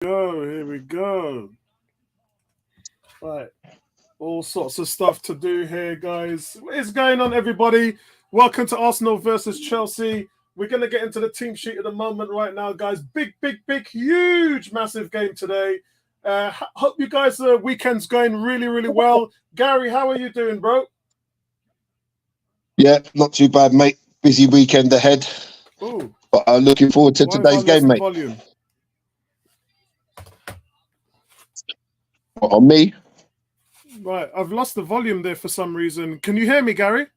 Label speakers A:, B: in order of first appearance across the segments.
A: Here we go. Right. All sorts of stuff to do here, guys. What is going on, everybody? Welcome to Arsenal versus Chelsea. We're going to get into the team sheet at the moment right now, guys. Big, huge, massive game today. Hope you guys' weekend's going really well. Gary, how are you doing, bro?
B: Yeah, not too bad, mate. Busy weekend ahead.
A: Ooh.
B: But I'm looking forward to today's game, mate.
A: Volume?
B: On me?
A: Right, I've lost the volume there for some reason. Can you hear me, Gary?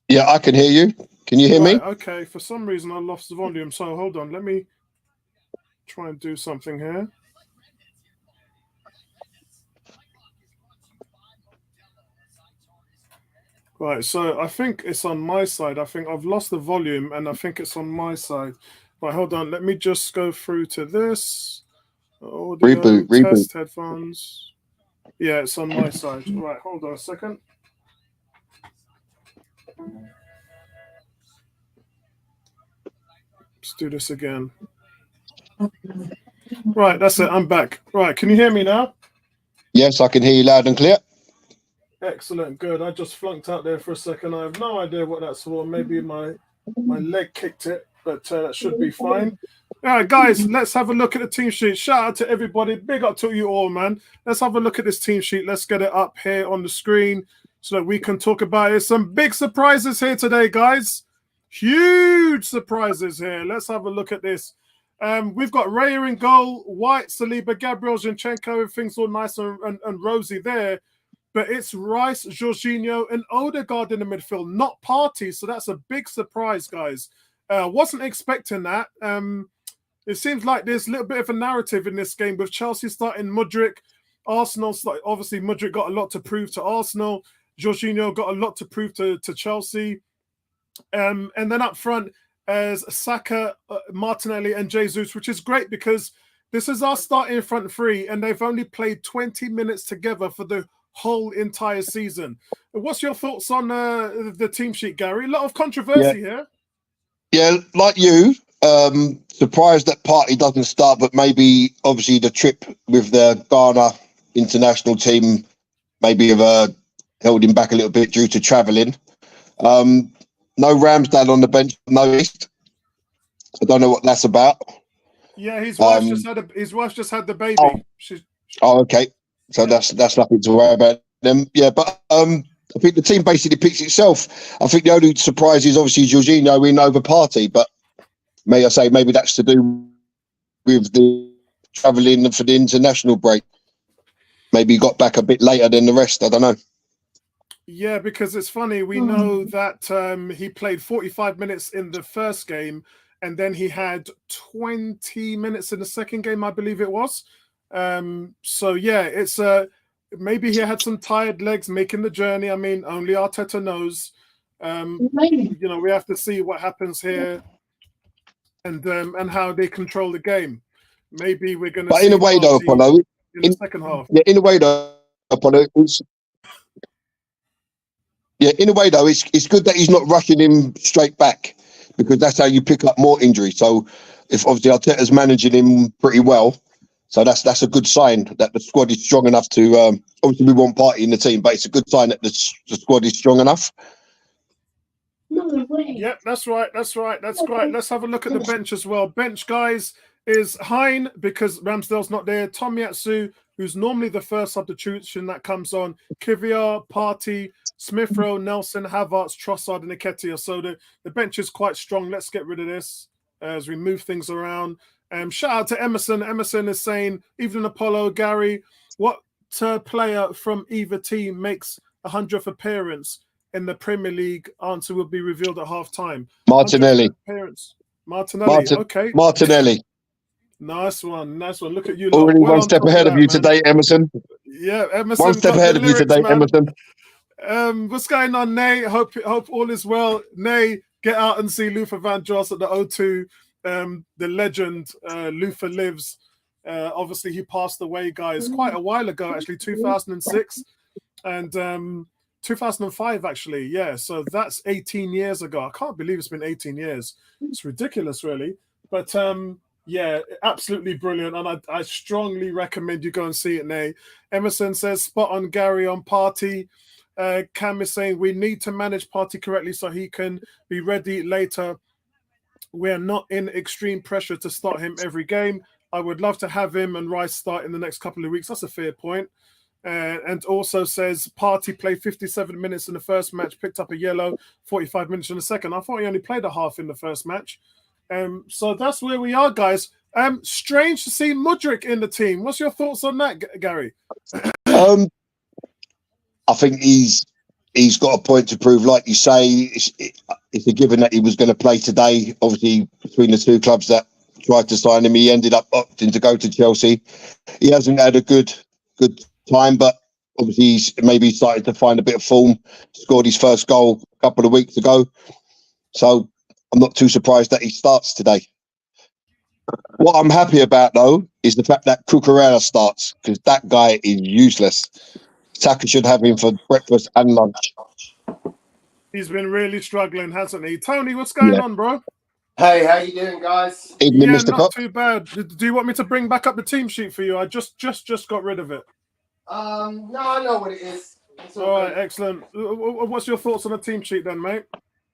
B: Yeah, I can hear you. Can you hear me?
A: Okay, for some reason I lost the volume. So hold on, let me try and do something here. Right, so I think it's on my side. I think I've lost the volume and I think it's on my side. Right, hold on. Let me just go through to this. Audio,
B: Reboot.
A: Test headphones. Yeah, it's on my side. Right, hold on a second. Let's do this again. Right, that's it. I'm back. Right, can you hear me now?
B: Yes, I can hear you loud and clear.
A: Excellent, good. I just flunked out there for a second. I have no idea what that's for. Maybe my leg kicked it, but that should be fine. All right, guys, let's have a look at the team sheet. Shout out to everybody. Big up to you all, man. Let's have a look at this team sheet. Let's get it up here on the screen so that we can talk about it. Some big surprises here today, guys. Huge surprises here. Let's have a look at this. We've got Raya in goal, White, Saliba, Gabriel, Zinchenko. Everything's all nice and rosy there. But it's Rice, Jorginho, and Odegaard in the midfield, not Partey. So that's a big surprise, guys. Wasn't expecting that. It seems like there's a little bit of a narrative in this game with Chelsea starting Mudryk. Arsenal, obviously, Mudryk got a lot to prove to Arsenal. Jorginho got a lot to prove to Chelsea. And then up front, as Saka, Martinelli, and Jesus, which is great because this is our starting front three, and they've only played 20 minutes together for the whole entire season. What's your thoughts on the team sheet, Gary? A lot of controversy here.
B: Yeah, like you, surprised that Partey doesn't start, but maybe obviously the trip with the Ghana international team maybe have held him back a little bit due to travelling. No Ramsdale on the bench, noticed. I don't know what that's about.
A: Yeah, his wife just had the baby.
B: Okay. So yeah. That's nothing to worry about them. Yeah, but I think the team basically picks itself. I think the only surprise is obviously Jorginho in over Partey, but may I say maybe that's to do with the travelling for the international break. Maybe he got back a bit later than the rest. I don't know.
A: Yeah, because it's funny. We know that he played 45 minutes in the first game, and then he had 20 minutes in the second game, I believe it was. So yeah, it's maybe he had some tired legs making the journey. I mean, only Arteta knows. You know, we have to see what happens here and how they control the game. Maybe we're going to.
B: But in a way, though, Apollo,
A: in the second half.
B: Yeah, in a way, though, Apollo. In a way, though, it's good that he's not rushing him straight back because that's how you pick up more injury. So, if obviously Arteta's managing him pretty well. So that's a good sign that the squad is strong enough to. Obviously, we want Partey in the team, but it's a good sign that the squad is strong enough.
A: Yeah, that's right. That's great. Let's have a look at the bench as well. Bench, guys, is Hein because Ramsdale's not there. Tomiyasu, who's normally the first substitution that comes on. Kivior, Partey, Smith Rowe, Nelson, Havertz, Trossard, and Nketiah. So the bench is quite strong. Let's get rid of this as we move things around. Shout out to Emerson. Emerson is saying, Evening Apollo, Gary, what player from either team makes 100th appearance in the Premier League? Answer will be revealed at half time.
B: Martinelli.
A: Okay.
B: Martinelli.
A: Nice one. Look at you.
B: Already one step ahead of you today, Emerson.
A: Yeah, Emerson.
B: One step ahead of you today, Emerson.
A: What's going on, Nay? Hope all is well. Nay, get out and see Luther Vandross at the O2. The legend Luther lives. Obviously, he passed away, guys, quite a while ago, actually, 2006 and 2005, actually. Yeah, so that's 18 years ago. I can't believe it's been 18 years. It's ridiculous, really. But Yeah, absolutely brilliant, and I strongly recommend you go and see it, Nay. Emerson says, spot on Gary on Party. Cam is saying, we need to manage Party correctly so he can be ready later. We're not in extreme pressure to start him every game. I would love to have him and Rice start in the next couple of weeks. That's a fair point. And also says, Party played 57 minutes in the first match, picked up a yellow, 45 minutes in the second. I thought he only played a half in the first match. So that's where we are, guys. Strange to see Mudryk in the team. What's your thoughts on that, Gary?
B: I think he's got a point to prove. Like you say, it's a given that he was going to play today. Obviously, between the two clubs that tried to sign him, he ended up opting to go to Chelsea. He hasn't had a good time, but obviously he's maybe started to find a bit of form. Scored his first goal a couple of weeks ago. So I'm not too surprised that he starts today. What I'm happy about, though, is the fact that Cucurella starts, because that guy is useless. Saka should have him for breakfast and lunch.
A: He's been really struggling, hasn't he? Tony, what's going on, bro?
C: Hey, how you doing, guys?
B: Evening,
A: Yeah,
B: Mr.
A: not
B: Cox.
A: too bad. Do you want me to bring back up the team sheet for you? I just got rid of it.
C: No, I know what it is.
A: All right, excellent. What's your thoughts on the team sheet then, mate?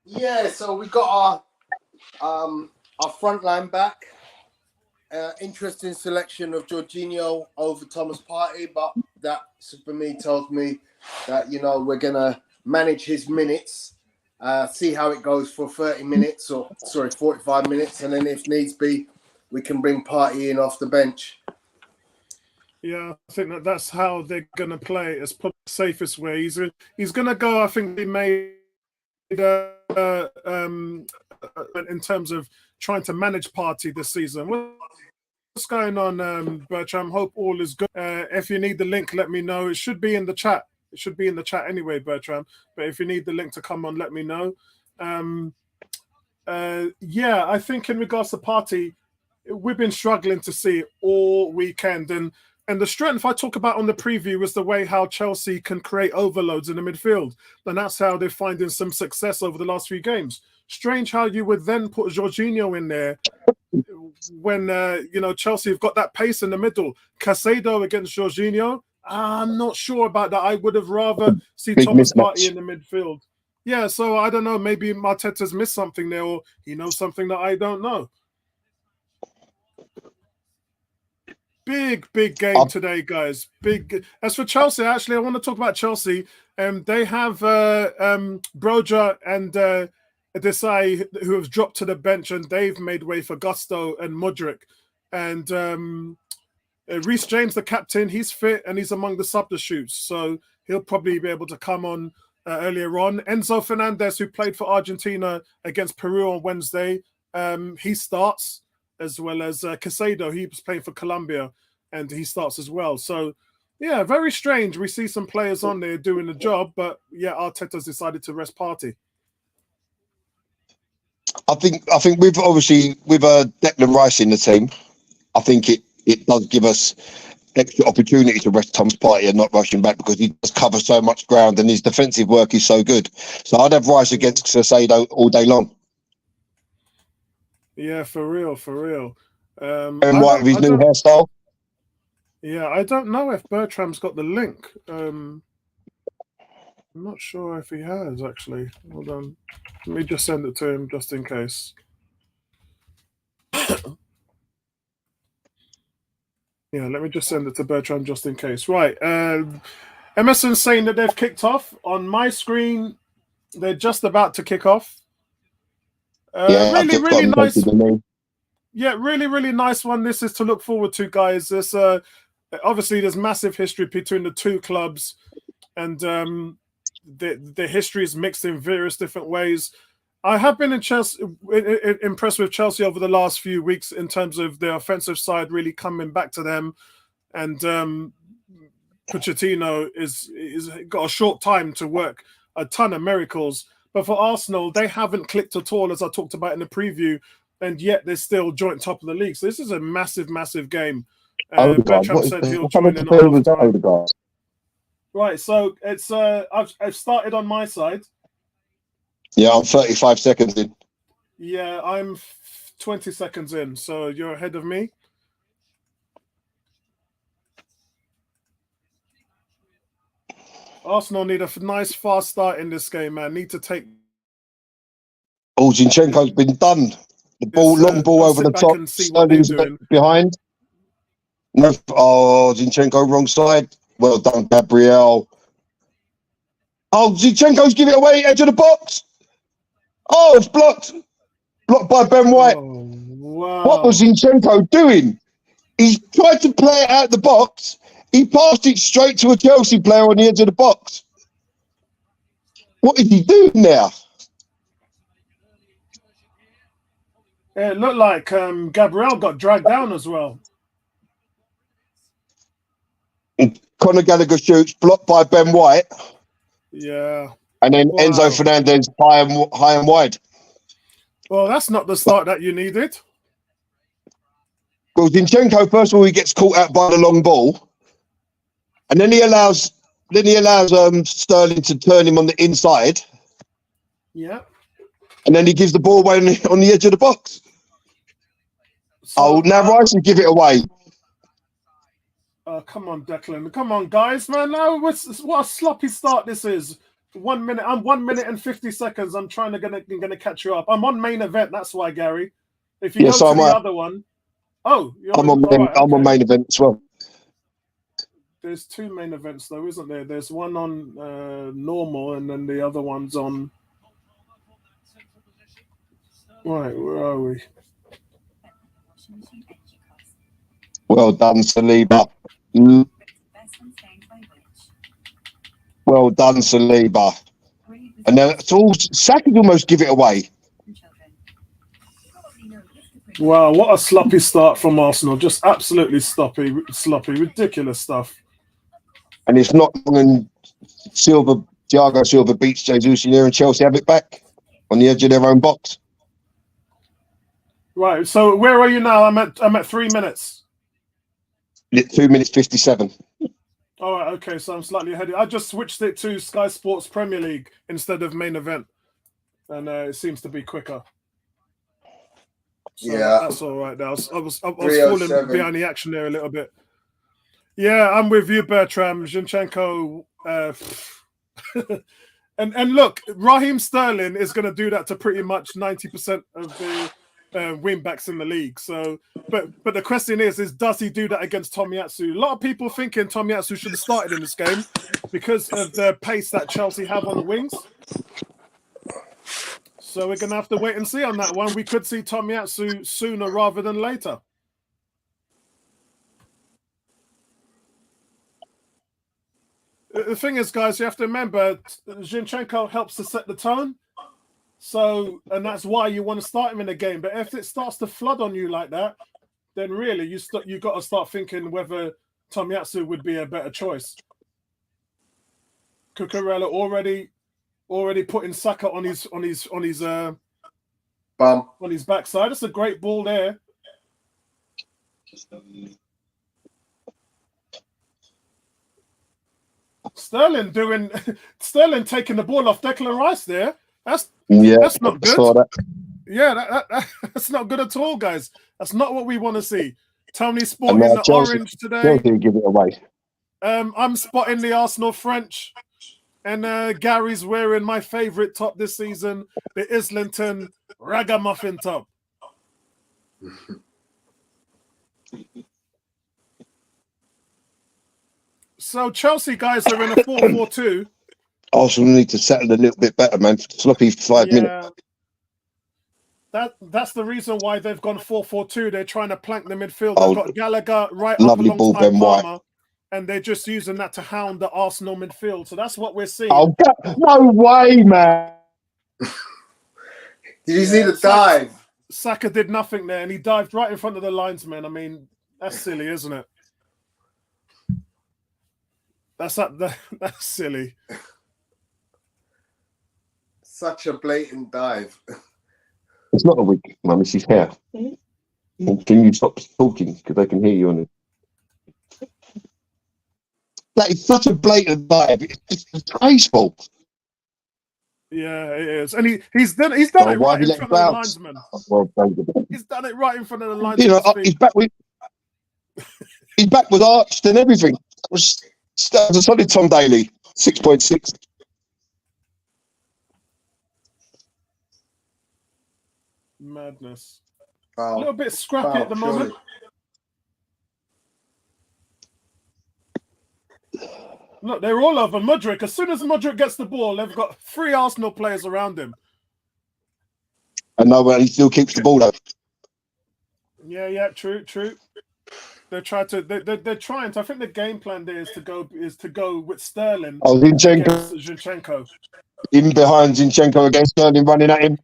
C: Yeah, so we got our front line back. Interesting selection of Jorginho over Thomas Partey, but that for me tells me that we're gonna manage his minutes, see how it goes for 30 minutes 45 minutes, and then if needs be, we can bring Partey in off the bench.
A: Yeah, I think that's how they're gonna play. It's probably the safest way. He's gonna go. I think he made in terms of trying to manage Partey this season. What's going on, Bertram? Hope all is good. If you need the link, let me know. It should be in the chat. It should be in the chat anyway, Bertram. But if you need the link to come on, let me know. Yeah, I think in regards to Partey, we've been struggling to see it all weekend. And the strength I talk about on the preview was the way how Chelsea can create overloads in the midfield. And that's how they're finding some success over the last few games. Strange how you would then put Jorginho in there when, Chelsea have got that pace in the middle. Caicedo against Jorginho, I'm not sure about that. I would have rather see Thomas Partey in the midfield. Yeah, so I don't know. Maybe Arteta's missed something there, or he knows something that I don't know. Big game today, guys. Big. As for Chelsea, actually, I want to talk about Chelsea. They have Broja and Desai, who have dropped to the bench, and they've made way for Gusto and Mudryk. And Reece James, the captain, he's fit and he's among the substitutes, so he'll probably be able to come on earlier on. Enzo Fernandez, who played for Argentina against Peru on Wednesday, he starts, as well as Caicedo. He was playing for Colombia, and he starts as well. So, yeah, very strange. We see some players on there doing the job, but yeah, Arteta's decided to rest Partey.
B: I think with Declan Rice in the team, I think it does give us extra opportunity to rest Thomas Partey and not rush him back, because he does cover so much ground and his defensive work is so good. So I'd have Rice against Caicedo all day long.
A: Yeah, for real.
B: And White with his new hairstyle.
A: Yeah, I don't know if Bertram's got the link. I'm not sure if he has, actually. Hold on. Let me just send it to him just in case. Yeah, let me just send it to Bertram just in case. Right. Emerson's saying that they've kicked off. On my screen, they're just about to kick off. Really nice. Yeah, really nice one. This is to look forward to, guys. This obviously there's massive history between the two clubs, and the history is mixed in various different ways. I have been impressed with Chelsea over the last few weeks in terms of their offensive side really coming back to them, and Pochettino is got a short time to work a ton of miracles. But for Arsenal, they haven't clicked at all, as I talked about in the preview, and yet they're still joint top of the league. So this is a massive game. Bertram said he'll join in on half-time. Right, so it's I've started on my side.
B: Yeah, I'm 35 seconds in.
A: Yeah, I'm 20 seconds in, so you're ahead of me. Arsenal need a nice fast start in this game, man. Need to take.
B: Oh, Zinchenko's been done. The ball, long ball
A: I'll
B: over
A: sit
B: the
A: back
B: top.
A: and see what they're
B: Sterling's
A: doing.
B: behind. No, Zinchenko wrong side. Well done, Gabriel. Oh, Zinchenko's giving it away, edge of the box. Oh, it's blocked. Blocked by Ben White.
A: Oh, wow.
B: What was Zinchenko doing? He tried to play it out the box. He passed it straight to a Chelsea player on the edge of the box. What is he doing now?
A: It looked like Gabriel got dragged down as well.
B: Conor Gallagher shoots, blocked by Ben White.
A: Yeah.
B: And then
A: Wow.
B: Enzo Fernandez high and wide.
A: Well, that's not the start that you needed.
B: Well, Zinchenko, first of all, he gets caught out by the long ball. And then he allows Sterling to turn him on the inside.
A: Yeah.
B: And then he gives the ball away on the edge of the box.
A: So,
B: now Rice will give it away.
A: Come on, Declan. Come on, guys, man. Now, what a sloppy start this is. 1 minute. I'm 1 minute and 50 seconds. I'm trying to gonna catch you up. I'm on main event. That's why, Gary. If you go to the other one. Oh,
B: I'm on main event as well.
A: There's two main events, though, isn't there? There's one on normal, and then the other one's on. Right, where are we?
B: Well done, Saliba. Well done, Saliba. And then it's all Saka almost give it away.
A: Wow, what a sloppy start from Arsenal. Just absolutely sloppy, ridiculous stuff.
B: And it's not long and Thiago Silva beats Jesus in here and Chelsea have it back on the edge of their own box.
A: Right, so where are you now? I'm at 3 minutes.
B: 2 minutes 57.
A: All right, okay, so I'm slightly ahead. I just switched it to Sky Sports Premier League instead of main event, and it seems to be quicker. So
C: yeah,
A: that's all right. Now I was falling behind the action there a little bit. Yeah, I'm with you, Bertram. Zinchenko, and look, Raheem Sterling is going to do that to pretty much 90% of the wing backs in the league. So, but the question is does he do that against Tomiyasu? A lot of people thinking Tomiyasu should have started in this game because of the pace that Chelsea have on the wings. So we're going to have to wait and see on that one. We could see Tomiyasu sooner rather than later. The thing is, guys, you have to remember, Zinchenko helps to set the tone. So, and that's why you want to start him in the game. But if it starts to flood on you like that, then really you got to start thinking whether Tomiyasu would be a better choice. Cucurella already putting Saka on his backside. That's a great ball there. Sterling taking the ball off Declan Rice there. That's not good. Yeah, that's not good at all, guys. That's not what we want to see. Tony sporting the orange today.
B: Chelsea give it away.
A: I'm spotting the Arsenal French, and Gary's wearing my favourite top this season, the Islington Ragamuffin top. So Chelsea guys are in a 4-4-2.
B: Arsenal need to settle a little bit better, man. Sloppy 5 minutes.
A: That's the reason why they've gone 4-4-2. They're trying to plank the midfield. They've got Gallagher right up alongside Palmer, and they're just using that to hound the Arsenal midfield. So that's what we're seeing.
B: Oh, no way, man.
C: Did you see the dive?
A: Saka did nothing there, and he dived right in front of the linesman. I mean, that's silly, isn't it? That's silly.
C: Such a blatant dive.
B: It's not a wig, Mum. It's his hair. Can you stop talking? Because I can hear you on it. That is such a blatant dive. It's disgraceful.
A: Yeah, it is, and he's done
B: Oh,
A: it
B: why
A: right
B: have you
A: in
B: let
A: front
B: him
A: of the
B: bounce?
A: linesman.
B: Well played.
A: He's done it right in front of the
B: You know,
A: linesman's feet.
B: his back was arched and everything. That was a solid Tom Daly. 6.6.
A: Madness. A
C: Foul.
A: little bit scrappy
C: Foul,
A: at the
C: surely.
A: moment. Look, they're all over Mudryk. As soon as Mudryk gets the ball, they've got 3 Arsenal players around him.
B: And nobody still keeps the ball though.
A: Yeah, true. They're trying to. They're trying to. I think the game plan there is to go with Sterling
B: Oh, Zinchenko
A: against Zinchenko.
B: in behind Zinchenko against Sterling running at him.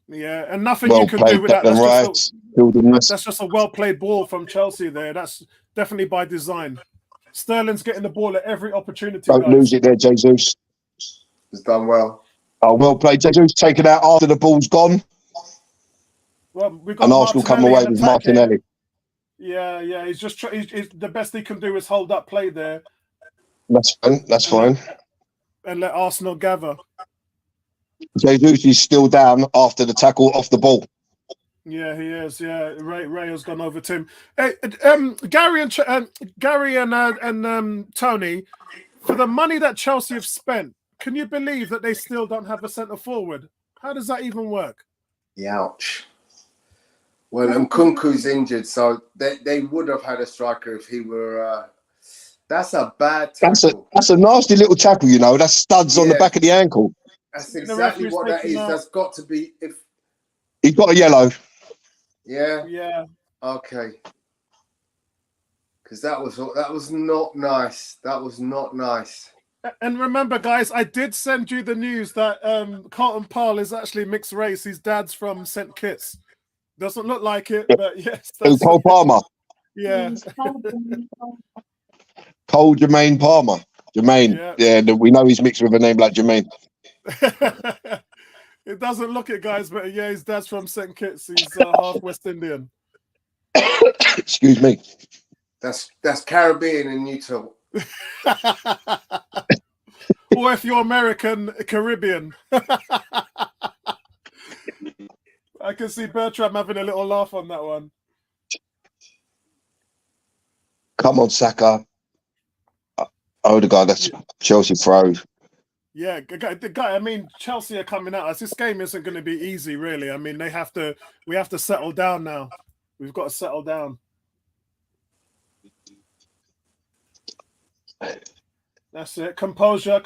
A: Yeah, and nothing
B: Well
A: you can
B: played,
A: do with that.
B: Declan Rice.
A: That's just a well played ball from Chelsea there. That's definitely by design. Sterling's getting the ball at every opportunity.
B: Don't
A: guys.
B: lose it there, Jesus.
C: He's done well.
B: Oh, well played, Jesus. Taken out after the ball's gone.
A: Well, we got
B: And Arsenal come away with Martinelli.
A: Yeah. He's just he's the best he can do is hold that play there.
B: That's fine.
A: And let Arsenal gather.
B: Jesus is still down after the tackle off the ball.
A: Yeah, he is. Yeah, Ray has gone over to him. Hey, Gary and Tony, for the money that Chelsea have spent, can you believe that they still don't have a centre forward? How does that even work?
C: Ouch. Well, Nkunku's injured, so they would have had a striker if he were. That's a bad tackle.
B: That's a nasty little tackle, you know. That's studs on the back of the ankle.
C: That's exactly what that is. That's got to be if
B: he's got a yellow.
C: Yeah. Okay. Because that was not nice. That was not nice.
A: And remember, guys, I did send you the news that Carlton Parle is actually mixed race. His dad's from St. Kitts. Doesn't look like it, but yes.
B: Cole Palmer.
A: Yeah.
B: Cole Jermaine Palmer. Jermaine. Yeah, we know he's mixed with a name like Jermaine.
A: It doesn't look it, guys, but yeah, his dad's from St. Kitts. He's half West Indian.
B: Excuse me.
C: That's Caribbean in Utah.
A: Or if you're American, Caribbean. I can see Bertram having a little laugh on that one.
B: Come on, Saka. Odegaard, that's Chelsea throw.
A: Yeah, the guy. I mean, Chelsea are coming out. This game isn't going to be easy, really. I mean, we have to settle down now. We've got to settle down. That's it. Composure.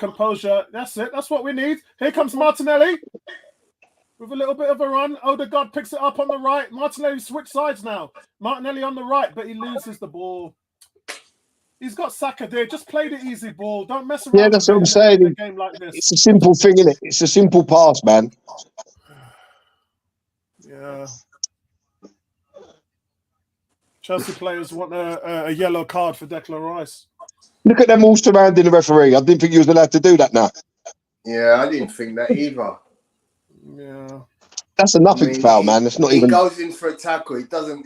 A: That's it. That's what we need. Here comes Martinelli with a little bit of a run. Odegaard picks it up on the right. Martinelli switch sides now. Martinelli on the right, but he loses the ball. He's got Saka there. Just play the easy ball. Don't mess around.
B: Yeah, that's what I'm saying.
A: In a game like this.
B: It's a simple thing, isn't it? It's a simple pass, man.
A: Yeah. Chelsea players want a yellow card for Declan Rice.
B: Look at them all surrounding the referee. I didn't think you was allowed to do that now.
C: Yeah, I didn't think that either.
A: Yeah.
B: That's a nothing foul, man. It's not even.
C: He goes in for a tackle. He doesn't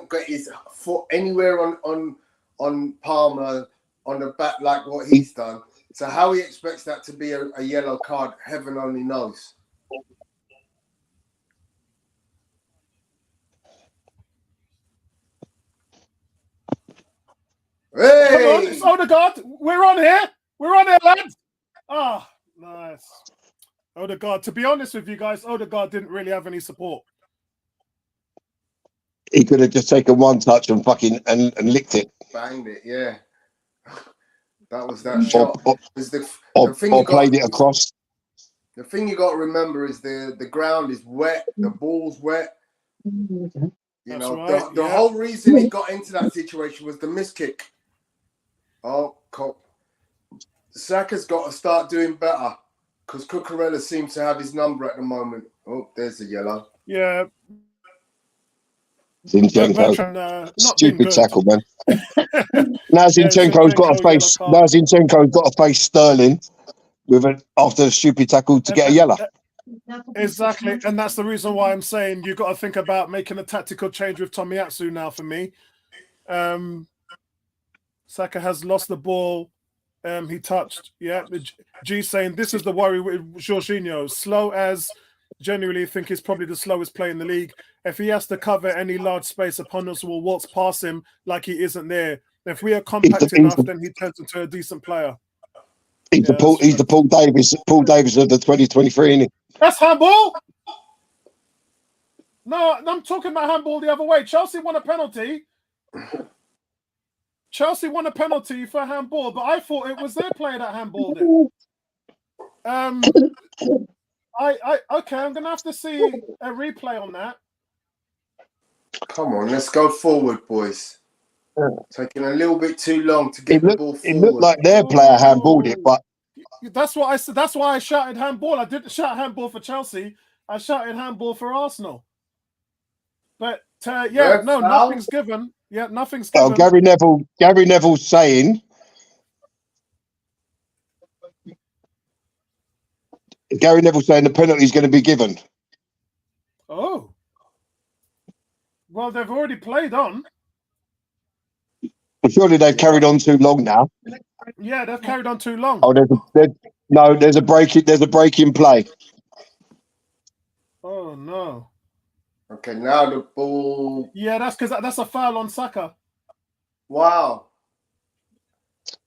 C: get his foot anywhere on Palmer on the back like what he's done. So how he expects that to be a yellow card, heaven only knows. Hey!
A: It's Odegaard. We're on here, lads. Ah, nice. Odegaard. To be honest with you guys, Odegaard didn't really have any support.
B: He could have just taken one touch and fucking and licked it.
C: Banged it, yeah. That was that shot.
B: Or played it across.
C: The thing you got to remember is the ground is wet, the ball's wet. You know, right, the whole reason he got into that situation was the miss kick. Oh, Saka's got to start doing better because Cucurella seems to have his number at the moment. Oh, there's the yellow.
A: Yeah.
B: Zinchenko. Stupid tackle, man. Now Zinchenko's got to face. Now Zinchenko's got to face Sterling after the stupid tackle to get a yellow.
A: Exactly, and that's the reason why I'm saying you've got to think about making a tactical change with Tomiyasu now. For me, Saka has lost the ball. He touched. Yeah, G saying this is the worry with Jorginho. Slow as genuinely think he's probably the slowest player in the league. If he has to cover any large space, opponents will waltz past him like he isn't there. If we are compact enough, then he turns into a decent player.
B: He's the Paul Davis of the 2023, isn't he?
A: That's handball. No, I'm talking about handball the other way. Chelsea won a penalty. Chelsea won a penalty for handball, but I thought it was their player that handballed it. Okay, I'm gonna have to see a replay on that.
C: Come on, let's go forward, boys. Taking a little bit too long to get the ball forward.
B: It looked like their player handballed it, but
A: that's what I said. That's why I shouted handball. I didn't shout handball for Chelsea. I shouted handball for Arsenal. But nothing's given. Yeah, nothing's given.
B: Gary Neville's saying. Gary Neville saying the penalty is going to be given.
A: Oh. Well, they've already played on.
B: But surely they've carried on too long now.
A: Yeah, they've carried on too long.
B: Oh, there's a break in play.
A: Oh no.
C: Okay, now the ball.
A: Yeah, that's because that's a foul on Saka.
C: Wow.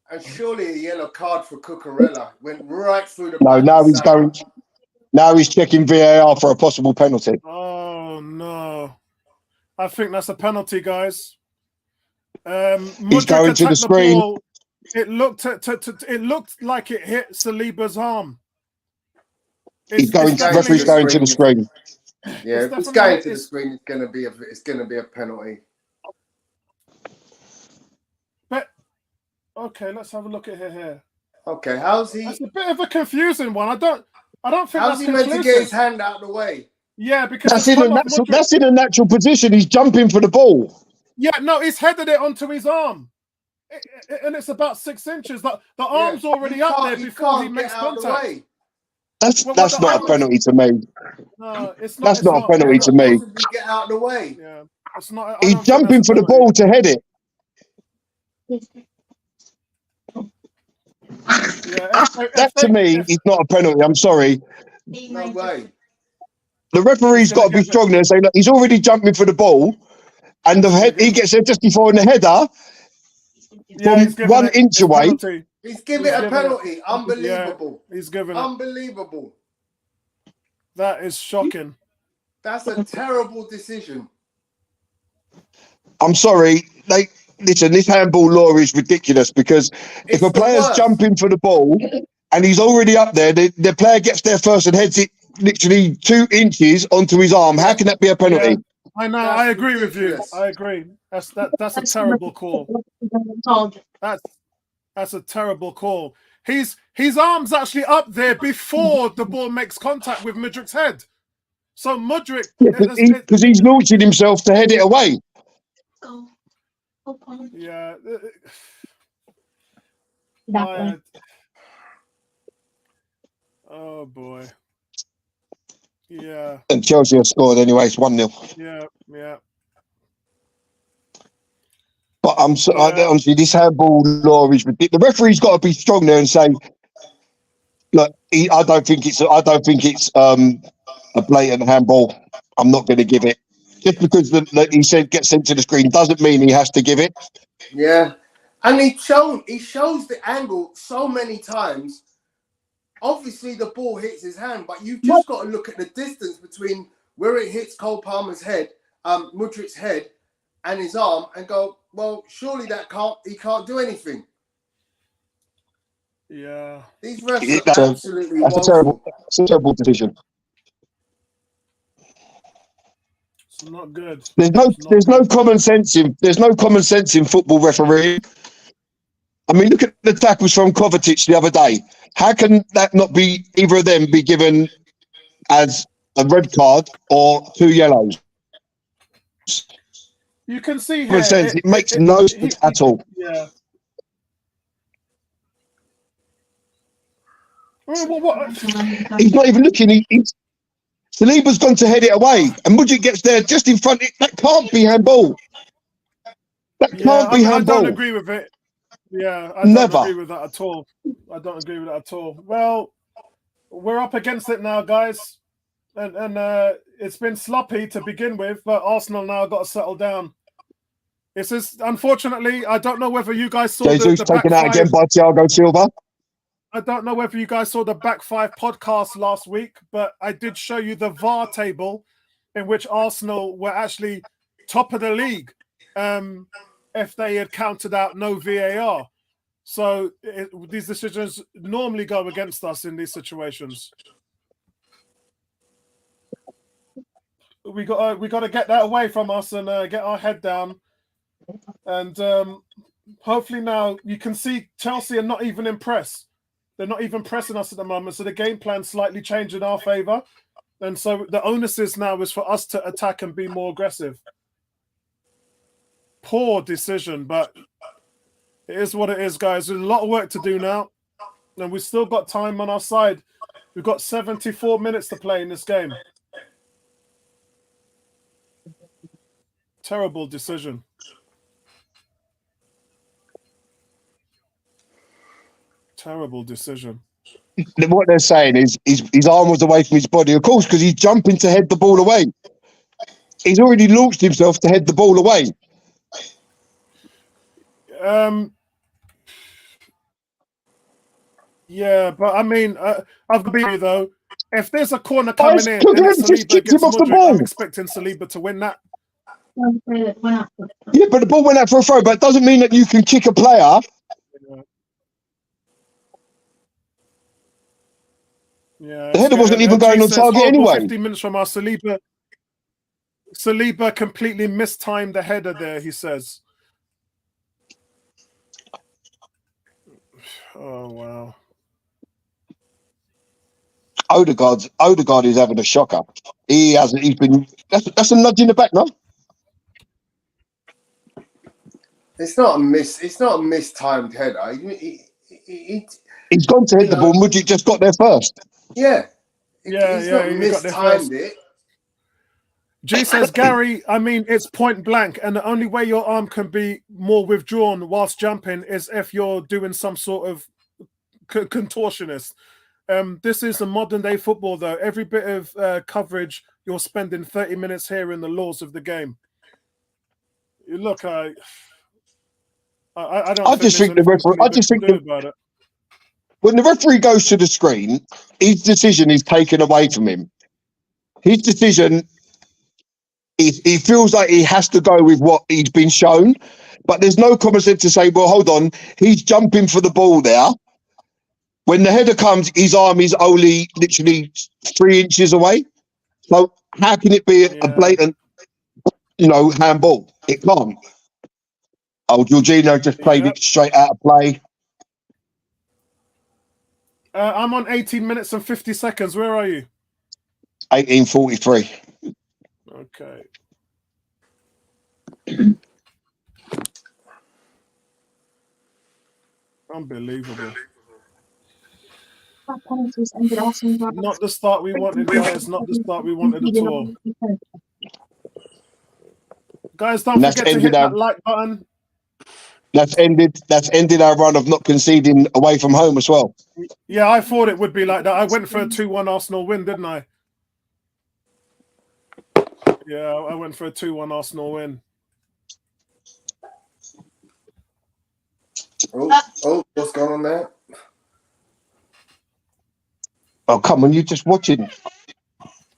C: And surely a yellow card for Cucurella went right through the.
B: No, now he's going. Now he's checking VAR for a possible penalty.
A: Oh no! I think that's a penalty, guys.
B: He's going to the screen.
A: Ball. It looked like it hit Saliba's arm.
B: Referee's going to the screen.
C: Yeah, if it's going to the screen, it's gonna be a penalty.
A: But okay, let's have a look at here.
C: Okay, how's he?
A: That's a bit of a confusing one. I don't think
C: how's
A: that's
C: he meant to get his hand out of the way?
A: Yeah, because
B: that's in a natural position. He's jumping for the ball.
A: Yeah, no, he's headed it onto his arm, and it's about 6 inches. The arm's already up there before he makes contact.
B: That's not a penalty to me.
A: No, it's not.
B: That's not a penalty to me.
C: Get out of the way.
A: Yeah, it's not.
B: He's jumping for the ball to head it.
A: Yeah,
B: that to me is not a penalty. I'm sorry.
C: No way.
B: The referee's got to be strong there and say, look, he's already jumping for the ball, and he gets there just before the header from 1 inch away.
C: He's giving it a penalty. Unbelievable.
A: Yeah, he's giving it.
C: Unbelievable.
A: That is shocking.
C: That's a terrible decision.
B: I'm sorry. Listen, this handball law is ridiculous because if a player's jumping for the ball and he's already up there, the player gets there first and heads it literally 2 inches onto his arm. How can that be a penalty?
A: Yeah, I know. I agree with you. I agree. That's a terrible call. That's a terrible call. His arm's actually up there before the ball makes contact with Mudryk's head. So Mudryk,
B: because he's launching himself to head it away.
A: Yeah. Oh boy. Yeah.
B: And Chelsea have scored anyway. It's 1-0.
A: Yeah.
B: But honestly, this handball law is ridiculous. The referee's got to be strong there and say, "Look, I don't think it's a blatant handball. I'm not going to give it." Just because he said gets sent to the screen doesn't mean he has to give it.
C: Yeah, and he shows the angle so many times. Obviously, the ball hits his hand, but you've just got to look at the distance between where it hits Cole Palmer's head, Mudryk's head, and his arm, and go, well, surely he can't do anything.
A: Yeah,
C: these refs are absolutely woeful.
B: It's a terrible decision.
A: It's not good.
B: There's no common sense in football refereeing. I mean, look at the tackles from Kovacic the other day. How can that not be either of them be given as a red card or 2 yellows?
A: You can see
B: here. It makes no sense at all.
A: Yeah.
B: He's not even looking. Saliba's gone to head it away, and Mudryk gets there just in front. That can't be handball. That can't be handball.
A: I don't agree with it. Yeah, I
B: Never.
A: don't agree with that at all. I don't agree with that at all. Well, we're up against it now, guys, and it's been sloppy to begin with, but Arsenal now got to settle down. This is unfortunately, I don't know whether you guys saw
B: Jesus
A: the back
B: taken out again
A: five.
B: by Thiago Silva.
A: I don't know whether you guys saw the back five podcast last week, but I did show you the VAR table in which Arsenal were actually top of the league if they had counted out no VAR. So these decisions normally go against us in these situations. We got to get that away from us and get our head down. And hopefully now you can see Chelsea are not even impressed. They're not even pressing us at the moment. So the game plan slightly changed in our favour. And so the onus is now is for us to attack and be more aggressive. Poor decision, but it is what it is, guys. There's a lot of work to do now. And we've still got time on our side. We've got 74 minutes to play in this game. Terrible decision. Terrible decision.
B: What they're saying is his arm was away from his body, of course, because he's jumping to head the ball away. He's already launched himself to head the ball away.
A: Yeah, but I mean, I've got to be though. If there's a corner coming in and
B: just
A: Saliba
B: kicked
A: gets
B: him off the
A: Mudryk,
B: ball.
A: I'm expecting Saliba to win that.
B: Yeah, but the ball went out for a throw, but it doesn't mean that you can kick a player.
A: Yeah,
B: The header wasn't even going on target anyway.
A: 50 minutes from our Saliba completely mistimed the header there, he says. Oh, wow.
B: Odegaard is having a shocker. He's been, that's a nudge in the back, no?
C: It's not a mistimed header.
B: He's gone to hit the ball. Mudryk just got there first.
C: Yeah.
A: He's
C: not mistimed it.
A: G says, Gary, I mean, it's point blank, and the only way your arm can be more withdrawn whilst jumping is if you're doing some sort of contortionist. This is a modern day football, though. Every bit of coverage, you're spending 30 minutes here in the laws of the game. Look, I don't.
B: I just think the referee. I just think
A: about it.
B: When the referee goes to the screen, his decision is taken away from him. His decision, he feels like he has to go with what he's been shown, but there's no common sense to say, well, hold on, he's jumping for the ball there. When the header comes, his arm is only literally 3 inches away. So how can it be a blatant, handball? It can't. Oh, Jorginho just played it straight out of play.
A: I'm on 18 minutes and 50 seconds. Where are you?
B: 18:43.
A: Okay. Unbelievable. Not the start we wanted, guys. Not the start we wanted at all. Guys, don't forget to hit that like button.
B: That's ended our run of not conceding away from home as well.
A: Yeah, I thought it would be like that. I went for a 2-1 Arsenal win, didn't I? Yeah, I went for a 2-1 Arsenal win.
C: Oh, what's going on there?
B: Oh, come on, you're just watching.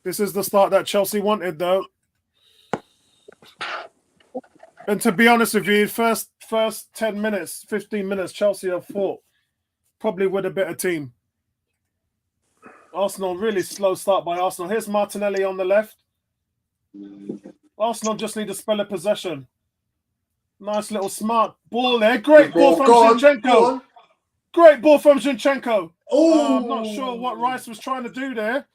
A: This is the start that Chelsea wanted, though. And to be honest with you, first 10 minutes, 15 minutes, Chelsea have fought. Probably with a better team. Arsenal, really slow start by Arsenal. Here's Martinelli on the left. Arsenal just need a spell of possession. Nice little smart ball there. Great ball from Zinchenko. Great ball from Zinchenko. I'm not sure what Rice was trying to do there.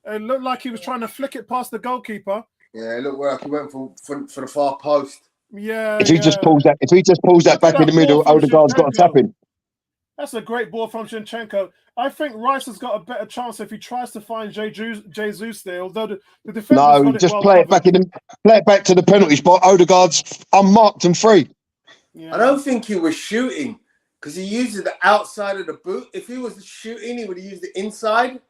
A: It looked like he was trying to flick it past the goalkeeper.
C: Yeah, it looked like he went for the far post.
A: Yeah.
B: If he just pulls that back in the middle, Odegaard's got a tap in.
A: That's a great ball from Zinchenko. I think Rice has got a better chance if he tries to find Jesus there, although the defense.
B: No, just play it back to the penalty spot. Odegaard's unmarked and free.
C: Yeah. I don't think he was shooting. because he uses the outside of the boot. If he was shooting, he would have used the inside.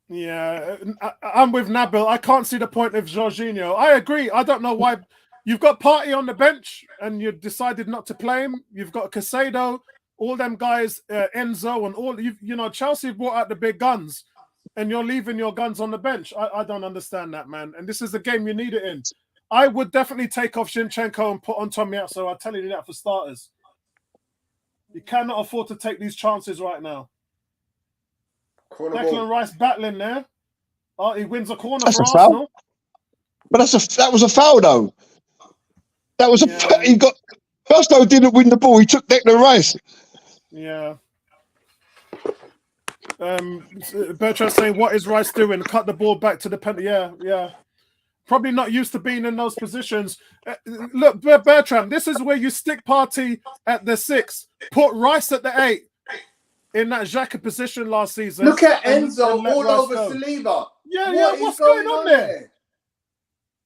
A: Yeah, I'm with Nabil. I can't see the point of Jorginho. I agree. I don't know why. You've got Partey on the bench and you decided not to play him. You've got Casado, all them guys, Enzo, and all. You know, Chelsea brought out the big guns, and you're leaving your guns on the bench. I don't understand that, man. And this is the game you need it in. I would definitely take off Zinchenko and put on Tomiyasu. I'm telling you that for starters. You cannot afford to take these chances right now. Declan Rice battling there. Oh, he wins a corner
B: That's
A: for
B: a foul.
A: Arsenal.
B: But that was a foul though. That was he got Gusto didn't win the ball. He took Declan Rice.
A: Yeah. Bertrand saying, "What is Rice doing? Cut the ball back to the penalty." Yeah. Probably not used to being in those positions. Look, Bertrand, this is where you stick Partey at the 6, put Rice at the 8 in that Xhaka position last season.
C: Look at Enzo
A: and let
C: all
A: Rice
C: over
A: go.
C: Saliba.
A: Yeah, what's going on there?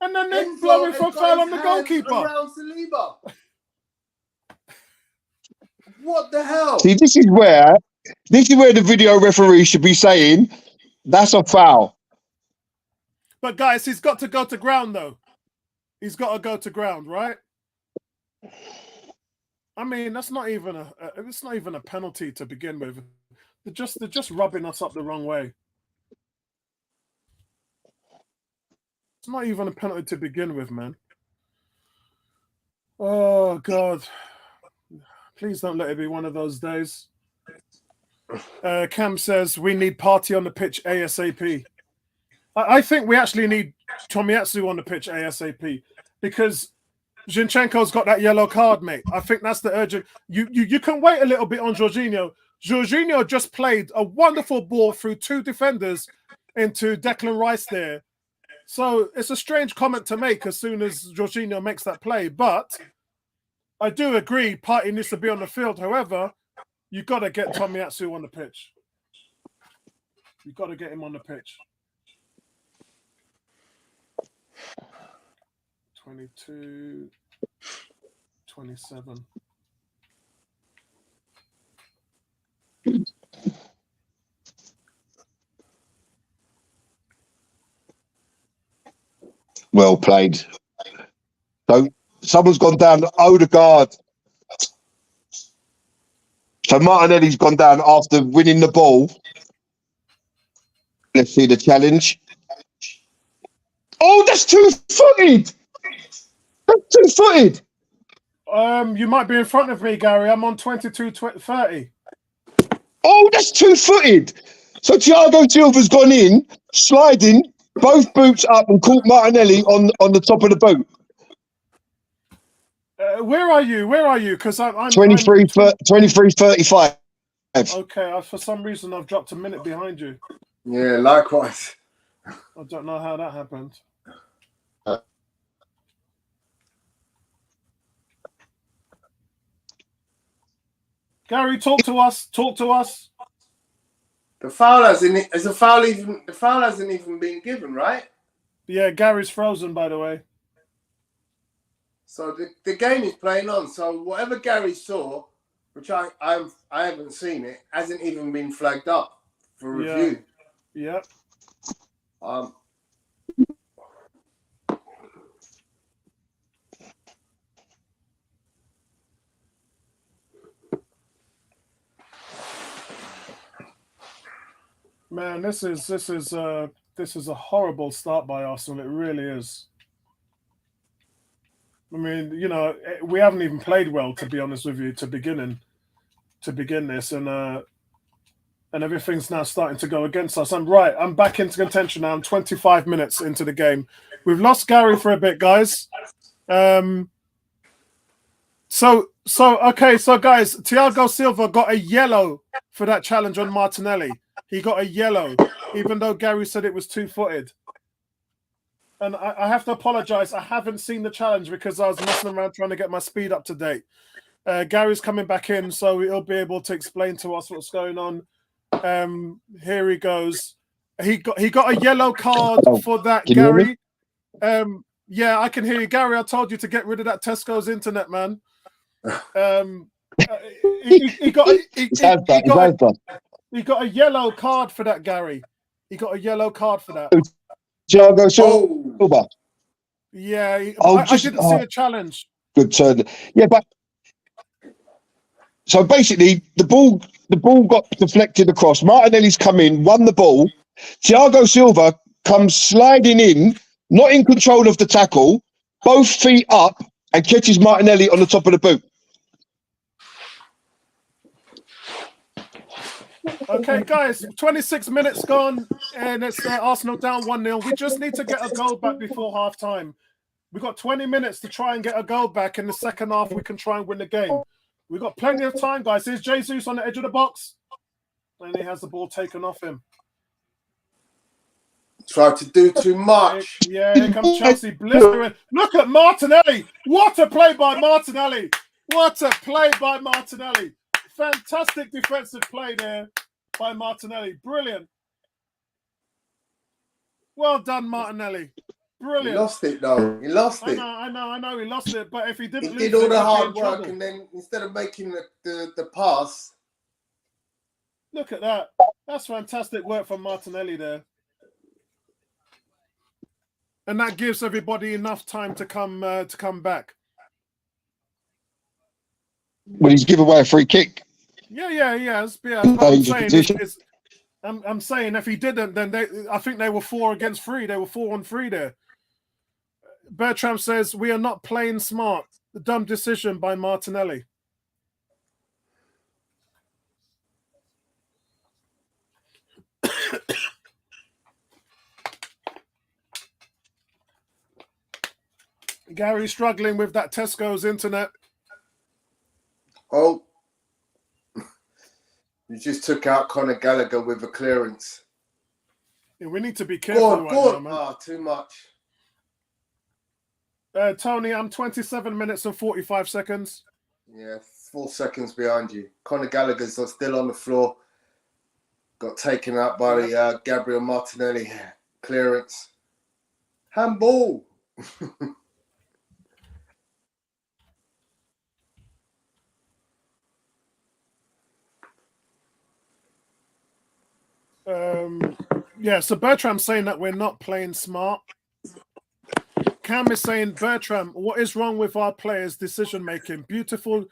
A: And then they're blowing for a foul on the goalkeeper.
C: Around Saliba. What the hell?
B: See, this is where the video referee should be saying that's a foul.
A: But guys, he's got to go to ground though. He's got to go to ground, right? I mean, that's not even a penalty to begin with. They're just rubbing us up the wrong way. It's not even a penalty to begin with, man. Oh God. Please don't let it be one of those days. Cam says we need Partey on the pitch ASAP. I think we actually need Tomiyasu on the pitch ASAP because Zinchenko's got that yellow card, mate. I think that's the urgent. You can wait a little bit on Jorginho. Jorginho just played a wonderful ball through 2 defenders into Declan Rice there. So it's a strange comment to make as soon as Jorginho makes that play. But I do agree Partey needs to be on the field. However, you've got to get Tomiyasu on the pitch. You've got to get him on the pitch. 22, 27.
B: Well played. So someone's gone down Odegaard. So Martinelli's gone down after winning the ball. Let's see the challenge. Oh, that's 2-footed. That's 2-footed.
A: You might be in front of me, Gary. I'm on 22-30.
B: Oh, that's 2-footed. So Thiago Silva's gone in, sliding, both boots up and caught Martinelli on the top of the boot.
A: Where are you? Because I'm
B: 23-35.
A: Okay, for some reason I've dropped a minute behind you.
C: Yeah, likewise.
A: I don't know how that happened. Gary, talk to us.
C: The foul hasn't even been given, right?
A: Yeah, Gary's frozen, by the way.
C: So the game is playing on. So whatever Gary saw, which I haven't seen it, hasn't even been flagged up for review.
A: Yeah. Man, this is a horrible start by Arsenal. It really is. I mean, you know, we haven't even played well, to be honest with you, to begin this, and everything's now starting to go against us. I'm back into contention now. I'm 25 minutes into the game. We've lost Gary for a bit, guys. So guys, Thiago Silva got a yellow for that challenge on Martinelli. He got a yellow, even though Gary said it was 2-footed. And I have to apologize. I haven't seen the challenge because I was messing around trying to get my speed up to date. Gary's coming back in, so he'll be able to explain to us what's going on. Here he goes. He got a yellow card for that, Gary. Yeah, I can hear you, Gary. I told you to get rid of that Tesco's internet, man. He got
B: His hands done. His hands done.
A: he got a yellow card for that, Gary. He got a yellow card for that.
B: Thiago
C: Oh,
B: Silva.
A: Yeah,
B: Oh,
A: I didn't see a challenge.
B: Good turn. Yeah, but so basically the ball got deflected across. Martinelli's come in, won the ball. Thiago Silva comes sliding in, not in control of the tackle, both feet up, and catches Martinelli on the top of the boot.
A: Okay, guys, 26 minutes gone, and it's Arsenal down 1-0. We just need to get a goal back before half time. We've got 20 minutes to try and get a goal back. In the second half, we can try and win the game. We've got plenty of time, guys. Here's Jesus on the edge of the box, and he has the ball taken off him.
C: tried to do too much.
A: Yeah, here comes Chelsea blistering. Look at Martinelli. What a play by Martinelli. What a play by Martinelli. Fantastic defensive play there by Martinelli. Brilliant. Well done, Martinelli. Brilliant.
C: He lost it though. He lost it.
A: I know. He lost it. But if he didn't
C: He
A: lose
C: did all
A: it,
C: the
A: he'd be
C: hard
A: in
C: work,
A: trouble.
C: and then instead of making the pass,
A: Look at that. That's fantastic work from Martinelli there. And that gives everybody enough time to come back.
B: Well, he's given away a free kick.
A: Yeah. I'm saying if he didn't, then I think they were 4 against 3. They were 4 on 3 there. Bertram says we are not playing smart. The dumb decision by Martinelli. Gary's struggling with that Tesco's internet.
C: oh, you just took out Conor Gallagher with a clearance.
A: Yeah, we need to be careful right now, man.
C: Ah, too much.
A: Tony, I'm 27 minutes and 45 seconds.
C: Yeah, 4 seconds behind you. Conor Gallagher's still on the floor. Got taken out by the Gabriel Martinelli clearance. Handball.
A: Yeah, so Bertram's saying that we're not playing smart. Cam is saying, Bertram, what is wrong with our players' decision making? Beautiful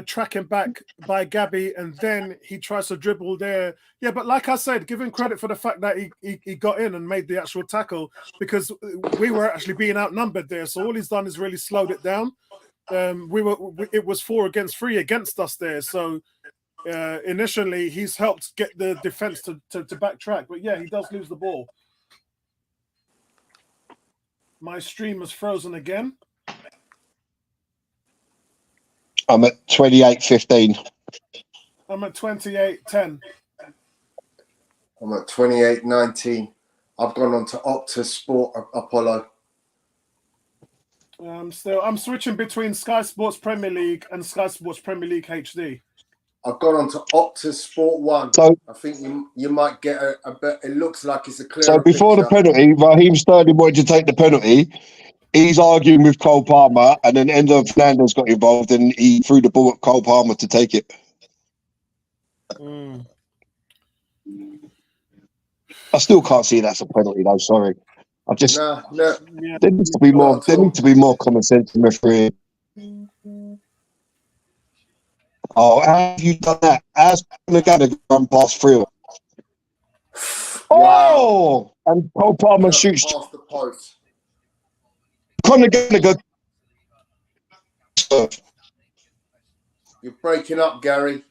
A: tracking back by Gabby, and then he tries to dribble there. Yeah, but like I said, give him credit for the fact that he got in and made the actual tackle, because we were actually being outnumbered there. So all he's done is really slowed it down. It was 4 against 3 against us there. So initially he's helped get the defense to backtrack, but yeah, he does lose the ball. My stream is frozen again.
B: I'm at 28:15.
A: I'm at 28:10.
C: I'm at 28:19. I've gone on to Optus Sport Apollo.
A: I'm switching between Sky Sports Premier League and Sky Sports Premier League HD.
C: I've gone on to Optus Sport 1.
B: So
C: I think you might get a bit. It looks like it's a clear.
B: So before
C: picture.
B: the penalty, Raheem Sterling wanted to take the penalty. He's arguing with Cole Palmer, and then Enzo Fernandez got involved, and he threw the ball at Cole Palmer to take it. I still can't see that's a penalty, though. Sorry, I just
C: No.
B: there needs to be more. There needs to be more common sense in refereeing. Oh, how have you done that? How's Nagana run past through? Oh, and Cole Palmer shoots.
C: Past the post.
B: Conor Gallagher.
C: You're breaking up, Gary.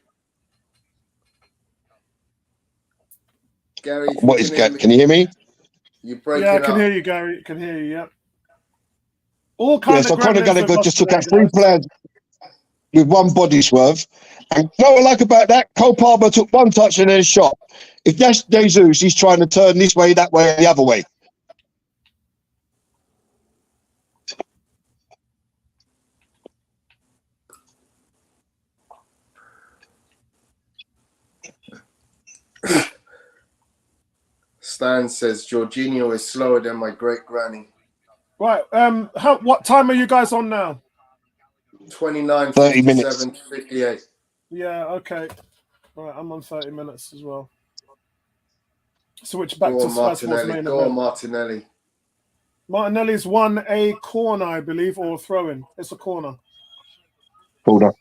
C: Gary,
B: What is that? Can you hear me?
C: You're breaking
A: Yeah, I
C: up.
A: can hear you, Gary. I can hear you. Yep. All kinds
B: Yeah, so
A: of
B: Conor
A: gremlins
B: Gallagher
A: with us
B: just took
A: today,
B: out 3
A: guys.
B: players with 1 body swerve. And you know what I like about that? Cole Palmer took 1 touch and then a shot. If that's Jesus, he's trying to turn this way, that way, and the other way.
C: Stan says Jorginho is slower than my great granny.
A: Right. What time are you guys on now?
C: 29,
B: 30 minutes.
C: 57, 58.
A: Yeah, okay. Right, I'm on 30 minutes as well. Switch back
C: Go
A: to
C: on,
A: Sky Sports
C: Martinelli.
A: main
C: Go on,
A: event.
C: Martinelli.
A: Martinelli's won a corner, I believe, or a throw-in. It's a corner.
B: Hold on.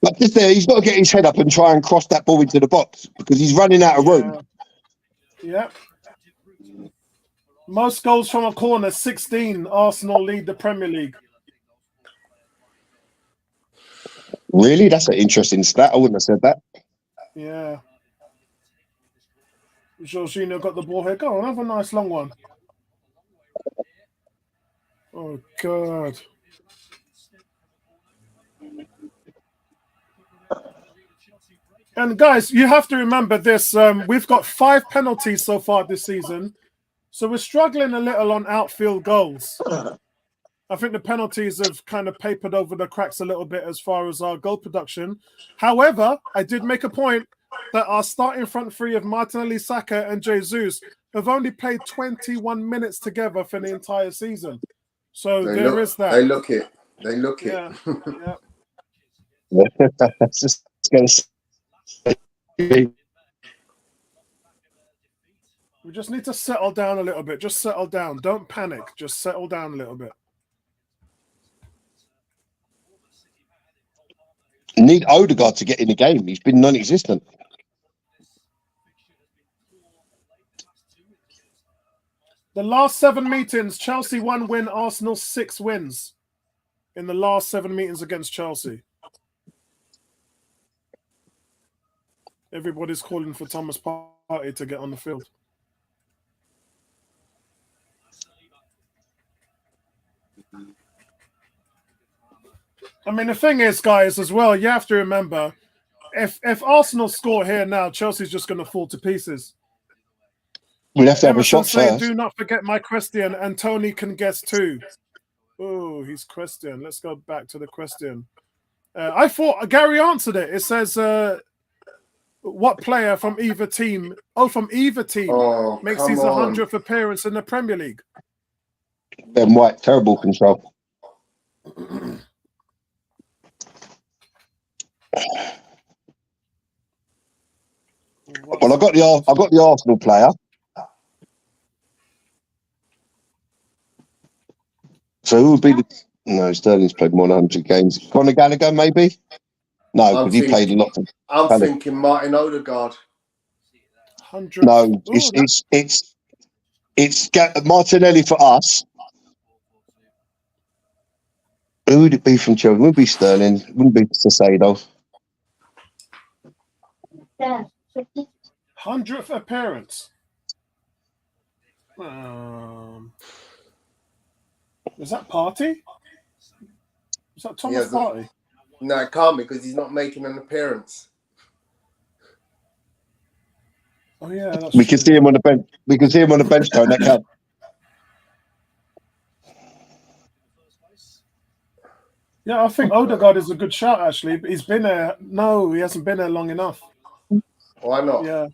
B: But just there, he's got to get his head up and try and cross that ball into the box because he's running out of room.
A: Yeah. Most goals from a corner, 16. Arsenal lead the Premier League.
B: Really? That's an interesting stat. I wouldn't have said that.
A: Yeah. Jorginho got the ball here. Go on, have a nice long one. Oh, God. And guys, you have to remember this. We've got 5 penalties so far this season. So we're struggling a little on outfield goals. I think the penalties have kind of papered over the cracks a little bit as far as our goal production. However, I did make a point that our starting front three of Martinelli, Saka and Jesus have only played 21 minutes together for the entire season. So there is that.
C: They look it. They look it.
A: Yeah.
B: That's just going to say.
A: We just need to settle down a little bit. Just settle down. Don't panic. Just settle down a little bit.
B: Need Odegaard to get in the game. He's been non-existent.
A: The last 7 meetings, Chelsea 1 win, Arsenal 6 wins in the last 7 meetings against Chelsea. Everybody's calling for Thomas Partey to get on the field. I mean, the thing is, guys, as well, you have to remember, if Arsenal score here now, Chelsea's just going to fall to pieces.
B: We'll have to have a
A: Emerson
B: shot
A: saying,
B: first.
A: do not forget my question, and Tony can guess too. Oh, he's question. Let's go back to the question. I thought Gary answered it. It says, what player from either team, from either team, makes his 100th appearance in the Premier League?
B: Ben White, terrible control. Well, I got the Arsenal player. So who would be the? No, Sterling's played more than 100 games. Conor Gallagher, maybe. No, because he played a lot.
C: I'm thinking Martin Odegaard.
A: 100.
B: No, it's Martinelli for us. Who would it be from Chelsea? It wouldn't be Sterling. It wouldn't be Sasado.
A: 100th appearance. Is that Partey? Is that Thomas Partey?
C: No, it can't be because he's not making an appearance.
A: Oh yeah, that's
B: we can see him on the bench. We can see him on the bench, Tone. That count.
A: Yeah, I think Odegaard is a good shout. Actually, but he's been there. No, he hasn't been there long enough.
C: Why not?
A: Yeah.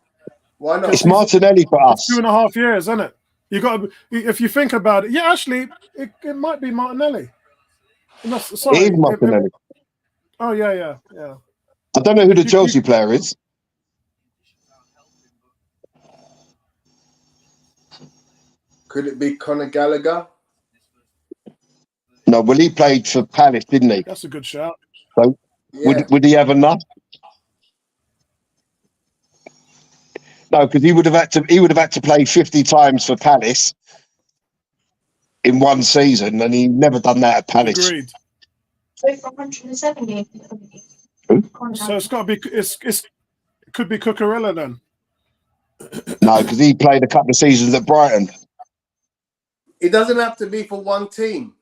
C: Why not?
B: It's Martinelli for us.
A: 2.5 years, isn't it? You got to, if you think about it. Yeah, actually, it might be Martinelli. No, sorry,
B: It is Martinelli.
A: Oh yeah.
B: I don't know who the Chelsea player is.
C: Could it be Conor Gallagher?
B: No, well, he played for Palace, didn't he?
A: That's a good shout.
B: So would he have enough? No, because he would have had to play 50 times for Palace in one season, and he never done that at Palace.
A: Agreed.
D: So for 170.
A: So it's got to be. It could be Cucurella then.
B: No, because he played a couple of seasons at Brighton.
C: It doesn't have to be for one team.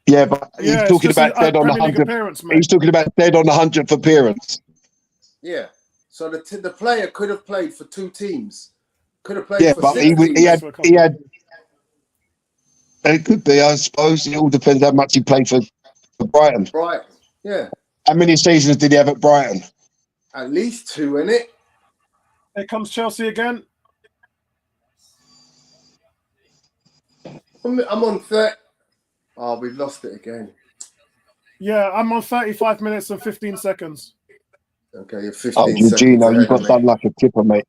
B: Yeah, but he's talking about dead on the 100th. He's talking about dead on the 100th appearance.
C: Yeah. So the player could have played for 2 teams. Could have played for
B: but
C: 6
B: he
C: teams.
B: had. It could be, I suppose. It all depends how much he played for Brighton.
C: Right. Yeah.
B: How many seasons did he have at Brighton?
C: At least 2, innit?
A: Here comes Chelsea again.
C: I'm on 30. Oh, we've lost it again.
A: Yeah, I'm on 35 minutes and 15 seconds.
C: Okay, you're
B: Oh,
C: 15 seconds
B: Jorginho, you
C: ahead
B: got
C: of
B: done
C: me.
B: like a tipper, mate.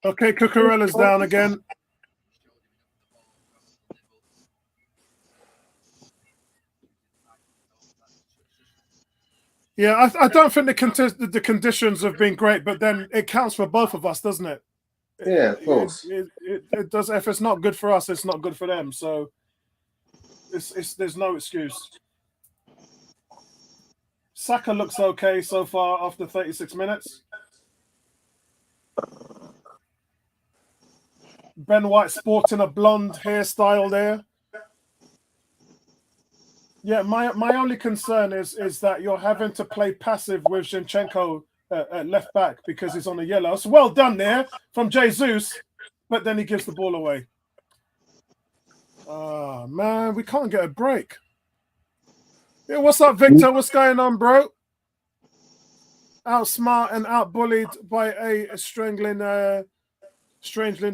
A: Okay, Cucurella's down again. Yeah, I don't think the conditions have been great, but then it counts for both of us, doesn't it?
C: Yeah, of course.
A: It does. If it's not good for us, it's not good for them. So there's no excuse. Saka looks okay so far after 36 minutes. Ben White sporting a blonde hairstyle there. Yeah, my only concern is that you're having to play passive with Zinchenko at left back because he's on a yellow. It's well done there from Jesus, but then he gives the ball away. Oh, man, we can't get a break. Yeah, what's up, Victor? What's going on, bro? Outsmart and outbullied by a strangling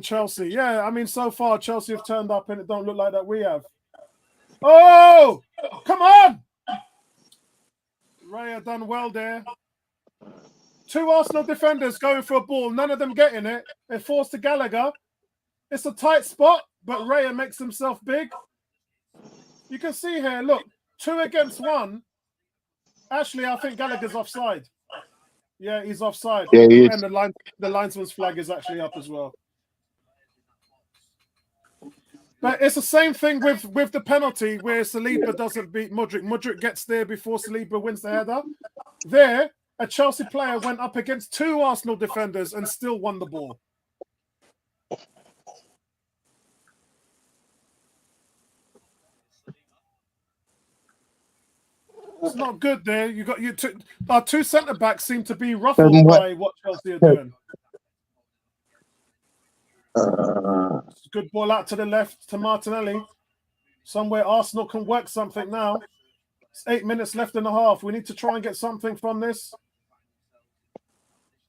A: Chelsea. Yeah, I mean, so far Chelsea have turned up and it don't look like that we have. Oh, come on! Raya done well there. 2 Arsenal defenders going for a ball. None of them getting it. They're forced to Gallagher. It's a tight spot, but Raya makes himself big. You can see here, look, 2 against 1. Actually, I think Gallagher's offside. Yeah, he's offside.
B: Yeah, he is.
A: And the linesman's flag is actually up as well. But it's the same thing with the penalty where Saliba doesn't beat Mudryk. Mudryk gets there before Saliba wins the header. There, a Chelsea player went up against 2 Arsenal defenders and still won the ball. It's not good there. You got our 2 centre backs seem to be ruffled by what Chelsea are doing. Good ball out to the left to Martinelli. Somewhere Arsenal can work something now. It's 8 minutes left in the half. We need to try and get something from this.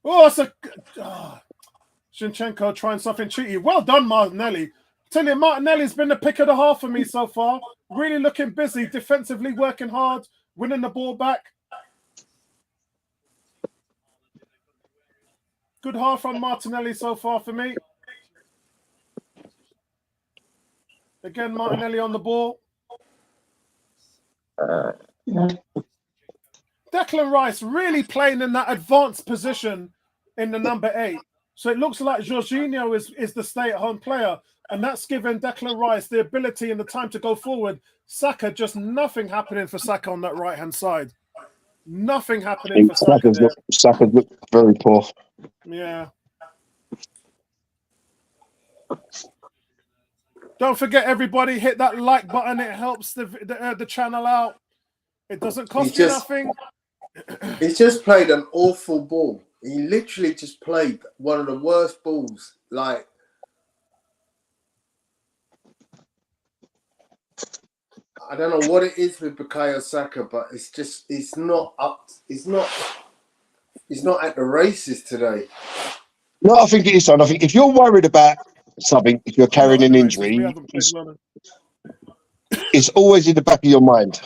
A: Oh, it's a Zinchenko trying something cheeky. Well done, Martinelli. I tell you, Martinelli's been the pick of the half for me so far. Really looking busy, defensively working hard, winning the ball back. Good half from Martinelli so far for me. Again, Martinelli on the ball. Declan Rice really playing in that advanced position in the number 8. So it looks like Jorginho is the stay-at-home player. And that's given Declan Rice the ability and the time to go forward. Saka, just nothing happening for Saka on that right-hand side. Nothing happening for Saka there.
B: Saka's look very poor.
A: Yeah. Don't forget, everybody, hit that like button. It helps the channel out. It doesn't cost you nothing.
C: He's just played an awful ball. He literally just played one of the worst balls. Like, I don't know what it is with Bukayo Saka, but it's not at the races today.
B: No, I think it is, son. I think if you're worried about something, if you're carrying an injury, it's always in the back of your mind.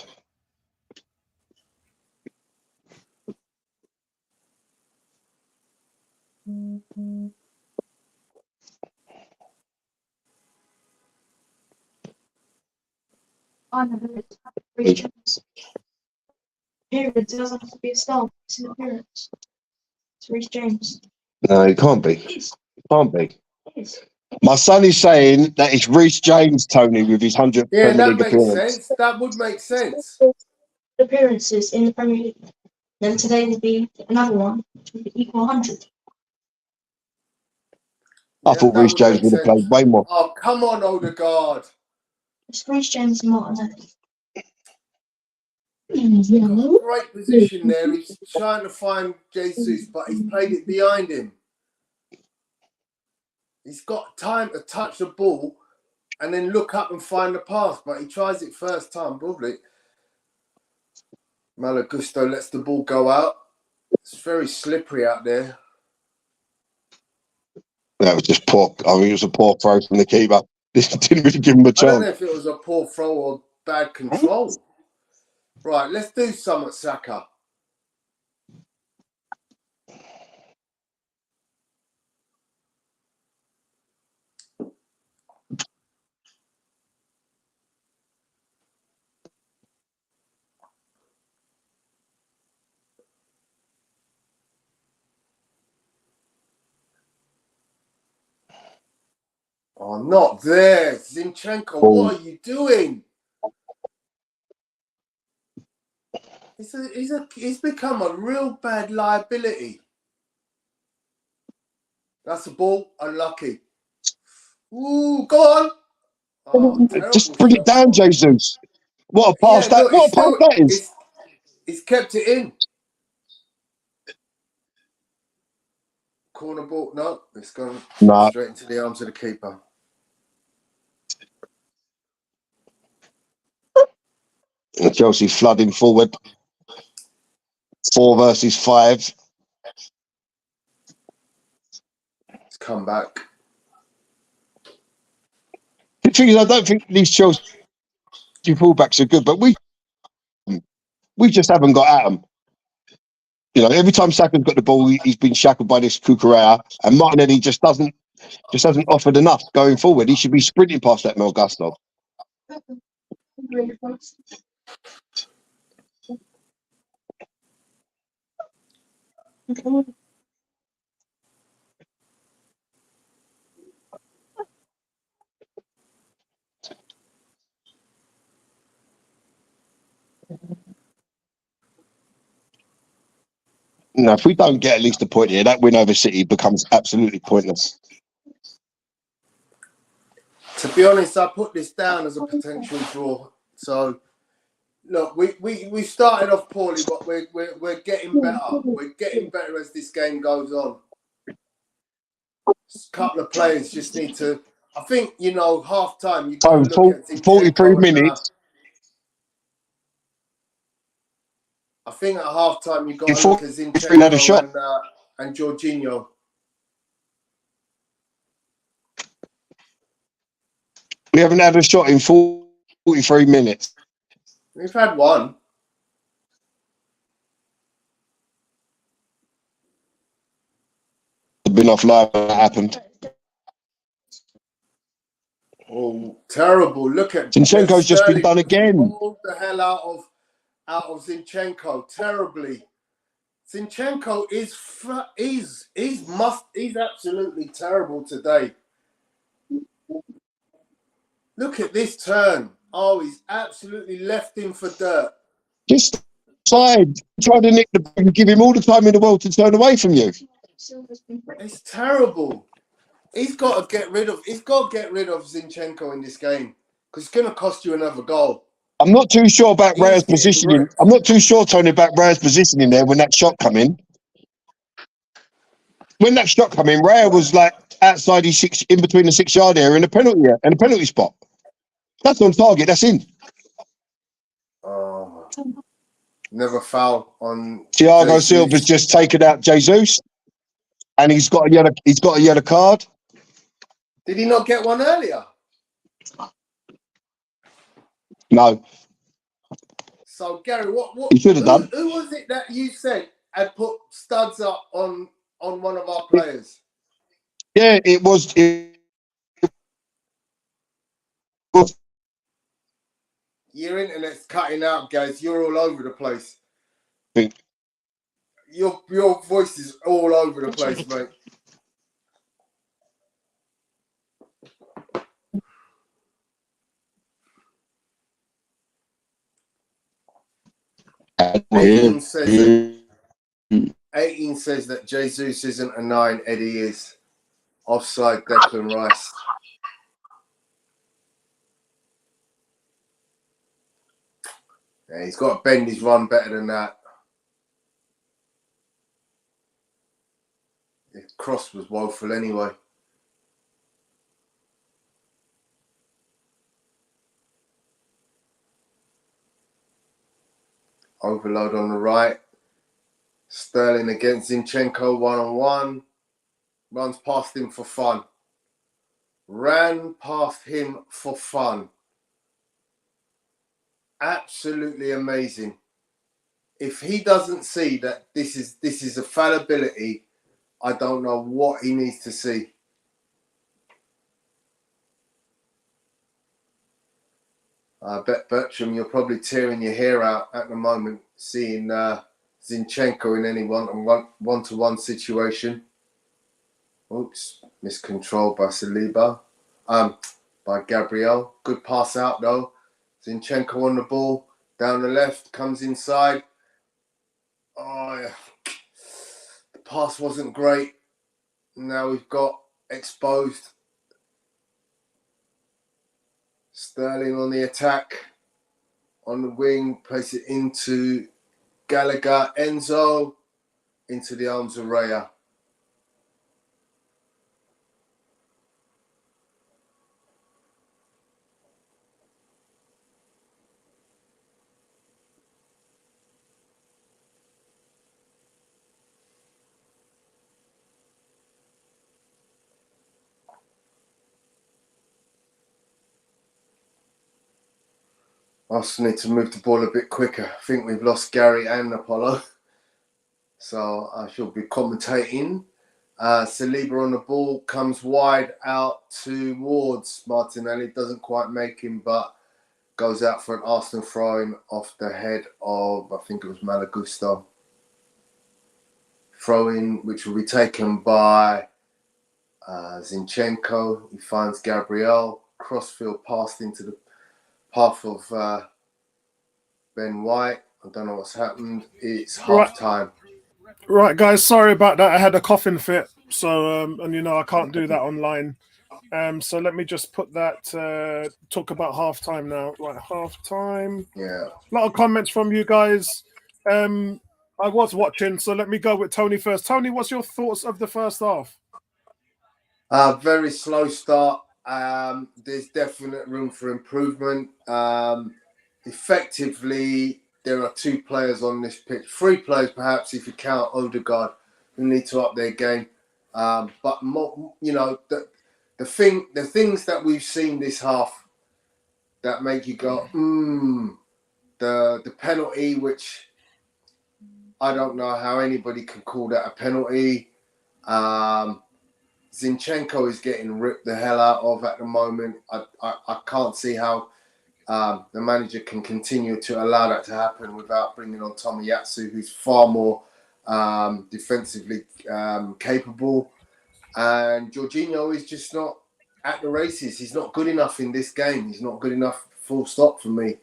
D: I know it's Reece James. Period doesn't have to be a star. It's an appearance. It's Reece James.
B: No, it can't be.
D: It is.
B: Can't be.
D: It is.
B: My son is saying that it's Reece James, Tony, with his 100th
C: Yeah,
B: Premier
C: that
B: League
C: makes
B: appearance.
C: sense. That would make sense.
D: Appearances in the Premier League. Then today would be another one, which would equal 100.
B: I thought Reece James would have played way more.
C: Oh, come on, Odegaard.
D: It's Reece James and Martinelli.
C: Great position there. He's trying to find Jesus, but he's played it behind him. He's got time to touch the ball and then look up and find the pass, but he tries it first time, probably. Malo Gusto lets the ball go out. It's very slippery out there.
B: That was just poor. I mean, it was a poor throw from the keeper. This didn't really give him a
C: I don't know
B: chance.
C: if it was a poor throw or bad control. Right, let's do some at Saka. Oh, not there. Zinchenko, what are you doing? He's become a real bad liability. That's a ball. Unlucky. Ooh, go on. Oh,
B: Just
C: terrible
B: bring it
C: shot.
B: down, Jesus. What a pass
C: Yeah,
B: that!
C: look,
B: What a pass that is!
C: it's kept it in. Corner ball. No, it's gone straight into the arms of the keeper.
B: And Chelsea flooding forward. 4 versus 5.
C: It's come back.
B: The thing is, I don't think these Chelsea fullbacks are good, but we just haven't got at them. You know, every time Saka's got the ball, he's been shackled by this Cucurella, and Martinelli just hasn't offered enough going forward. He should be sprinting past that Mel Gusto. No, if we don't get at least a point here, that win over City becomes absolutely pointless.
C: To be honest, I put this down as a potential draw. So, look, we started off poorly, but we're getting better. We're getting better as this game goes on. A couple of players just need to. I think half time. You got to look at Zinchenko
B: 43 minutes.
C: I think at half time you got to
B: Before
C: look at
B: had a shot.
C: Zinchenko and Jorginho.
B: We haven't had a shot in 43 minutes.
C: We've had one.
B: Been offline when that happened.
C: Oh, terrible! Look at
B: Zinchenko's just been done again.
C: Pulled the hell out of Zinchenko terribly. Zinchenko he's absolutely terrible today. Look at this turn. Oh, he's absolutely left him for dirt.
B: Just side, try to nick the ball and give him all the time in the world to turn away from you.
C: It's terrible. He's got to get rid of Zinchenko in this game because it's going to cost you another goal.
B: I'm not too sure about Raya's positioning. I'm not too sure, Tony, about Raya's positioning there when that shot come in. When that shot come in, Raya was like outside his in between the 6-yard area and a penalty spot. That's on target. That's in.
C: Never foul on.
B: Thiago Silva's just taken out Jesus, and he's got a yellow card.
C: Did he not get one earlier?
B: No.
C: So Gary, what
B: he should have done?
C: Who was it that you said had put studs up on one of our players?
B: Yeah, it was.
C: Your internet's cutting out, guys. You're all over the place. Your voice is all over the place, mate. Aiden says that Jesus isn't a 9, Eddie is. Offside Declan Rice. Yeah, he's got to bend his run better than that. The cross was woeful anyway. Overload on the right. Sterling against Zinchenko one-on-one. Runs past him for fun. Ran past him for fun. Absolutely amazing. If he doesn't see that this is a fallibility, I don't know what he needs to see. I bet, Bertram, you're probably tearing your hair out at the moment seeing Zinchenko in any one-to-one situation. Oops, miscontrolled by Saliba. By Gabriel. Good pass out though. Zinchenko on the ball, down the left, comes inside. Oh, yeah. The pass wasn't great. Now we've got exposed. Sterling on the attack, on the wing, place it into Gallagher, Enzo, into the arms of Raya. Arsenal need to move the ball a bit quicker. I think we've lost Gary and Apollo. So I shall be commentating. Saliba on the ball, comes wide out towards Martinelli. Doesn't quite make him, but goes out for an Arsenal throw-in off the head of, I think it was Malagusto. Throw-in, which will be taken by Zinchenko. He finds Gabriel. Crossfield passed into the path of Ben White. I don't know what's happened. It's half time.
A: Right, guys. Sorry about that. I had a coughing fit, so and I can't do that online. So let me just put that. Talk about half time now. Right, half time.
C: Yeah.
A: A lot of comments from you guys. I was watching, so let me go with Tony first. Tony, what's your thoughts of the first half?
C: Very slow start. There's definite room for improvement. Effectively, there are 2 players on this pitch, 3 players perhaps if you count Odegaard, who need to up their game. But more, the things that we've seen this half that make you go, the penalty, which I don't know how anybody can call that a penalty. Zinchenko is getting ripped the hell out of at the moment. I can't see how the manager can continue to allow that to happen without bringing on Tomiyasu, who's far more defensively capable. And Jorginho is just not at the races. He's not good enough in this game. He's not good enough, full stop, for me.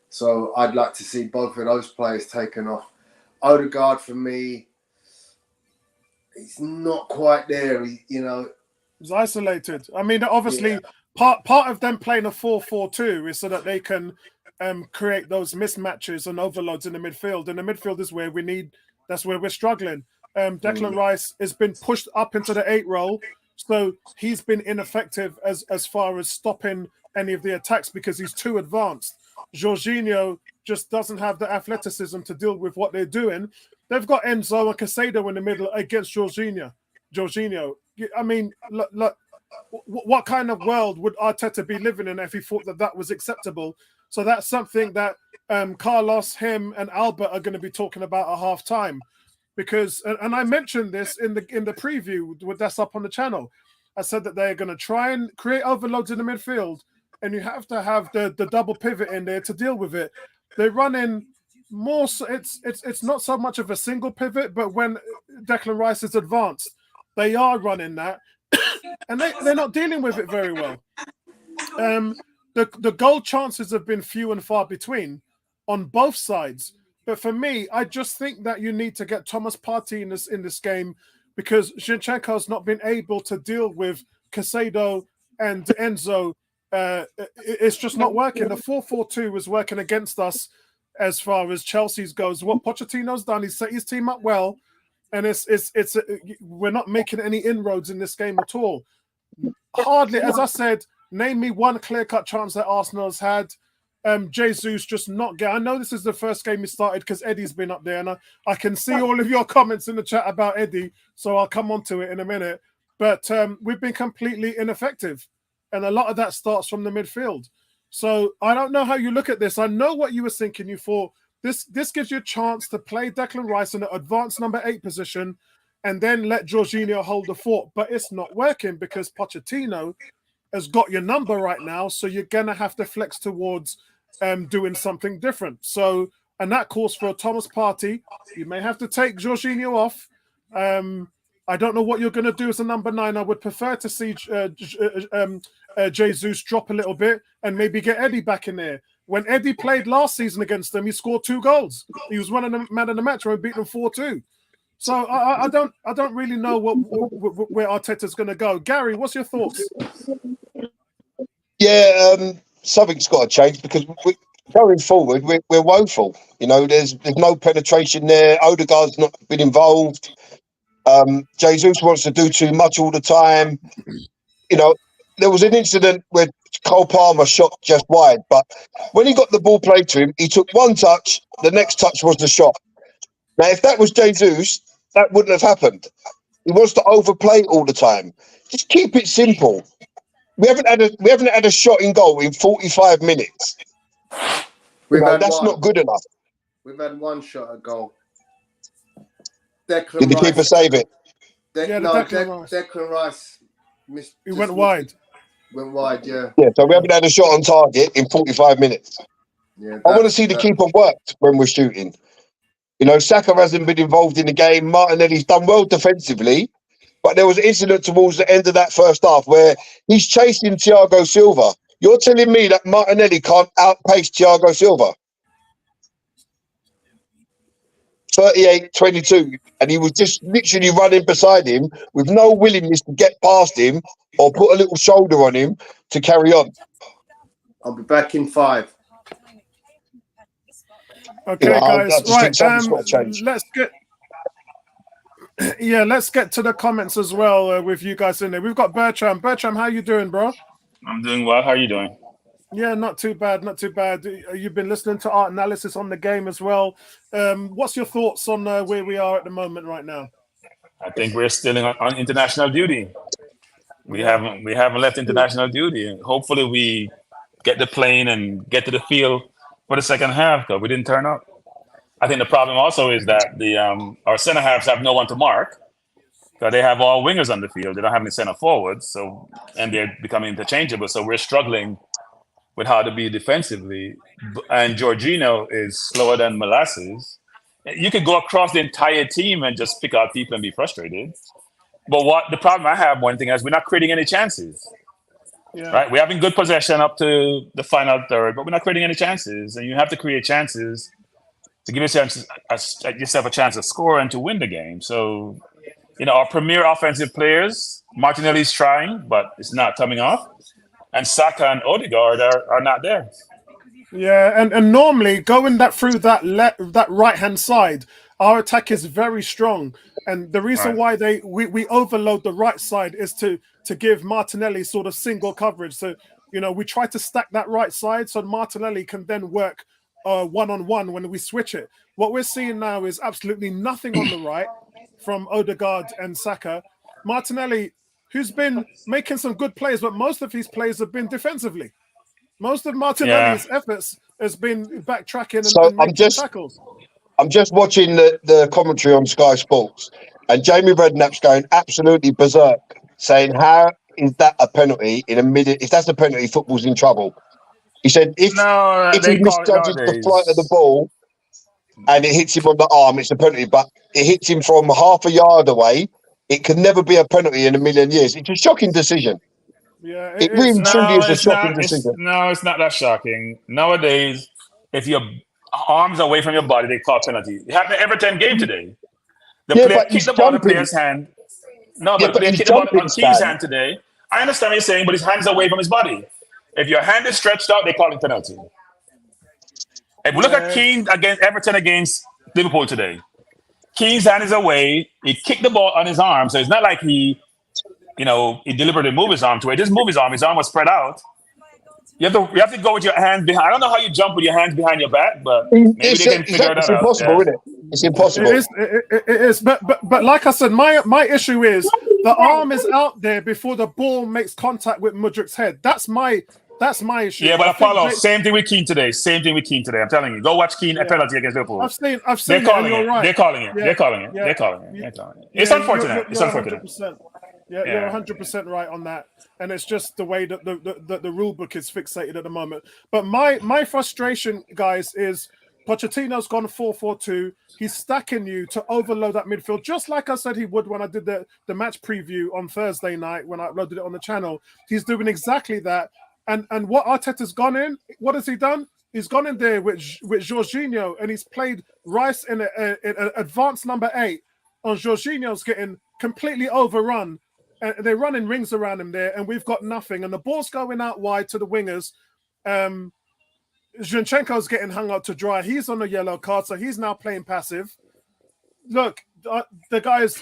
C: So I'd like to see both of those players taken off. Odegaard, for me, he's not quite there.
A: He's isolated. I mean, obviously, part of them playing a 4-4-2 is so that they can create those mismatches and overloads in the midfield. And the midfield is where that's where we're struggling. Declan Rice has been pushed up into the 8 role, so he's been ineffective as far as stopping any of the attacks because he's too advanced. Jorginho just doesn't have the athleticism to deal with what they're doing. They've got Enzo and Caicedo in the middle against Jorginho. I mean, look, what kind of world would Arteta be living in if he thought that was acceptable? So that's something that Carlos, him, and Albert are going to be talking about at half time. Because, and I mentioned this in the preview that's up on the channel. I said that they're going to try and create overloads in the midfield, and you have to have the double pivot in there to deal with it. They're running more. It's not so much of a single pivot, but when Declan Rice is advanced, they are running that, and they're not dealing with it very well. The goal chances have been few and far between on both sides. But for me, I just think that you need to get Thomas Partey in this game because Zinchenko's not been able to deal with Caicedo and Enzo. It's just not working. The 4-4-2 is working against us as far as Chelsea's goes. What Pochettino's done, he's set his team up well, and we're not making any inroads in this game at all. Hardly, as I said, name me one clear-cut chance that Arsenal's had. Jesus just not get. I know this is the first game he started because Eddie's been up there, and I can see all of your comments in the chat about Eddie, so I'll come on to it in a minute. But we've been completely ineffective, and a lot of that starts from the midfield. So I don't know how you look at this. I know what you were thinking. You thought this gives you a chance to play Declan Rice in an advanced number 8 position and then let Jorginho hold the fort. But it's not working because Pochettino has got your number right now. So you're going to have to flex towards doing something different. So, and that calls for a Thomas Partey. You may have to take Jorginho off. I don't know what you're going to do as a number 9. I would prefer to see Jesus drop a little bit and maybe get Eddie back in there. When Eddie played last season against them, he scored 2 goals. He was one of the man of the match when we beat them 4-2. So I don't really know where Arteta's going to go. Gary, what's your thoughts?
B: Yeah, something's got to change because going forward, we're woeful. You know, there's no penetration there. Odegaard's not been involved. Jesus wants to do too much all the time. You know, there was an incident where Cole Palmer shot just wide, but when he got the ball played to him, he took one touch. The next touch was the shot. Now, if that was Jesus, that wouldn't have happened. He wants to overplay all the time. Just keep it simple. We haven't had a shot in goal in 45 minutes. That's not good enough.
C: We've had 1 shot at goal. Did
B: the keeper save it?
C: Declan Rice missed.
A: He went wide.
C: Went wide, yeah.
B: Yeah, so we haven't had a shot on target in 45 minutes.
C: Yeah,
B: I want to see the keeper worked when we're shooting. You know, Saka hasn't been involved in the game. Martinelli's done well defensively, but there was an incident towards the end of that first half where he's chasing Thiago Silva. You're telling me that Martinelli can't outpace Thiago Silva? 38-22, and he was just literally running beside him with no willingness to get past him or put a little shoulder on him to carry on.
C: I'll be back in 5.
A: Okay, guys. Right, let's get to the comments as well with you guys in there. We've got Bertram. Bertram, how you doing, bro?
E: I'm doing well. How are you doing?
A: Yeah, not too bad, not too bad. You've been listening to Art Analysis on the game as well. What's your thoughts on where we are at the moment right now?
E: I think we're still on international duty. We haven't left international duty, and hopefully we get the plane and get to the field for the second half because we didn't turn up. I think the problem also is that our center halves have no one to mark because they have all wingers on the field. They don't have any center forwards, and they're becoming interchangeable. So we're struggling with how to be defensively, and Jorginho is slower than molasses. You could go across the entire team and just pick out people and be frustrated. But what the problem I have, one thing is we're not creating any chances.
A: Yeah.
E: Right? We're having good possession up to the final third, but we're not creating any chances. And you have to create chances to give yourself a chance to score and to win the game. So, you know, our premier offensive players, Martinelli's trying, but it's not coming off. And Saka and Odegaard are not there.
A: Yeah, and normally going through that right-hand side, our attack is very strong. And the reason why we overload the right side is to give Martinelli sort of single coverage. So, you know, we try to stack that right side so Martinelli can then work one-on-one when we switch it. What we're seeing now is absolutely nothing on the right from Odegaard and Saka. Martinelli, who's been making some good plays, but most of his plays have been defensively. Most of Martinelli's efforts has been backtracking and making tackles.
B: I'm just watching the commentary on Sky Sports, and Jamie Redknapp's going absolutely berserk, saying, how is that a penalty in a minute? If that's a penalty, football's in trouble. He said, if he misjudges the flight of the ball and it hits him on the arm, it's a penalty, but it hits him from half a yard away, it can never be a penalty in a million years. It's a shocking decision.
A: Yeah,
B: it really truly is a shocking decision.
E: No, it's not that shocking. Nowadays, if your arms away from your body, they call penalty. It happened every 10 game today. The player kicked the ball in the player's hand. No, but the player kicked the ball on Keane's hand today. I understand what you're saying, but his hand's away from his body. If your hand is stretched out, they call it penalty. If we look at Keane against Everton against Liverpool today, Keane's hand is away. He kicked the ball on his arm, so it's not like he deliberately moved his arm to it. He just moved his arm. His arm was spread out. You have to go with your hands behind. I don't know how you jump with your hands behind your back, but maybe
B: It's,
E: they can figure
B: it's
E: that out.
B: impossible,
E: Yeah.
B: isn't it? It's
A: It
B: impossible.
A: is. It is. But like I said, my issue is the arm is out there before the ball makes contact with Mudrik's head. That's my issue.
E: Yeah, but
A: I think
E: Apollo,
A: Jay-
E: same thing with Keane today. Same thing with Keane today. I'm telling you. Go watch Keane a
A: Yeah.
E: penalty against Liverpool.
A: I've seen
E: They're
A: it, and
E: calling
A: you're
E: it.
A: right.
E: They're calling it.
A: Yeah.
E: They're calling it.
A: Yeah.
E: They're calling it.
A: Yeah.
E: They're calling it. It's
A: Yeah,
E: unfortunate. It's
A: you're
E: unfortunate.
A: 100%. Yeah,
E: Yeah.
A: you're 100% right on that, and it's just the way that the rule book is fixated at the moment. But my frustration, guys, is Pochettino's gone 4-4-2. He's stacking you to overload that midfield, just like I said he would when I did the match preview on Thursday night when I uploaded it on the channel. He's doing exactly that. And what Arteta's gone in, what has he done? He's gone in there with Jorginho, and he's played Rice in an advanced number 8 on Jorginho's getting completely overrun. And they're running rings around him there, and we've got nothing. And the ball's going out wide to the wingers. Zinchenko's getting hung out to dry. He's on a yellow card, so he's now playing passive. Look, the guys,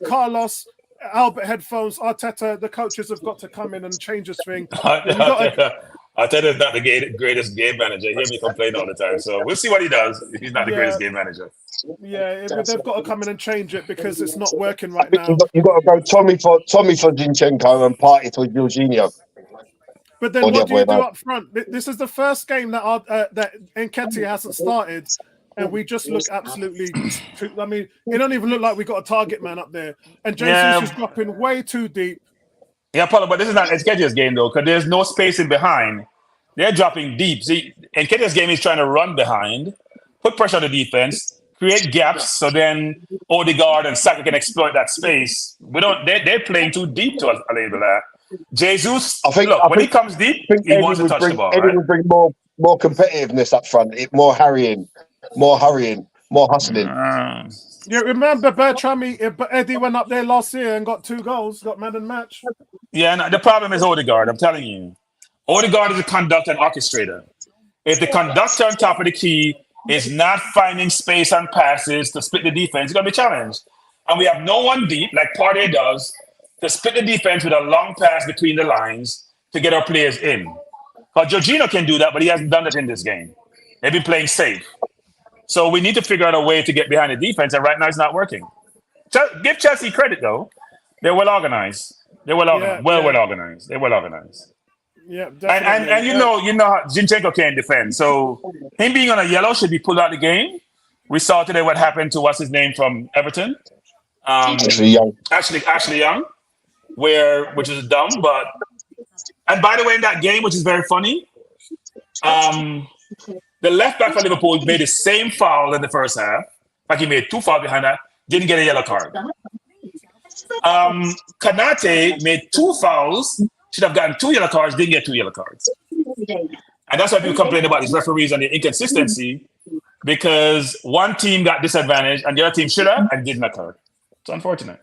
A: Carlos, Albert headphones, Arteta, the coaches have got to come in and change this thing.
E: Arteta's not the greatest game manager. You hear me complain all the time. So we'll see what he does. He's not the greatest game manager.
A: Yeah, they've got to come in and change it because it's not working right now.
B: You've got to go Tommy for Zinchenko and Partey for Jorginho.
A: But then what do you do up front? This is the first game that Nketiah hasn't started, and we just look absolutely. I mean, it don't even look like we got a target man up there, and Jesus is dropping way too deep.
E: Yeah, Paulo, but this is not Nketiah's game though, because there's no spacing behind. They're dropping deep. See, Nketiah's game is trying to run behind, put pressure on the defense, create gaps, so then Odegaard and Saka can exploit that space. They're playing too deep to enable that. Jesus, when he comes deep, he wants to touch the ball.
B: Eddie would bring more competitiveness up front, more hurrying, more hustling.
A: Yeah, remember Bertram? Eddie went up there last year and got 2 goals, got man and match.
E: Yeah, and the problem is Odegaard. I'm telling you, Odegaard is a conductor and orchestrator. If the conductor on top of the key is not finding space and passes to split the defense, it's going to be challenged. And we have no one deep, like Partey does, to split the defense with a long pass between the lines to get our players in. But Jorginho can do that, but he hasn't done that in this game. They've been playing safe. So we need to figure out a way to get behind the defense, and right now it's not working. Give Chelsea credit, though. They're well organized. They're well organized. Well organized. They're well organized.
A: Yeah, definitely.
E: And you know how Zinchenko can't defend. So him being on a yellow should be pulled out of the game. We saw today what happened to what's his name from Everton.
B: Ashley Young.
E: Ashley Young, which is dumb, but and by the way, in that game, which is very funny, the left back for Liverpool made the same foul in the first half. Like he made 2 fouls behind that, didn't get a yellow card. Kanate made 2 fouls, should have gotten 2 yellow cards, didn't get 2 yellow cards. And that's why people complain about these referees and the inconsistency, because one team got disadvantaged and the other team should have and didn't occur. It's unfortunate.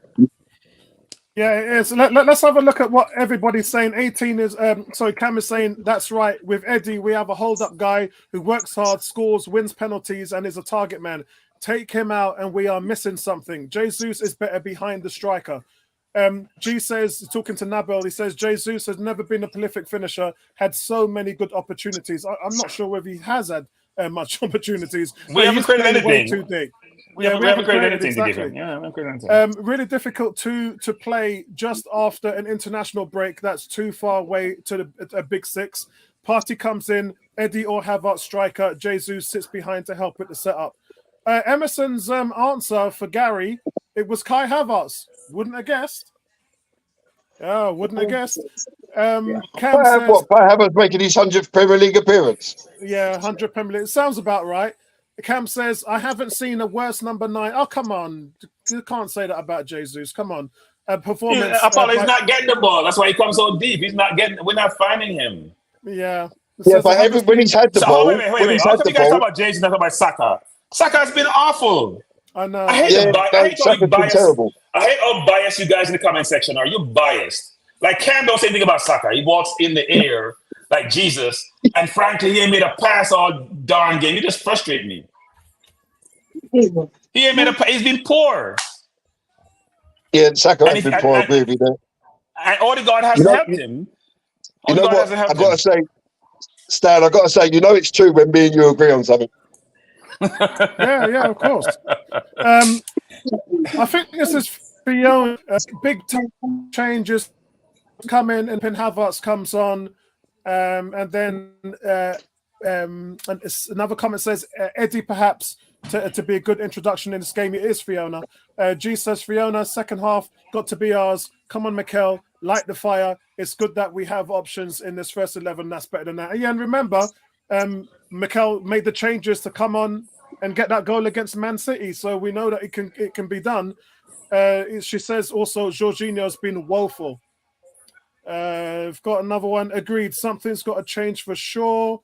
A: Yeah, it is. Let's have a look at what everybody's saying. 18 is Cam is saying that's right. With Eddie, we have a hold-up guy who works hard, scores, wins penalties, and is a target man. Take him out, and we are missing something. Jesus is better behind the striker. G says, talking to Nabel, he says Jesus has never been a prolific finisher, had so many good opportunities. I'm not sure whether he has had much opportunities.
E: We haven't created anything.
A: Too big.
E: We haven't created anything to give him. Yeah, we haven't created anything.
A: Really difficult to play just after an international break. That's too far away to a big 6. Partey comes in, Eddie or Havertz striker. Jesus sits behind to help with the setup. Emerson's answer for Gary, it was Kai Havertz. Wouldn't have guessed. Oh, wouldn't have guessed. Cam says,
B: Havertz making his 100th Premier League appearance.
A: Yeah, 100 Premier League. Sounds about right. Cam says, I haven't seen a worse number 9. Oh, come on. You can't say that about Jesus. Come on. Performance.
E: Apollo is not getting the ball. That's why he comes so deep. We're not finding him.
A: Yeah.
B: Yeah, but when he's had the ball.
E: Wait. How come you guys talk about Jesus, not talk about Saka? Saka's been awful.
A: I know.
E: I hate
B: terrible.
E: I hate how biased you guys in the comment section are. You're biased. Like Cam don't say anything about Saka. He walks in the air like Jesus. And frankly, he ain't made a pass all darn game. You just frustrate me. He ain't made a pass. He's been poor.
B: Yeah, Saka has been poor, agree with you there.
E: And Odegaard hasn't helped him.
B: You know what? I've got to say, Stan, I got to say, you know it's true when me and you agree on something.
A: Yeah, of course. I think this is Fiona. Big changes come in, and Pin Havertz comes on, and then and another comment says Eddie perhaps to be a good introduction in this game. It is Fiona. G says Fiona, second half got to be ours. Come on, Mikel, light the fire. It's good that we have options in this first 11. That's better than that. Yeah, and remember, Mikel made the changes to come on and get that goal against Man City, so we know that it can be done. She says also Jorginho's been woeful. I've got another one. Agreed. Something's got to change for sure.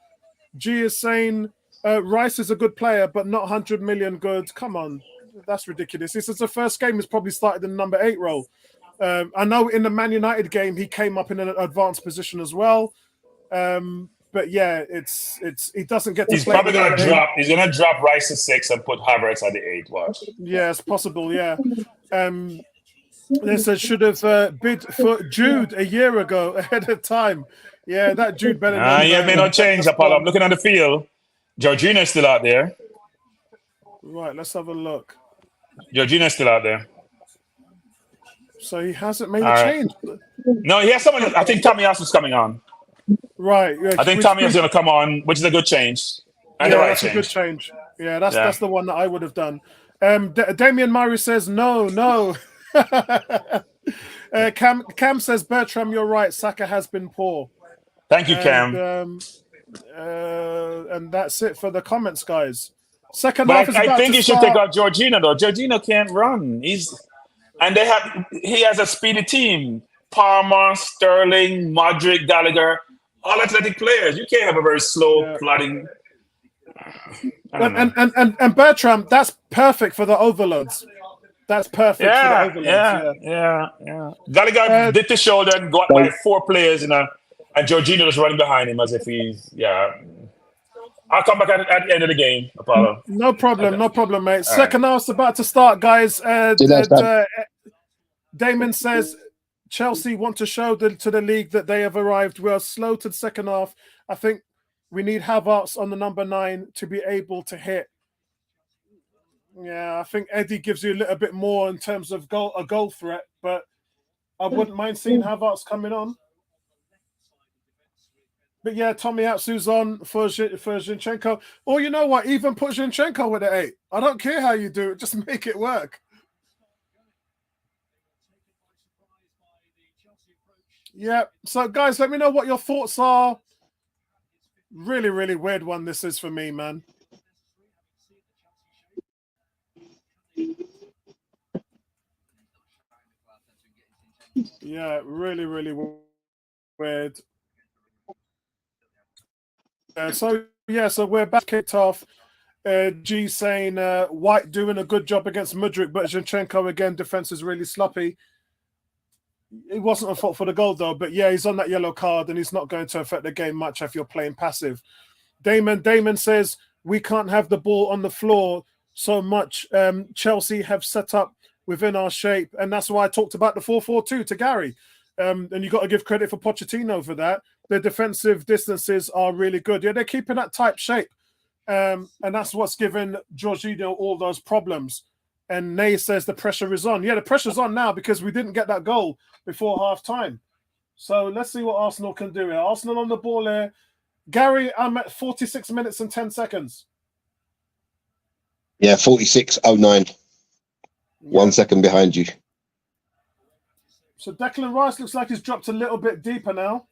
A: G is saying Rice is a good player, but not 100 million good. Come on, that's ridiculous. This is the first game. He's probably started in the number 8 role. I know in the Man United game he came up in an advanced position as well. But yeah, it's he doesn't get to
E: He's
A: play.
E: probably gonna drop. He's gonna drop Rice to 6 and put Havertz at the 8. Watch.
A: Yeah, it's possible. Yeah. They said should have bid for Jude a year ago ahead of time. Yeah, that Jude Bellingham.
E: Yeah, may not change, Apollo. I'm looking on the field. Jorginho's still out there.
A: Right, let's have a look.
E: Jorginho's still out there.
A: So he hasn't made
E: All
A: a
E: right.
A: change.
E: No, he has someone. I think Tommy Asu's coming on.
A: Right. Yeah,
E: I think Tommy is going to come on, which is a good change. And the right
A: that's
E: change.
A: a good change. Yeah, that's the one that I would have done. Damian Murray says no. Cam says Bertram, you're right. Saka has been poor.
E: Thank you, Cam.
A: And that's it for the comments, guys. Second
E: But
A: half is
E: I
A: about
E: think
A: to
E: you should
A: start.
E: take out Jorginho, though. Jorginho can't run. He has a speedy team. Palmer, Sterling, Modric, Gallagher, all athletic players. You can't have a very slow, plodding.
A: And Bertram, that's perfect for the overloads. That's perfect for the overloads.
E: Yeah. Gallagher did the shoulder and got by 4 players, and Jorginho was running behind him as if he's I'll come back at the end of the game, Apollo.
A: No problem, mate.
E: All
A: Second half's about to start, guys. Damon says Chelsea want to show to the league that they have arrived. We are slow to the second half. I think we need Havertz on the number 9 to be able to hit. Yeah, I think Eddie gives you a little bit more in terms of a goal threat, but I wouldn't mind seeing Havertz coming on. But yeah, Tommy Atsu's on for Zinchenko. Or you know what? Even put Zinchenko with an 8. I don't care how you do it. Just make it work. Yeah. So, guys, let me know what your thoughts are. Really, really weird one this is for me, man. Yeah, really, really weird. So we're back kicked off. G saying White doing a good job against Mudryk, but Zinchenko again, defense is really sloppy. It wasn't a fault for the goal though, but yeah, he's on that yellow card and he's not going to affect the game much if you're playing passive. Damon says we can't have the ball on the floor so much. Chelsea have set up within our shape, and that's why I talked about the 4-4-2 to Gary. And you got to give credit for Pochettino for that. The defensive distances are really good. Yeah, they're keeping that tight shape. And that's what's given Jorginho all those problems. And Nay says the pressure is on. Yeah, the pressure's on now because we didn't get that goal before half-time. So let's see what Arsenal can do here. Arsenal on the ball here. Gary, I'm at 46 minutes and 10 seconds.
B: Yeah, 46.09. 1 second behind you.
A: So Declan Rice looks like he's dropped a little bit deeper now.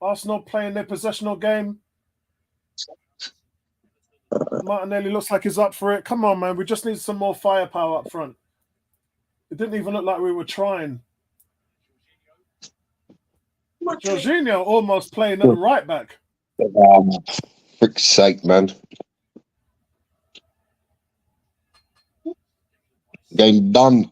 A: Arsenal playing their possessional game. Martinelli looks like he's up for it. Come on, man. We just need some more firepower up front. It didn't even look like we were trying. Jorginho almost playing at the right back.
B: Frick's sake, man. Game done.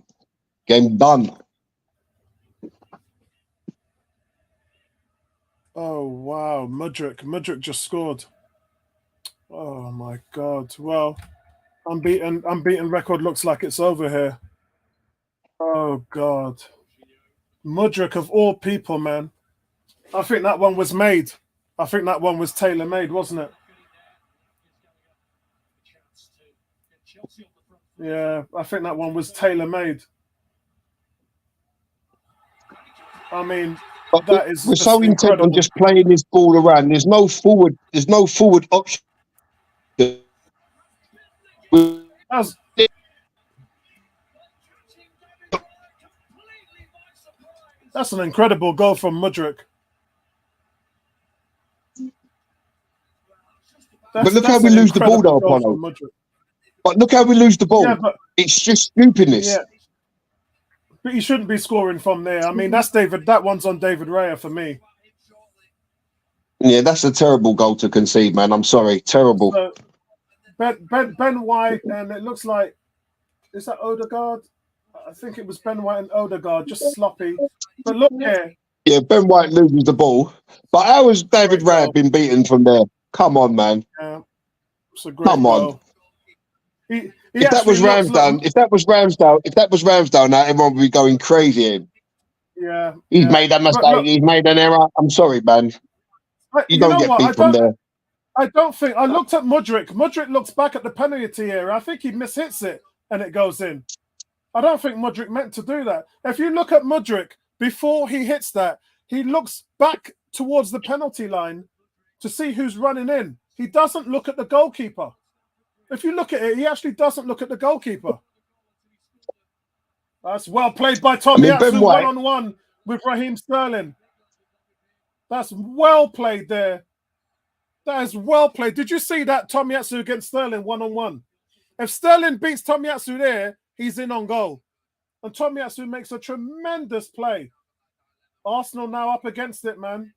A: Oh, wow. Mudryk just scored. Oh, my God. Well, unbeaten record looks like it's over here. Oh, God. Mudryk of all people, man. I think that one was made. I think that one was tailor-made, wasn't it? Yeah, I think that one was tailor-made. I mean,
B: But
A: that is
B: we're
A: just
B: so intent
A: incredible.
B: on just playing this ball around. There's no forward option.
A: That's, that's an incredible goal from Mudryk.
B: But look how we lose the ball though, Apollo. But look how we lose the ball.
A: Yeah, but
B: It's just stupidness.
A: yeah, but he shouldn't be scoring from there. I mean, that's David. That one's on David Raya for me.
B: Yeah, that's a terrible goal to concede, man. I'm sorry, terrible.
A: So, Ben White, and it looks like, is that Odegaard? I think it was Ben White and Odegaard, just sloppy. But look here.
B: Yeah, Ben White loses the ball. But how has David
A: Great
B: Raya
A: goal.
B: been beaten from there? Come on, man.
A: It's a great
B: Come on.
A: goal. He
B: If that was
A: actually looks
B: Ramsdale, if that was Ramsdale, now everyone would be going crazy.
A: Yeah.
B: He's made a mistake.
A: Look,
B: He's made an error. I'm sorry, man. You don't get beat from there.
A: I don't think. I looked at Mudryk. Mudryk looks back at the penalty area. I think he mishits it and it goes in. I don't think Mudryk meant to do that. If you look at Mudryk before he hits that, he looks back towards the penalty line to see who's running in. He doesn't look at the goalkeeper. If you look at it, he actually doesn't look at the goalkeeper. That's well played by Tomiyasu, one-on-one with Raheem Sterling. That's well played there. That is well played. Did you see that Tomiyasu against Sterling one-on-one? If Sterling beats Tomiyasu there, he's in on goal. And Tomiyasu makes a tremendous play. Arsenal now up against it, man.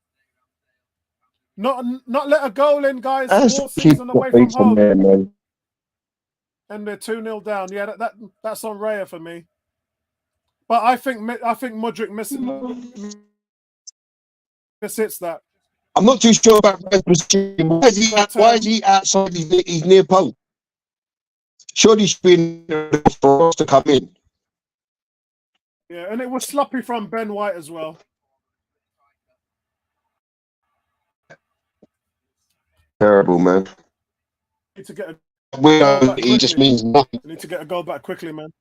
A: Not let a goal in, guys. All season away from home.
B: There,
A: and they're 2-0 down. Yeah, that's on Raya for me. But I think Mudryk mishits that.
B: I'm not too sure about position. Why is he outside his near post? Surely he should be in for us to come in.
A: Yeah, and it was sloppy from Ben White as well.
B: Terrible, man.
A: Need to get
B: He just means nothing.
A: We need to get a goal back quickly, man.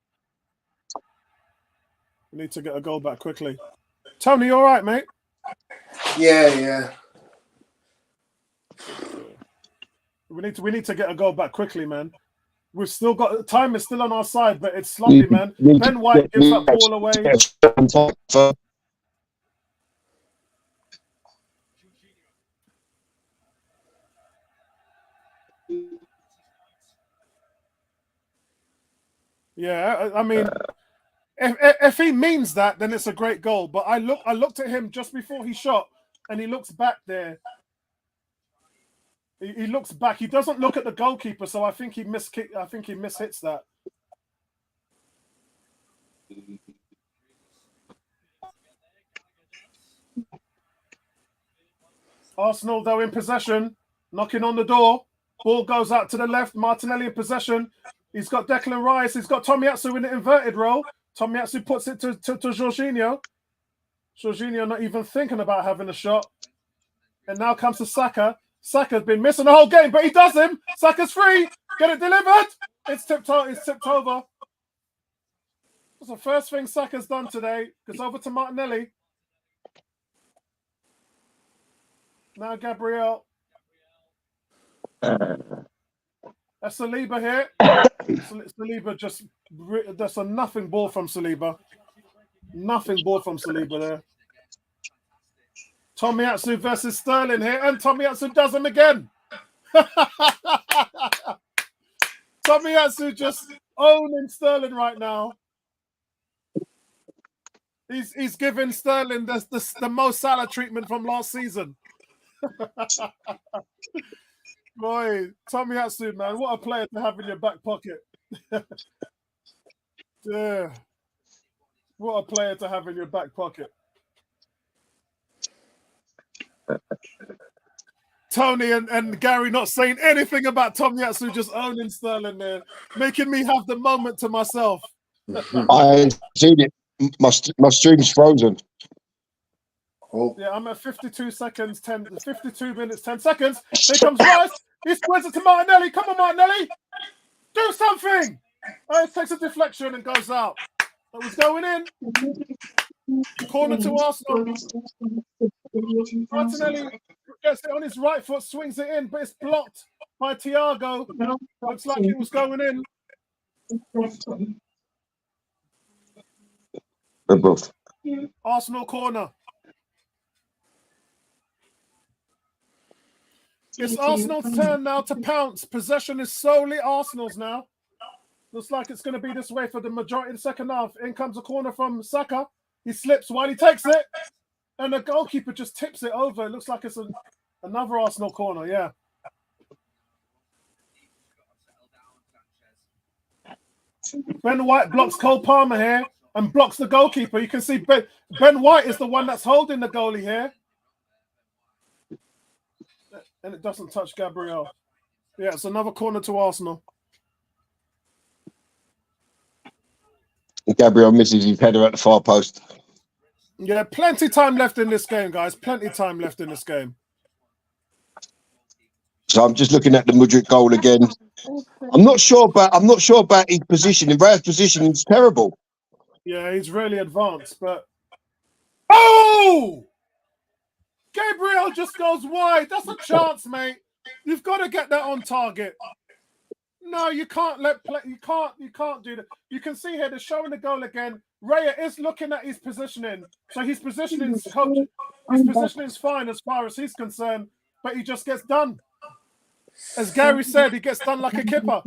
A: We need to get a goal back quickly. Tony, you all right, mate?
C: Yeah.
A: We need to get a goal back quickly, man. We've still got time is still on our side, but it's sloppy, man. Ben White gives that ball away. Yeah, I mean, if he means that, then it's a great goal. But I looked at him just before he shot, and he looks back there. He looks back. He doesn't look at the goalkeeper, so I think he mishits that. Arsenal, though, in possession, knocking on the door. Ball goes out to the left. Martinelli in possession. He's got Declan Rice. He's got Tomiyasu in the inverted role. Tomiyasu puts it to Jorginho. Jorginho not even thinking about having a shot. And now comes to Saka. Saka's been missing the whole game, but he does him. Saka's free. Get it delivered. It's tipped over. That's the first thing Saka's done today. Goes over to Martinelli. Now Gabriel. That's Saliba here. Saliba that's a nothing ball from Saliba. Nothing ball from Saliba there. Tomiyasu versus Sterling here, and Tomiyasu does him again. Tomiyasu just owning Sterling right now. He's giving Sterling the Mo Salah treatment from last season. Boy, Tomiyasu, man, what a player to have in your back pocket. Yeah. What a player to have in your back pocket. Tony and Gary not saying anything about Tomiyasu just owning Sterling there, making me have the moment to myself.
B: I ain't seen it. My stream's frozen.
C: Oh,
A: Yeah, I'm at 52 seconds, 52 minutes, 10 seconds. Here comes Rice. He squares it to Martinelli. Come on, Martinelli. Do something. Oh, it takes a deflection and goes out. It was going in. Corner to Arsenal. Martinelli gets it on his right foot, swings it in, but it's blocked by Thiago. Looks like it was going in.
B: They're both.
A: Arsenal corner. It's Arsenal's turn now to pounce. Possession is solely Arsenal's now. Looks like it's going to be this way for the majority of the second half. In comes a corner from Saka. He slips while he takes it. And the goalkeeper just tips it over. It looks like it's another Arsenal corner, yeah. Ben White blocks Cole Palmer here and blocks the goalkeeper. You can see Ben White is the one that's holding the goalie here. And it doesn't touch Gabriel. Yeah, it's another corner to Arsenal.
B: Gabriel misses his header at the far post.
A: Yeah, plenty time left in this game, guys. Plenty time left in this game.
B: So I'm just looking at the Mudryk goal again. I'm not sure about his positioning. Raya's positioning is terrible.
A: Yeah, he's really advanced, but oh! Gabriel just goes wide. That's a chance, mate. You've got to get that on target. No, you can't you can't do that. You can see here they're showing the goal again. Raya is looking at his positioning. So his positioning is fine as far as he's concerned, but he just gets done. As Gary said, he gets done like a kipper.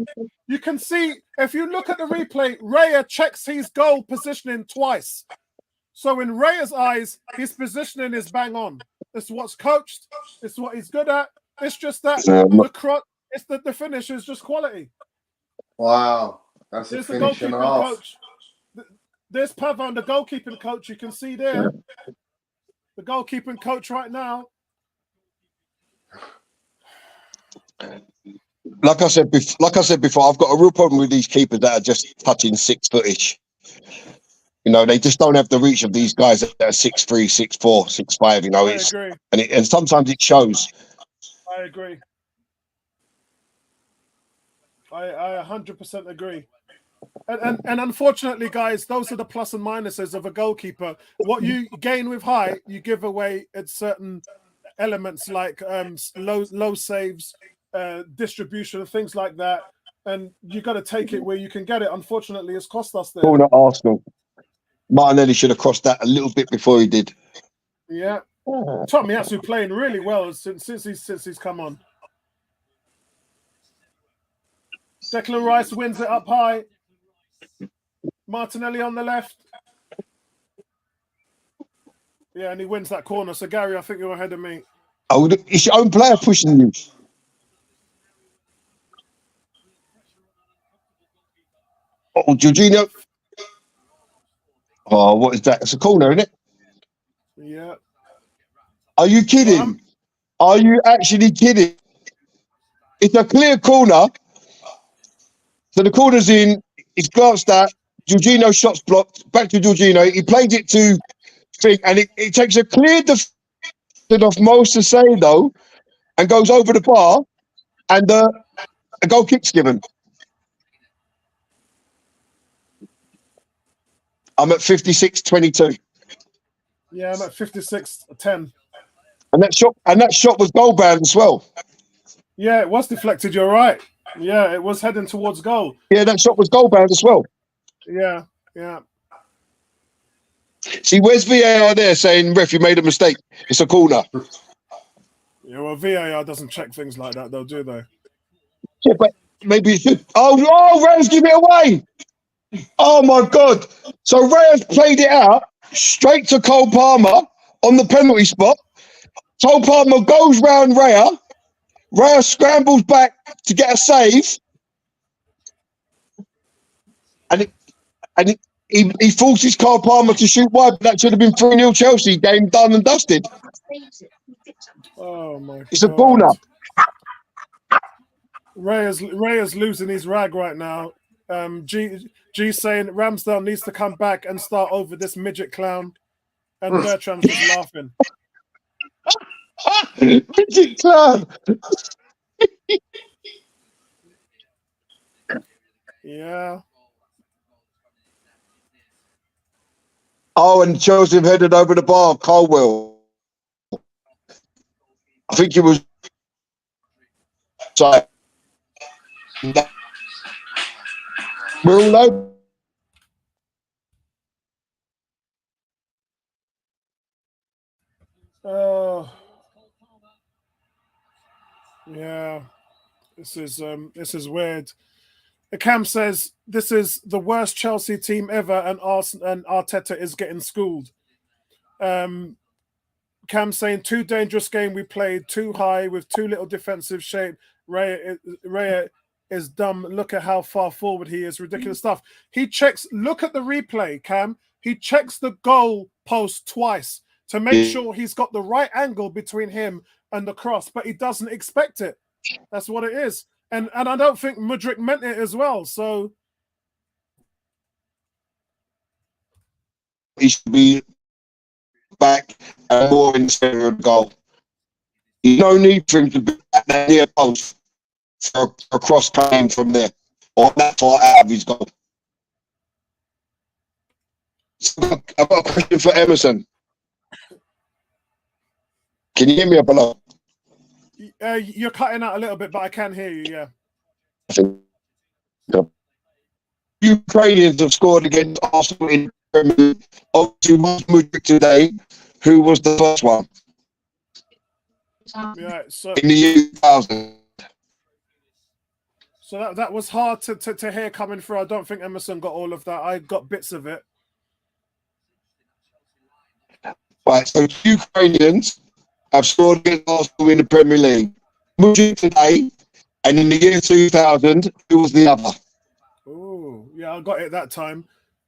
A: You can see, if you look at the replay, Raya checks his goal positioning twice. So in Raya's eyes, his positioning is bang on. It's what's coached. It's what he's good at. It's just that the finish is just quality.
C: wow. That's
A: There's
C: a
A: the
C: finishing
A: goalkeeping
C: off.
A: coach. There's Pavan, the goalkeeping coach. You can see there. The goalkeeping coach right now.
B: Like I said before, I've got a real problem with these keepers that are just touching 6 footish. You know, they just don't have the reach of these guys that are 6'3", 6'4", 6'5". You know,
A: I agree.
B: and sometimes it shows.
A: I agree. I 100% agree. And unfortunately, guys, those are the plus and minuses of a goalkeeper. What you gain with height, you give away at certain elements like low saves, distribution, things like that. And you got to take it where you can get it. Unfortunately, it's cost us there.
B: Corner Arsenal. Martinelli should have crossed that a little bit before he did.
A: Yeah, Tomiyasu playing really well since he's come on. Declan Rice wins it up high. Martinelli on the left. Yeah, and he wins that corner. So Gary, I think you're ahead of me.
B: Oh, it's your own player pushing you. Oh, Jorginho. Oh, what is that? It's a corner, isn't it?
A: Yeah.
B: Are you kidding? Are you actually kidding? It's a clear corner. So the corner's in. It's glanced at. Jorginho shot's blocked. Back to Jorginho. He plays it to Fink, and it takes a clear deflection off Moses Saido and goes over the bar, and a goal kick's given. I'm at 56-22.
A: Yeah, I'm at 56-10.
B: And that shot was goal bound as well.
A: Yeah, it was deflected. You're right. Yeah, it was heading towards goal.
B: Yeah, that shot was goal bound as well.
A: Yeah, yeah.
B: See, where's VAR there saying, ref, you made a mistake? It's a corner.
A: Yeah, well, VAR doesn't check things like that, though, do they?
B: Yeah, but maybe it should. Oh, Reyes give it away. Oh, my God. So Reyes played it out straight to Cole Palmer on the penalty spot. Cole Palmer goes round Raya. Raya scrambles back to get a save. And he forces Cole Palmer to shoot wide, but that should have been 3-0 Chelsea. Game done and dusted.
A: Oh, my God.
B: It's a corner.
A: Ray's losing his rag right now. G saying Ramsdale needs to come back and start over this midget clown. And Bertram's just laughing.
B: Midget Clown.
A: Yeah.
B: Oh, and Chelsea have headed over the bar of Colwell. I think it was. So we're all over.
A: Oh. Yeah. This is weird. Cam says this is the worst Chelsea team ever, and Arteta is getting schooled. Cam saying too dangerous game we played, too high with too little defensive shape. Raya is dumb. Look at how far forward he is. Ridiculous stuff. He checks. Look at the replay, Cam. He checks the goal post twice to make sure he's got the right angle between him and the cross, but he doesn't expect it. That's what it is. And I don't think Mudryk meant it as well. So
B: He should be back and more in the centre of the goal. There's no need for him to be at the near post for a cross coming from there or that far out of his goal. So I've got a question for Emerson. Can you hear me up below?
A: you're cutting out a little bit, but I can hear you. Yeah.
B: Ukrainians have scored against Arsenal in the Premier League. Obviously, was Mudryk today, who was the first one
A: Yeah. So
B: in the year 2000.
A: So that was hard to hear coming through. I don't think Emerson got all of that. I got bits of it.
B: Right, so Ukrainians have scored against Arsenal in the Premier League. Mudryk today, and in the year 2000, who was the other?
A: Oh, yeah, I got it that time.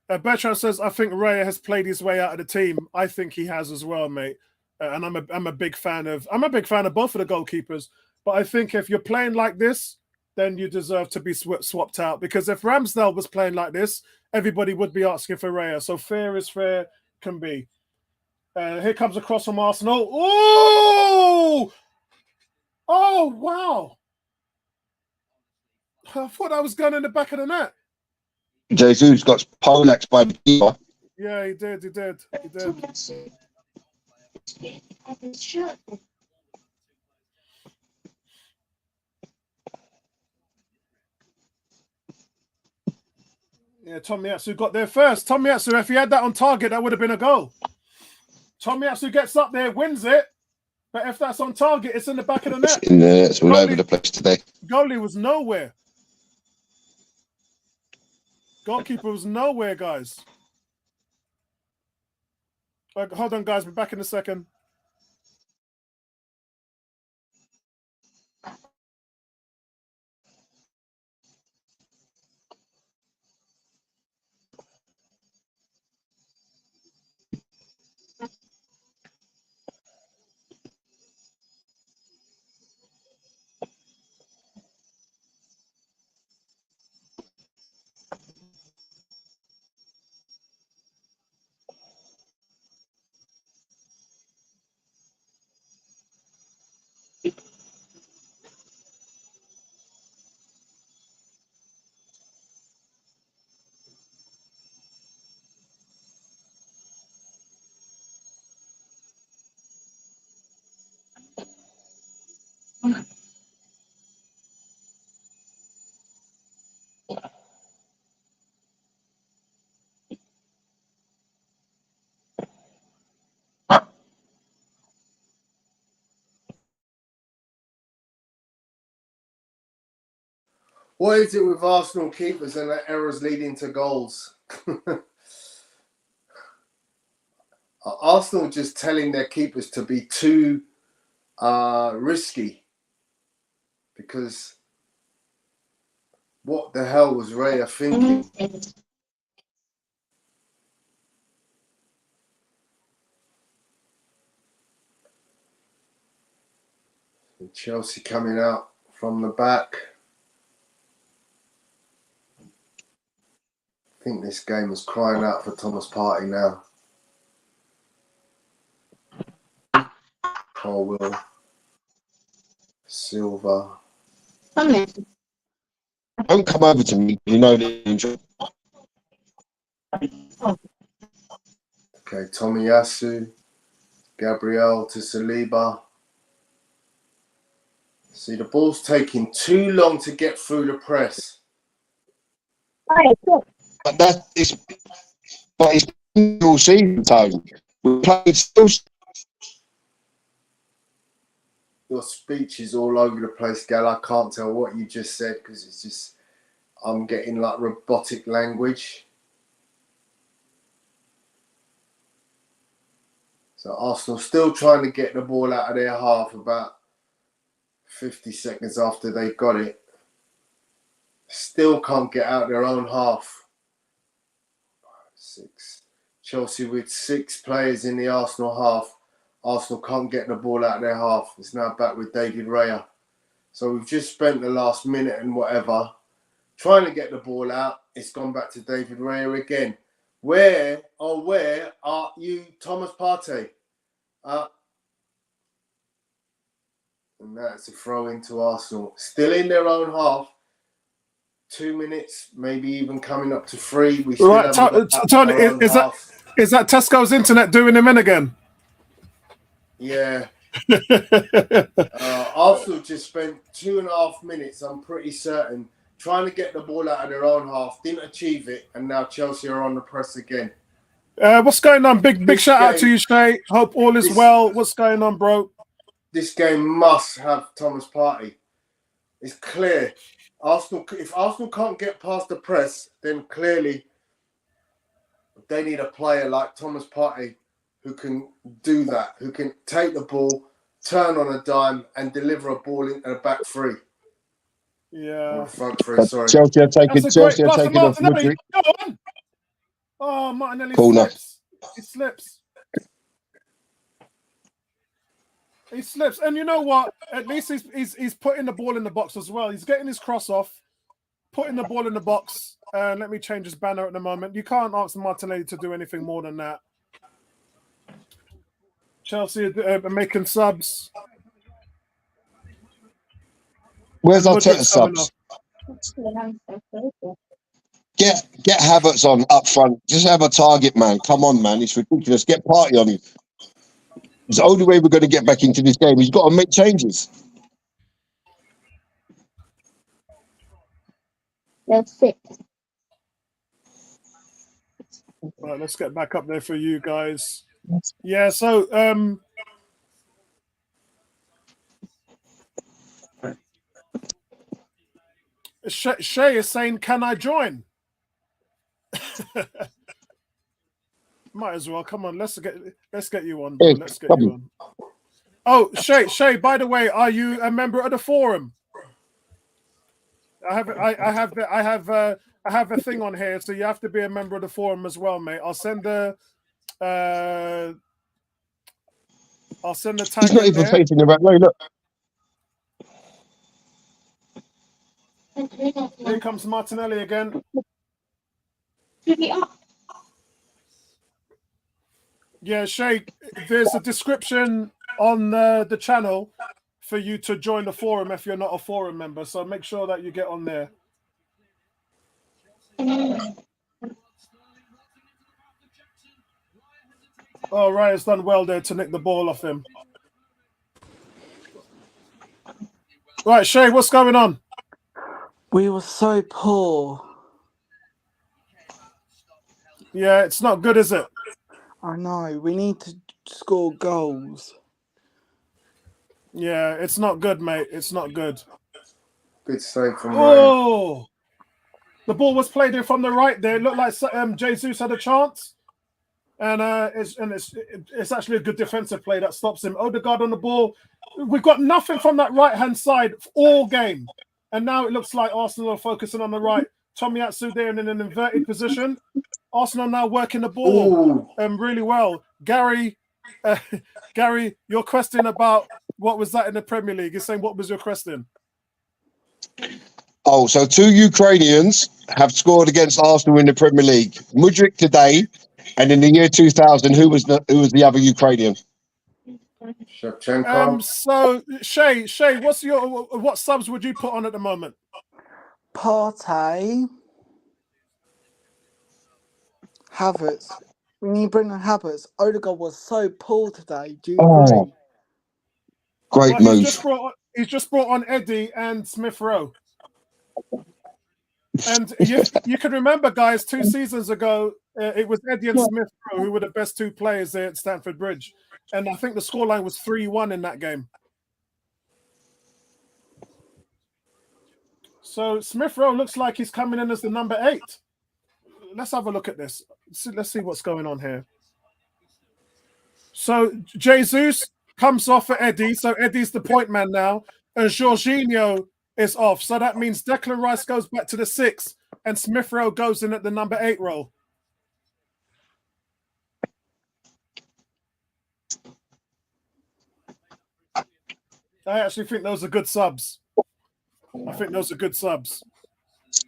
A: Bertrand says, I think Raya has played his way out of the team. I think he has as well, mate. And I'm a big fan of both of the goalkeepers. But I think if you're playing like this, then you deserve to be swapped out. Because if Ramsdale was playing like this, everybody would be asking for Raya. So fair is fair can be. Here comes a cross from Arsenal. Oh! Oh, wow. I thought I was going in the back of the net.
B: Jesus got poleaxed by the keeper.
A: Yeah, he did. Yeah, Tomiyasu got there first. Tomiyasu, if he had that on target, that would have been a goal. Tomiyasu gets up there, wins it. But if that's on target, it's in the back of the net.
B: It's in there. It's all over the place today.
A: Goalie was nowhere. Goalkeeper was nowhere, guys. Hold on, guys. We're back in a second.
C: What is it with Arsenal keepers and their errors leading to goals? Arsenal just telling their keepers to be too risky, because what the hell was Raya thinking? And Chelsea coming out from the back. I think this game is crying out for Thomas Partey now. Colwell, Silva.
D: Only.
B: Don't come over to me. You know the injury.
C: Okay, Tomiyasu, Gabriel to Saliba. See, the ball's taking too long to get through the press.
B: But that is, but it's all season, Tony. We played still.
C: Your speech is all over the place, Gal. I can't tell what you just said because it's just, I'm getting like robotic language. So Arsenal still trying to get the ball out of their half about 50 seconds after they got it. Still can't get out their own half. 6. Chelsea with 6 players in the Arsenal half. Arsenal can't get the ball out of their half. It's now back with David Raya. So we've just spent the last minute and whatever trying to get the ball out. It's gone back to David Raya again. Where are you, Thomas Partey? And that's a throw into Arsenal. Still in their own half. 2 minutes, maybe even coming up to 3. We still
A: Right, Tony, is that Tesco's internet doing him in again?
C: Yeah. Arsenal just spent 2.5 minutes, I'm pretty certain, trying to get the ball out of their own half. Didn't achieve it, and now Chelsea are on the press again.
A: What's going on? Big shout out to you, Shay. Hope all is well. What's going on, bro?
C: This game must have Thomas Partey. It's clear. If Arsenal can't get past the press, then clearly they need a player like Thomas Partey who can do that, who can take the ball, turn on a dime, and deliver a ball in a back three.
A: Yeah.
C: Front three, sorry.
B: Chelsea are taking off Mudryk.
A: Go on. Oh, Martinelli
B: Corner.
A: slips. He slips. And you know what? At least he's putting the ball in the box as well. He's getting his cross off, putting the ball in the box. Let me change his banner at the moment. You can't ask Martinelli to do anything more than that. Chelsea are making subs.
B: Where's Arteta subs? Get Havertz on up front. Just have a target, man. Come on, man. It's ridiculous. Get Partey on him. It's the only way we're going to get back into this game. He's got to make changes.
D: That's 6.
A: Right, let's get back up there for you guys. Yeah, so Shay is saying, "Can I join?" Might as well. Come on, let's get you on. Bro. Let's get you on. Oh, Shay. By the way, are you a member of the forum? I have a thing on here, so you have to be a member of the forum as well, mate. I'll send the tag.
B: He's not even facing the right way. Look.
A: Here comes Martinelli again. Yeah, Shay, there's a description on the channel for you to join the forum if you're not a forum member. So make sure that you get on there. Oh, Raya's done well there to nick the ball off him. Right, Shay, what's going on?
F: We were so poor.
A: Yeah, it's not good, is it?
F: I know. We need to score goals.
A: Yeah, it's not good, mate. It's not good.
C: Good save from Ryan.
A: Oh! The ball was played in from the right there. It looked like Jesus had a chance. And it's actually a good defensive play that stops him. Odegaard on the ball. We've got nothing from that right-hand side all game. And now it looks like Arsenal are focusing on the right. Tomiyasu there in an inverted position. Arsenal now working the ball really well. Gary, your question about what was that in the Premier League? You're saying, what was your question?
B: Oh, so 2 Ukrainians have scored against Arsenal in the Premier League. Mudryk today, and in the year 2000, who was the other Ukrainian?
C: Shevchenko.
A: So Shay, what subs would you put on at the moment?
F: Partey. Havertz. We need to bring on Havertz. Odegaard was so poor today. Do you
B: Oh.
F: agree?
B: Great
A: Well,
B: move.
A: he's just brought on Eddie and Smith Rowe. And you can remember, guys, 2 seasons ago, it was Eddie and Smith Rowe who were the best 2 players there at Stamford Bridge. And I think the scoreline was 3-1 in that game. So Smith Rowe looks like he's coming in as the number 8. Let's have a look at this. Let's see what's going on here. So Jesus comes off for Eddie. So Eddie's the point man now. And Jorginho is off. So that means Declan Rice goes back to the 6 and Smith Rowe goes in at the number 8 role. I actually think those are good subs. I think those are good subs.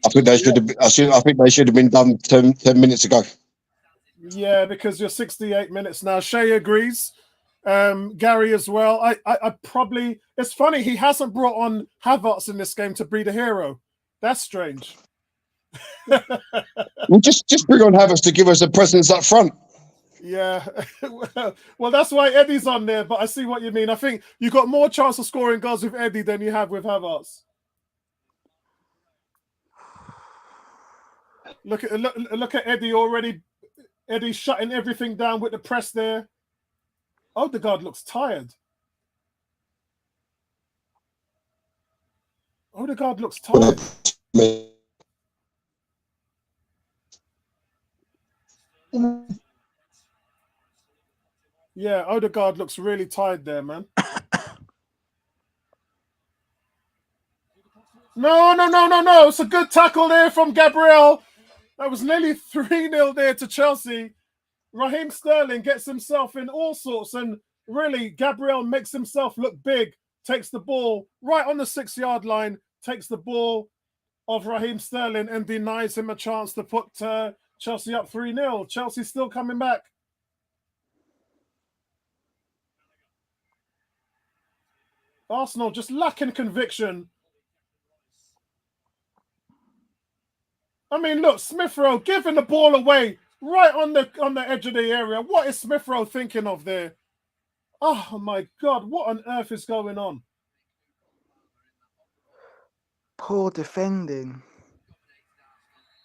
B: I think they should have. I think they should have been done 10 minutes ago.
A: Yeah, because you're 68 minutes now. Shay agrees. Gary as well. I probably. It's funny he hasn't brought on Havertz in this game to be the hero. That's strange.
B: Well, just bring on Havertz to give us a presence up front.
A: Yeah, well, that's why Eddie's on there. But I see what you mean. I think you got more chance of scoring goals with Eddie than you have with Havertz. Look at Eddie already. Eddie shutting everything down with the press there. Odegaard looks tired. Odegaard looks tired. Yeah, Odegaard looks really tired there, man. No. It's a good tackle there from Gabriel. That was nearly 3-0 there to Chelsea. Raheem Sterling gets himself in all sorts, and really, Gabriel makes himself look big, takes the ball right on the 6-yard line, takes the ball of Raheem Sterling and denies him a chance to put Chelsea up 3-0. Chelsea's still coming back. Arsenal just lacking conviction. I mean, look, Smith Rowe giving the ball away right on the edge of the area. What is Smith Rowe thinking of there? Oh my God, what on earth is going on?
F: Poor defending.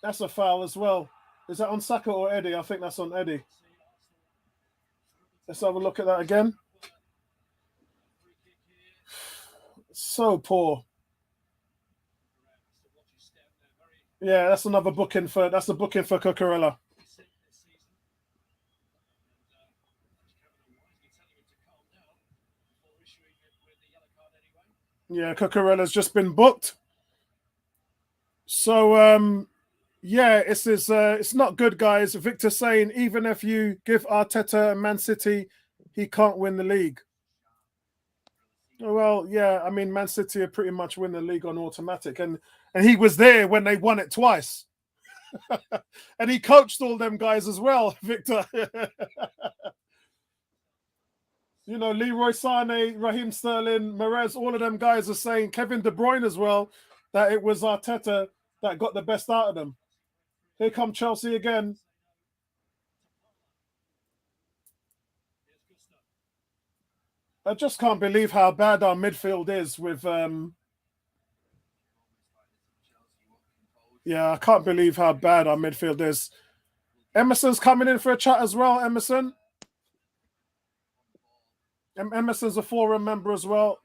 A: That's a foul as well. Is that on Saka or Eddie? I think that's on Eddie. Let's have a look at that again. So poor. Yeah, that's another booking for Cucurella. Yeah, Cucurella's just been booked. So yeah, it's not good, guys. Victor saying even if you give Arteta and Man City, he can't win the league. Well, yeah, I mean, Man City are pretty much win the league on automatic, and he was there when they won it twice, and he coached all them guys as well, Victor. You know, Leroy Sané, Raheem Sterling, Mahrez, all of them guys are saying, Kevin De Bruyne as well, that it was Arteta that got the best out of them. Here come Chelsea again. I just can't believe how bad our midfield is with yeah, I can't believe how bad our midfield is. Emerson's coming in for a chat as well, Emerson. Emerson's a forum member as well.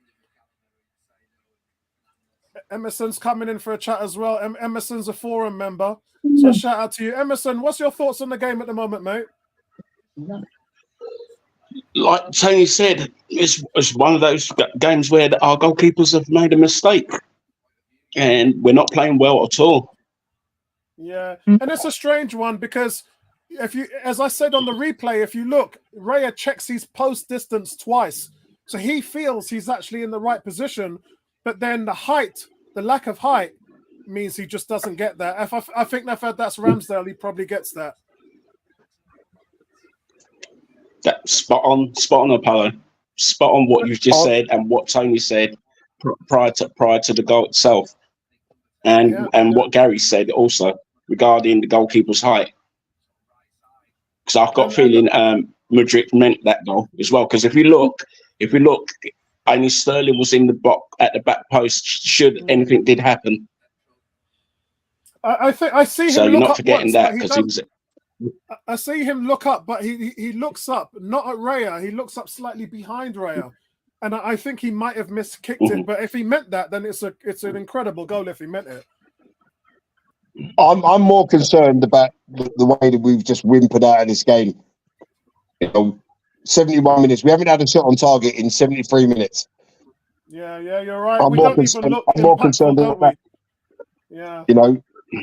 A: Emerson's coming in for a chat as well. Emerson's a forum member. So shout out to you. Emerson, what's your thoughts on the game at the moment, mate?
G: Like Tony said, it's one of those games where our goalkeepers have made a mistake and we're not playing well at all.
A: Yeah, and it's a strange one because if you, as I said on the replay, if you look, Raya checks his post distance twice. So he feels he's actually in the right position, but then the lack of height means he just doesn't get that. I think if that's Ramsdale, he probably gets that.
G: That's spot on, Apollo. spot on what you've just said and what Tony said prior to the goal itself, and what Gary said also regarding the goalkeeper's height. Because I've got a feeling Mudryk meant that goal as well. Because if we look, only Sterling was in the box at the back post. Should anything did happen,
A: I think I see him.
G: so
A: look
G: you're not
A: up
G: forgetting
A: once,
G: that
A: but
G: because he was.
A: I see him look up, but he looks up not at Raya. He looks up slightly behind Raya, and I think he might have miskicked it. But if he meant that, then it's an incredible goal. If he meant it,
B: I'm more concerned about the way that we've just whimpered out of this game. 71 minutes. We haven't had a shot on target in 73 minutes.
A: Yeah, you're right.
B: I'm
A: We
B: more
A: don't
B: concerned.
A: even look
B: I'm more
A: impactful,
B: concerned
A: don't
B: about.
A: we? Yeah.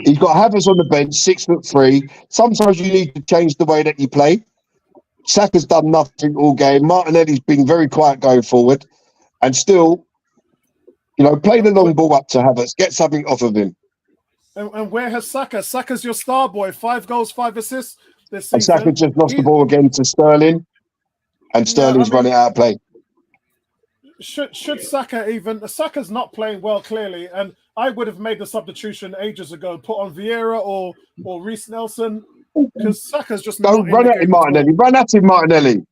B: He's got Havertz on the bench, 6'3". Sometimes you need to change the way that you play. Saka's done nothing all game. Martinelli's been very quiet going forward, and still, play the long ball up to Havertz. Get something off of him.
A: And where has Saka? Saka's your star boy. 5 goals, 5 assists this
B: And
A: season.
B: Saka just lost the ball again to Sterling, and Sterling's running out of play.
A: Should Saka even? Saka's not playing well, clearly, and I would have made the substitution ages ago. Put on Vieira or Reece Nelson, because Saka's just
B: Don't
A: not
B: run
A: in the
B: at him,
A: game
B: Martinelli. Run at him, Martinelli.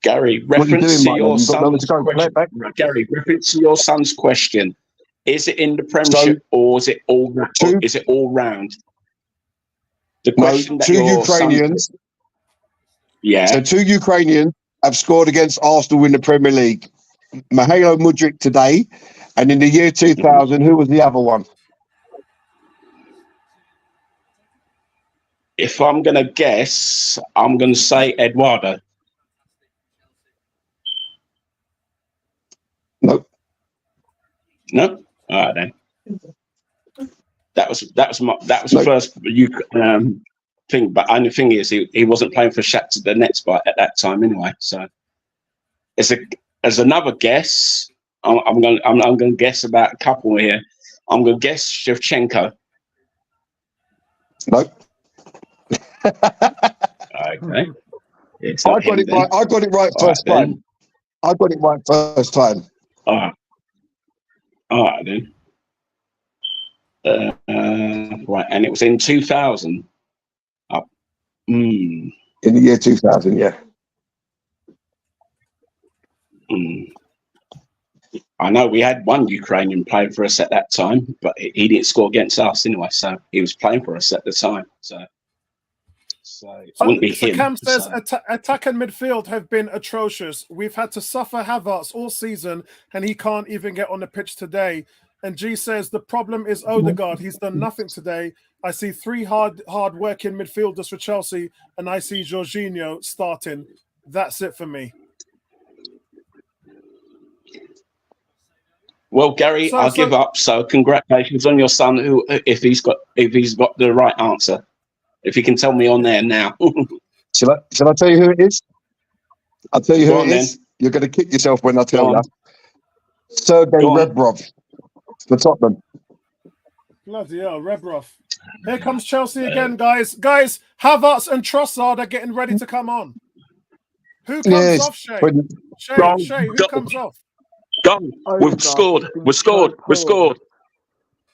G: Gary,
B: What are you
G: reference
B: doing,
G: to your
B: Martinelli? You've got nowhere
G: son's
B: to go. Play
G: question.
B: it back.
G: Gary, reference to your son's question. Is it in the Premiership or is it all? Is it all round? The question that
B: 2
G: your son-
B: Ukrainians.
G: Yeah.
B: So 2 Ukrainians have scored against Arsenal in the Premier League. Mihailo Mudryk today, and in the year 2000, who was the other one?
G: If I'm going to guess, I'm going to say Eduardo.
B: Nope.
G: No. All right then. That was the first thing. But only thing is, he wasn't playing for Shakhtar Donetsk at that time anyway. So as another guess, I'm going to guess about a couple here. I'm going to guess Shevchenko.
B: Nope.
G: Okay.
B: I got it right. I got it right first time. I got it right first time.
G: All right then. Right, and it was in 2000.
B: In the year 2000, yeah.
G: I know we had one Ukrainian playing for us at that time, but he didn't score against us anyway, so he was playing for us at the time. So it wouldn't be him.
A: Cam says attack and midfield have been atrocious. We've had to suffer Havertz all season, and he can't even get on the pitch today. And G says the problem is Odegaard. He's done nothing today. I see 3 hard working midfielders for Chelsea, and I see Jorginho starting. That's it for me.
G: Well, Gary, I'll give up. So congratulations on your son. Who, if he's got the right answer, if he can tell me on there now.
B: Shall I tell you who it is? I'll tell you who it is. You're going to kick yourself when I tell you. Sergei Rebrov for Tottenham.
A: Bloody hell, Rebrov. Here comes Chelsea again, guys. Guys, Havertz and Trossard are getting ready to come on. Who comes off, Shay? Shay, who comes off?
G: Go. We've scored. We've scored. We've scored.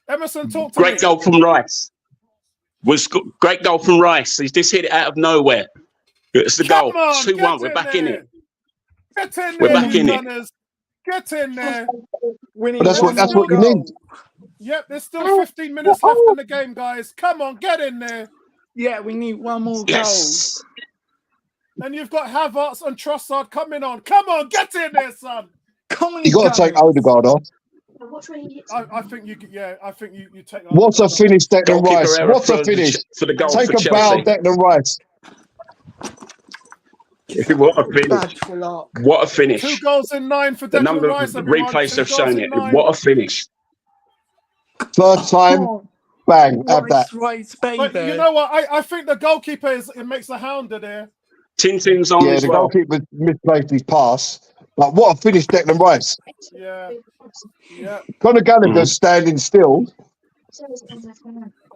A: Emerson, talk to me.
G: Great goal from Rice. Great goal from Rice. He's just hit it out of nowhere. It's the goal. 2-1. We're back in it.
A: Get in there,
G: We're back in it.
A: Get in there.
B: That's what you need.
A: Yep, there's still 15 minutes left in the game, guys. Come on, get in there.
F: Yeah, we need one more
G: Yes.
F: goal.
A: And you've got Havertz and Trossard coming on. Come on, get in there, son.
F: Come on,
B: You got to take Odegaard off.
A: I think you take.
B: What a finish, Declan Rice!
G: Error
B: What a finish!
G: for the goal
B: Take
G: for
B: a bow,
G: Chelsea.
B: Declan Rice.
G: What a finish! What a finish!
A: 2 goals in 9 for
G: The
A: Declan
G: number
A: Rice.
G: of
A: Everyone.
G: replays
A: 2
G: have shown
A: goals
G: it.
A: in 9.
G: What a finish!
B: First time, bang, have that.
A: But you know what? I think the goalkeeper it makes a hounder there.
G: Tintin's on
B: Yeah,
G: as
B: the
G: well.
B: goalkeeper misplaced his pass. But what a finish, Declan Rice.
A: Yeah.
B: Conor Gallagher's standing still,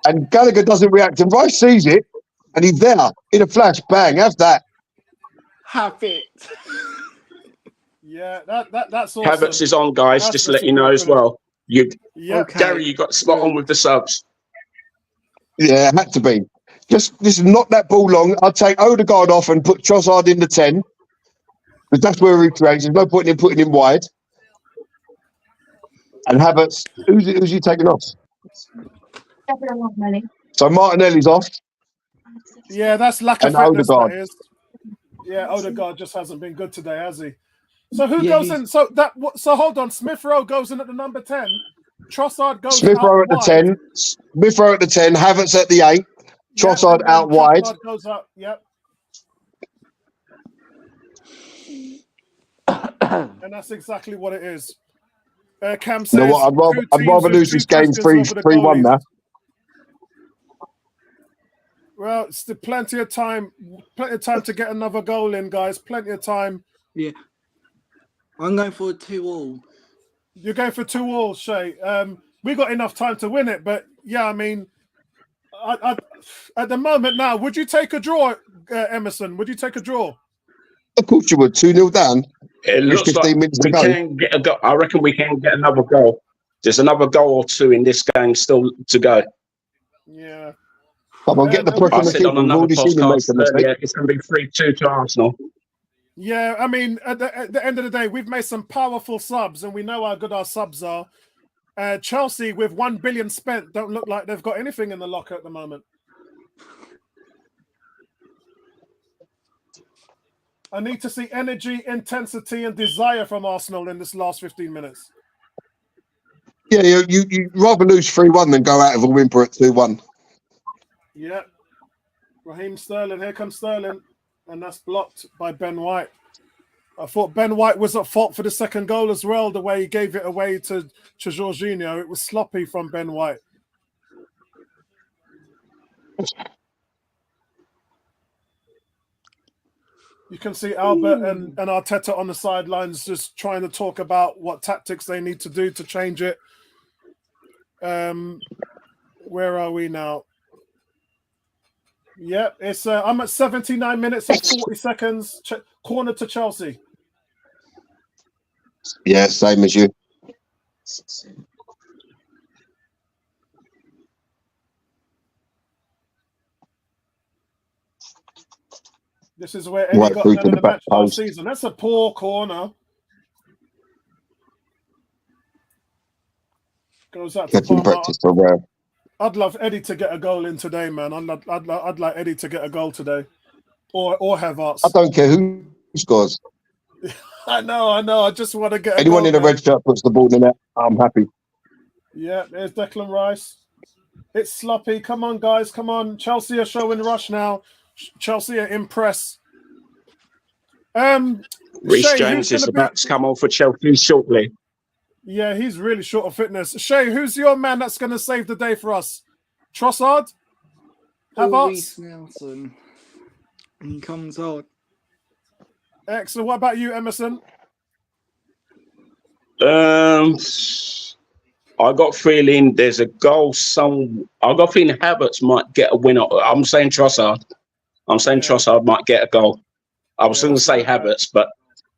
B: and Gallagher doesn't react, and Rice sees it, and he's there in a flash. Bang, have that.
F: Have it.
A: Yeah, that's awesome.
G: Havertz is on, guys.
A: That's
G: just to
A: the
G: let you know as
A: superb
G: well. You,
A: Yeah,
F: Okay.
G: Gary, you got spot on
F: Good.
G: with the subs.
B: Yeah, it had to be. Just knock that ball long. I'd take Odegaard off and put Trossard in the 10. Because that's where he creates. There's no point in putting him wide. And Havertz, who's you taking off?
D: Definitely not Melly.
B: So Martinelli's off.
A: yeah, that's lack of
B: And
A: fitness. That
B: Odegaard.
A: is. Yeah, Odegaard just hasn't been good today, has he? So who
F: Yeah,
A: goes in? So hold on. Smith Rowe goes in at the number 10. Trossard goes
B: Smith
A: out
B: Rowe at the
A: wide.
B: 10. Smith Rowe at the 10. Havertz at the 8. Trossard
A: and then
B: out wide.
A: Trossard goes up. Yep. And that's exactly what it is. Cam says,
B: You know what? I'd rather lose this game 3-1 now.
A: Well, it's still plenty of time to get another goal in, guys. Plenty of time.
F: Yeah. I'm going for a 2-2.
A: You're going for 2-2, Shay. We got enough time to win it, but yeah, I mean, I at the moment now, would you take a draw, Emerson? Would you take a draw?
B: Of course you would. 2-0 down.
G: It
B: There's
G: looks
B: 15
G: like
B: minutes to
G: we
B: go.
G: can get a goal. I reckon we can get another goal. There's another goal or two in this game still to go.
A: Yeah.
B: Come on, get the push
G: I
B: on the
G: said
B: keeper.
G: on
B: We've
G: another
B: already seen him make
G: podcast
B: a mistake.
G: earlier, it's going to be 3-2 to Arsenal.
A: Yeah, I mean, at the end of the day, we've made some powerful subs, and we know how good our subs are. Chelsea, with 1 billion spent, don't look like they've got anything in the locker at the moment. I need to see energy, intensity, and desire from Arsenal in this last 15 minutes.
B: Yeah, you rather lose 3-1 than go out of a whimper at 2-1.
A: Yeah. Raheem Sterling, here comes Sterling. And that's blocked by Ben White. I thought Ben White was at fault for the second goal as well, the way he gave it away to Jorginho. It was sloppy from Ben White. You can see Albert and Arteta on the sidelines just trying to talk about what tactics they need to do to change it. Where are we now? Yep, it's I'm at 79 minutes and 40 seconds. Corner to Chelsea.
B: Yeah, same as you.
A: This is where Eddie
B: Right
A: got
B: through
A: man
B: to
A: of
B: the
A: the match
B: back
A: last
B: post.
A: season. That's a poor corner. Goes out to
B: Catching
A: Palmer.
B: practice for rare.
A: I'd love Eddie to get a goal in today, man. I'd like Eddie to get a goal today, or Havertz.
B: I don't care who scores.
A: I know. I just want to get
B: Anyone
A: a
B: in
A: goal,
B: a red shirt puts the ball in the net, I'm happy.
A: Yeah, there's Declan Rice. It's sloppy. Come on, guys. Come on. Chelsea are showing rush now. Chelsea are impressed.
G: Reece
A: Shay,
G: James
A: who's
G: is
A: gonna
G: about to come on for Chelsea shortly.
A: Yeah, he's really short of fitness. Shay, who's your man that's going to save the day for us? Trossard? Havertz?
F: Reece Nelson. He comes on.
A: Excellent. What about you, Emerson?
G: I got feeling there's a goal. I got feeling Havertz might get a winner. I'm saying Trossard. Trossard might get a goal. I was going to say Havertz, but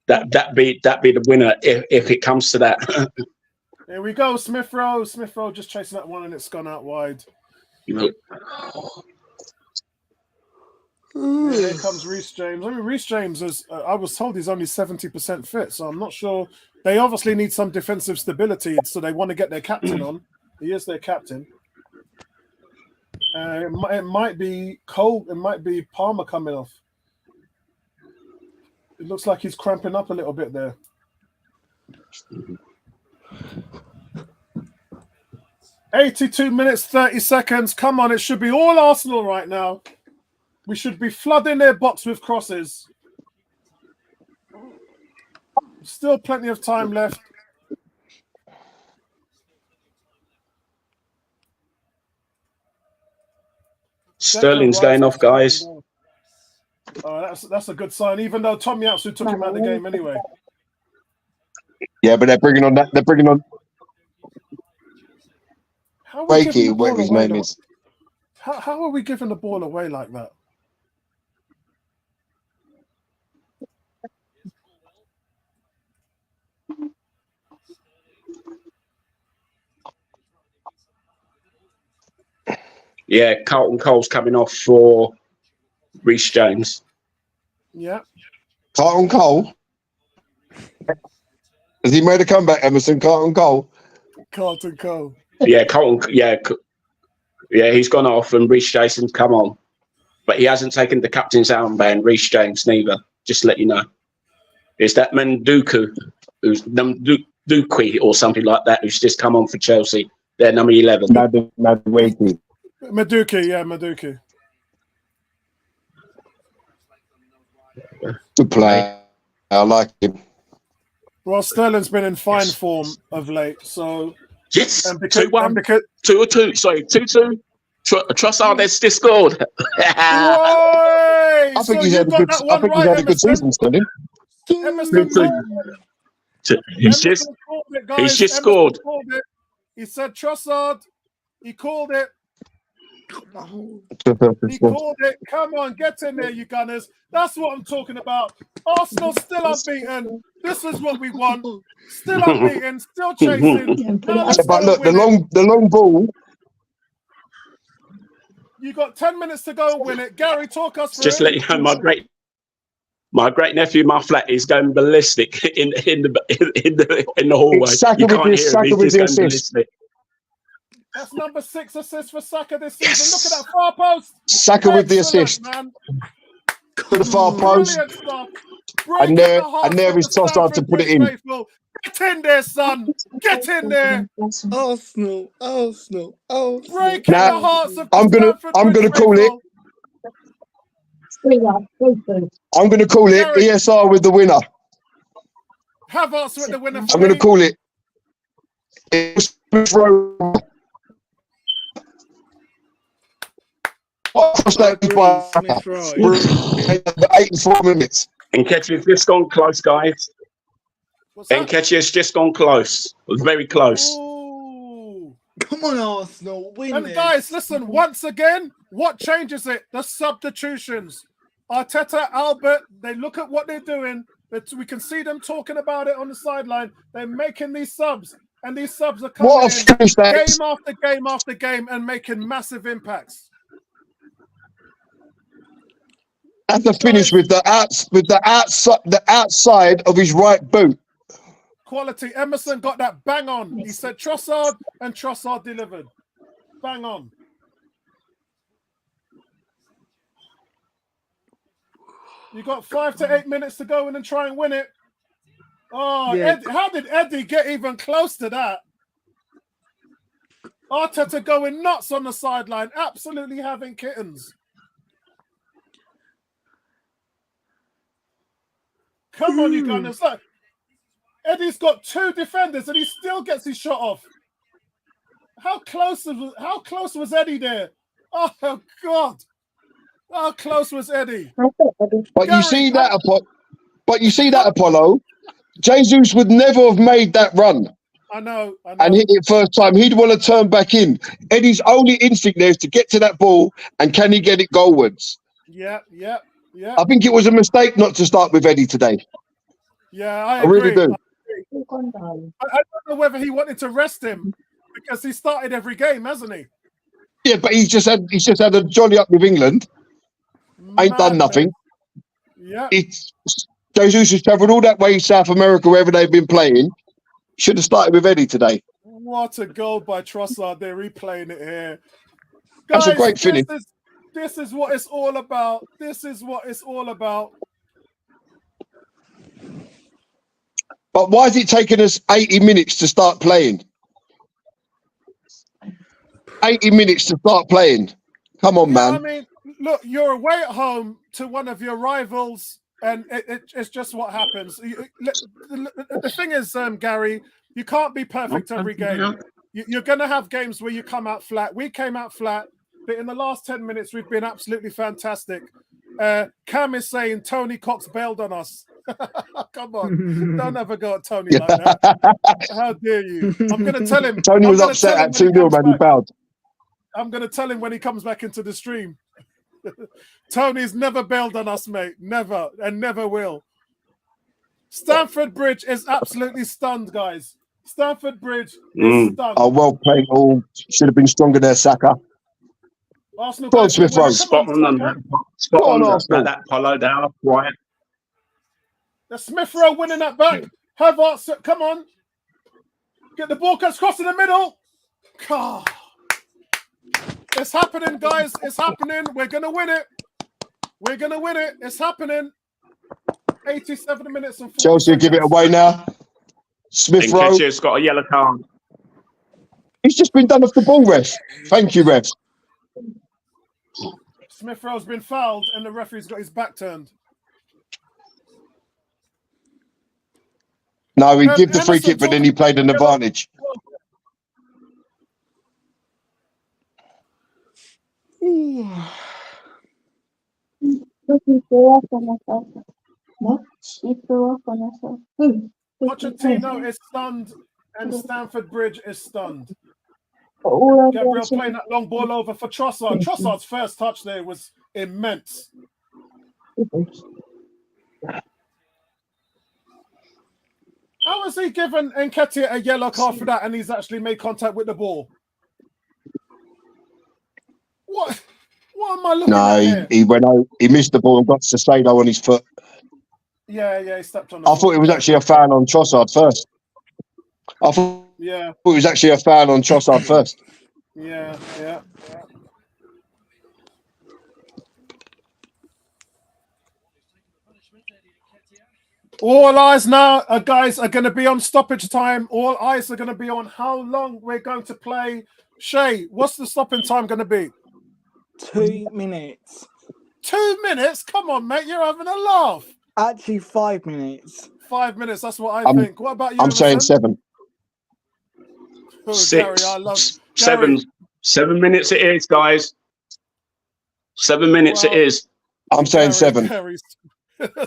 G: that be the winner if it comes to that.
A: Here we go, Smith Rowe. Smith Rowe just chasing that one and it's gone out wide. Here comes Reece James. I mean, Reece James is. I was told he's only 70% fit, so I'm not sure. They obviously need some defensive stability, so they want to get their captain on. He is their captain. It might be Cole. It might be Palmer coming off. It looks like he's cramping up a little bit there. "82 minutes, 30 seconds. Come on, it should be all Arsenal right now. We should be flooding their box with crosses. Still plenty of time left.
G: Sterling's going off, guys.
A: That's a good sign, even though Tomiyasu took him out of the game anyway.
B: Yeah, but they're bringing on that. They're bringing on
A: How are we giving
B: Wakey,
A: the ball
B: whatever his
A: away
B: name
A: like-
B: is.
A: How are we giving the ball away like that?
G: Yeah, Carlton Cole's coming off for Reece James.
A: Yeah.
B: Carlton Cole. Has he made a comeback, Emerson? Carlton Cole.
A: Carlton Cole.
G: Yeah, Carlton. Yeah, he's gone off, and Reece Jason's come on, but he hasn't taken the captain's armband. Reece James neither. Just to let you know, it's that Manduku, who's Dukwi or something like that, who's just come on for Chelsea. They're number 11.
B: Madueke.
A: Madueke, yeah, Madueke.
B: Good player. I like him.
A: Well, Sterling's been in fine form of late, so
G: Yes,
A: and because,
G: 2-1,
A: and because
G: 2-2. Sorry, 2-2. Trossard has just scored.
A: I
B: I think he's had a good. I think he's had a good season, Sterling.
A: Emerson called it.
G: He's just scored.
A: He said Trossard. He called it. He called it. Come on, get in there, you Gunners. That's what I'm talking about. Arsenal still unbeaten. This is what we want. Still unbeaten. Still chasing. Now let's
B: But
A: go
B: look,
A: and win it.
B: the long ball.
A: You got 10 minutes to go and win it. Gary, talk us through
G: Just
A: it.
G: let you know, my great nephew in my flat is going ballistic in the hallway.
B: It's Saka
G: You
B: with
G: can't
B: the-
G: hear him.
B: Saka
G: He's
B: with
G: just
B: the
G: going
B: assist.
G: ballistic.
A: That's number 6 assist for Saka this season. Look at that far post.
B: Saka with the
A: Excellent,
B: assist
A: man.
B: to the far post,
A: Brilliant stuff.
B: and there
A: Breaking
B: is
A: the hearts
B: Trossard
A: of
B: to
A: the
B: put it
A: Stamford
B: in.
A: Bridge faithful. Get in there, son. Get in there.
F: Arsenal.
A: Breaking
B: Now,
A: the hearts of the
B: I'm gonna
A: Stamford Bridge
B: call it.
A: faithful.
B: I'm gonna call it
A: Gary.
B: ESR with the winner.
A: Havertz with the winner for
B: I'm gonna
A: me.
B: call it. It's across that by 84 minutes.
G: Nketiah's just gone close, guys.
A: What's that?
G: Nketiah's just gone close. Very close.
A: Ooh.
F: Come on, Arsenal. Win
A: And
F: this.
A: guys, listen, once again, what changes it? The substitutions. Arteta, Albert, they look at what they're doing. We can see them talking about it on the sideline. They're making these subs, and these subs are coming
B: What a
A: in
B: finish that is.
A: game after game after game and making massive impacts.
B: That's the finish with the outside of his right boot.
A: Quality. Emerson got that bang on. He said Trossard, and Trossard delivered. Bang on. You got 5 to 8 minutes to go in and try and win it. Oh,
F: Yeah.
A: How did Eddie get even close to that? Arteta going nuts on the sideline, absolutely having kittens. Come on, you Gunners. Look, Eddie's got 2 defenders and he still gets his shot off. How close was Eddie there? Oh, God. How close was Eddie?
B: But
A: Gary,
B: you see that, Apollo. Jesus would never have made that run
A: I know.
B: and hit it first time. He'd want to turn back in. Eddie's only instinct there is to get to that ball, and can he get it goalwards?
A: Yeah.
B: I think it was a mistake not to start with Eddie today.
A: Yeah, I
B: I really
A: agree.
B: do.
A: I don't know whether he wanted to rest him because he started every game, hasn't he?
B: Yeah, but he's just had a jolly up with England. Ain't done nothing.
A: Yeah.
B: Jesus has travelled all that way South America, wherever they've been playing. Should have started with Eddie today.
A: What a goal by Trossard. They're replaying it here.
B: That's a great finish.
A: This is what it's all about. This is what it's all about.
B: But why is it taking us 80 minutes to start playing? 80 minutes to start playing. Come on, man.
A: I mean, look, you're away at home to one of your rivals, and it's just what happens. The thing is, Gary, you can't be perfect every game. You're going to have games where you come out flat. We came out flat, but in the last 10 minutes, we've been absolutely fantastic. Cam is saying Tony Cox bailed on us. Come on. Don't ever go at Tony like that. How dare you? I'm going to tell him.
B: Tony was upset at 2-0, man. He fouled.
A: I'm going to tell him when he comes back into the stream. Tony's never bailed on us, mate. Never, and never will. Stamford Bridge is absolutely stunned, guys. Stamford Bridge is stunned.
B: Oh, well played. All should have been stronger there, Saka.
A: Arsenal
B: Go on,
A: guys can
B: Smith
A: win
B: Rowe.
A: it. Come
G: Spot on,
A: on, Saka.
G: spot
B: Go on,
G: on
B: Arsenal.
G: that Polo there, right?
A: The Smith Rowe winning that back. Havertz, come on. Get the ball cuts across in the middle. God. It's happening, guys. It's happening. We're going to win it. We're going to win it. It's happening. 87 minutes and 40
B: Chelsea
A: seconds.
B: give it away now. Smith Rowe.
G: Nketiah's got a yellow card.
B: He's just been done off the ball, ref. Thank you, ref.
A: Smith Rowe's been fouled and the referee's got his back turned.
B: No, he gave the free
A: Henderson
B: kick, but then he played an advantage.
A: Pochettino is stunned and Stamford Bridge is stunned. Gabriel playing that long ball over for Trossard. Trossard's first touch there was immense. How has he given Nketiah a yellow card for that and he's actually made contact with the ball? What am I looking at here?
B: He went out. He missed the ball and got Sestado on his foot.
A: Yeah, he stepped on the
B: I thought it was actually a foul on Trossard first. I thought it was actually a foul on Trossard first.
A: Yeah. All eyes now, guys, are going to be on stoppage time. All eyes are going to be on how long we're going to play. Shay, what's the stopping time going to be?
F: 2 minutes.
A: 2 minutes? Come on, mate. You're having a laugh.
F: Actually, 5 minutes.
A: 5 minutes. That's what I think. What about you?
B: I'm saying 7.
A: Oh,
G: 6.
A: Gary, I love
G: 7.
A: Gary.
G: 7 minutes it is, guys. 7 minutes it is.
B: I'm saying 7.
A: Gary's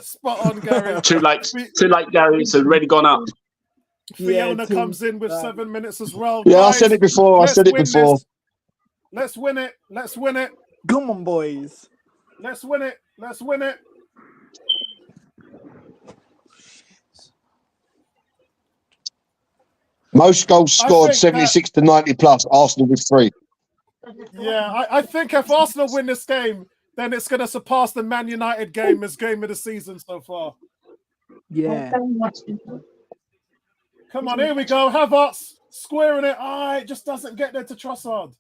A: spot on, Gary.
G: Too late, Gary. It's already gone up.
A: Fiona comes in with 7 minutes as well.
B: Yeah,
A: Guys,
B: I said it before.
A: Let's win it. Let's win it.
F: Come on, boys.
A: Let's win it.
B: Most goals scored 76 to 90 plus. Arsenal with 3.
A: Yeah, I think if Arsenal win this game, then it's going to surpass the Man United game as game of the season so far.
F: Yeah.
A: Come on, here we go. Havertz squaring it. It just doesn't get there to Trossard.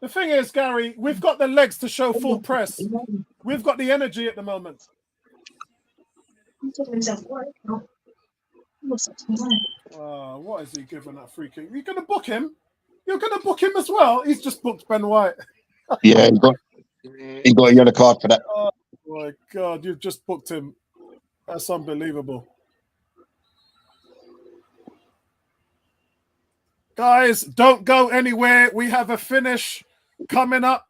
A: The thing is, Gary, we've got the legs to show full press. We've got the energy at the moment. What is he giving that free kick? You're going to book him? You're going to book him as well? He's just booked Ben White.
B: Yeah, he got a yellow card for that.
A: Oh, my God. You've just booked him. That's unbelievable. Guys, don't go anywhere. We have a finish coming up.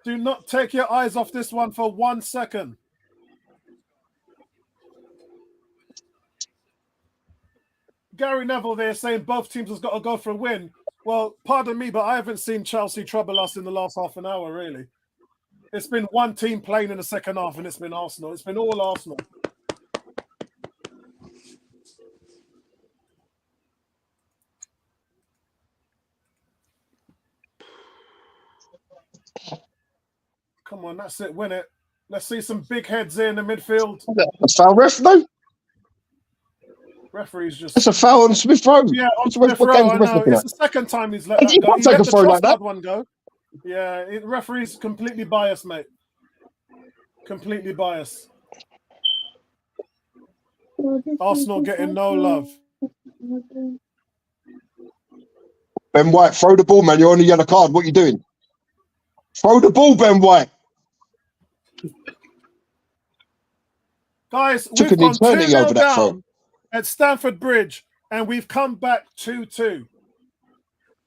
A: Do not take your eyes off this one for 1 second. Gary Neville there saying both teams has got to go for a win. Well, pardon me, but I haven't seen Chelsea trouble us in the last half an hour, really. It's been one team playing in the second half, and it's been Arsenal. It's been all Arsenal. Come on, that's it. Win it. Let's see some big heads here in the midfield.
B: That's foul, ref, though.
A: Referee's just...
B: That's a foul on Smith Rowe.
A: Yeah, on Smith Rowe, I know. It's the second time he's let that
B: He
A: go.
B: can't take a throw like that.
A: One go. Yeah, referee's completely biased, mate. Completely biased. Arsenal getting no love.
B: Ben White, throw the ball, man. You're on the yellow card. What are you doing? Throw the ball, Ben White.
A: Guys,
B: Took
A: we've
B: an
A: gone
B: eternity
A: 2-0
B: over that throw.
A: down at Stamford Bridge, and we've come back 2-2.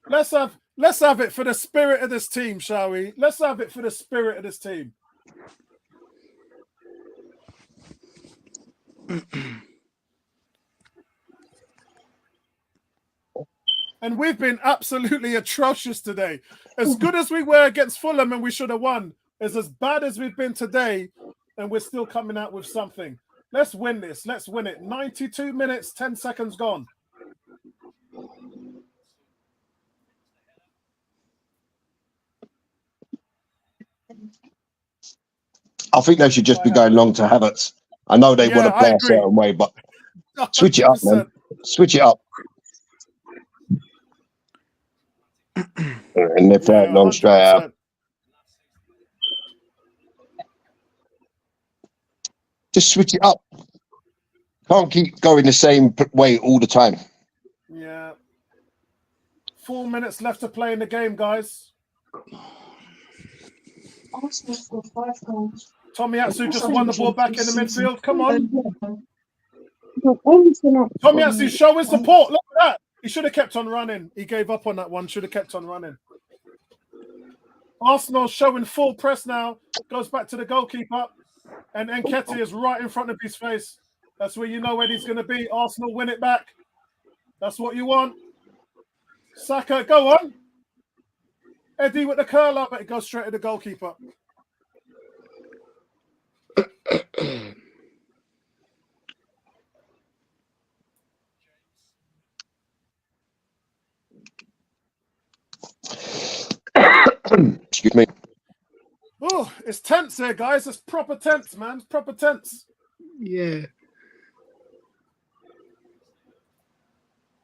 A: Let's have it for the spirit of this team, shall we? Let's have it for the spirit of this team. And we've been absolutely atrocious today. As good as we were against Fulham and we should have won, is as bad as we've been today, and we're still coming out with something. Let's win this. Let's win it. 92 minutes, 10 seconds gone.
B: I think they should just be going long to Havertz. I know they want to play a certain way, but switch it up, man. Switch it up. And they're playing long straight out. Just switch it up. Can't keep going the same way all the time.
A: Yeah. 4 minutes left to play in the game, guys.
D: Arsenal scored 5 goals.
A: Tomiyasu just won the ball back in the midfield. Come on. Tomiyasu showing support. Look at that. He should have kept on running. He gave up on that one. Should have kept on running. Arsenal showing full press now. Goes back to the goalkeeper. And Nketiah is right in front of his face. That's where you know where he's going to be. Arsenal win it back. That's what you want. Saka, go on. Eddie with the curler, but it goes straight to the goalkeeper.
B: Excuse me.
A: Oh, it's tense here, guys. It's proper tense, man. It's proper tense.
F: Yeah.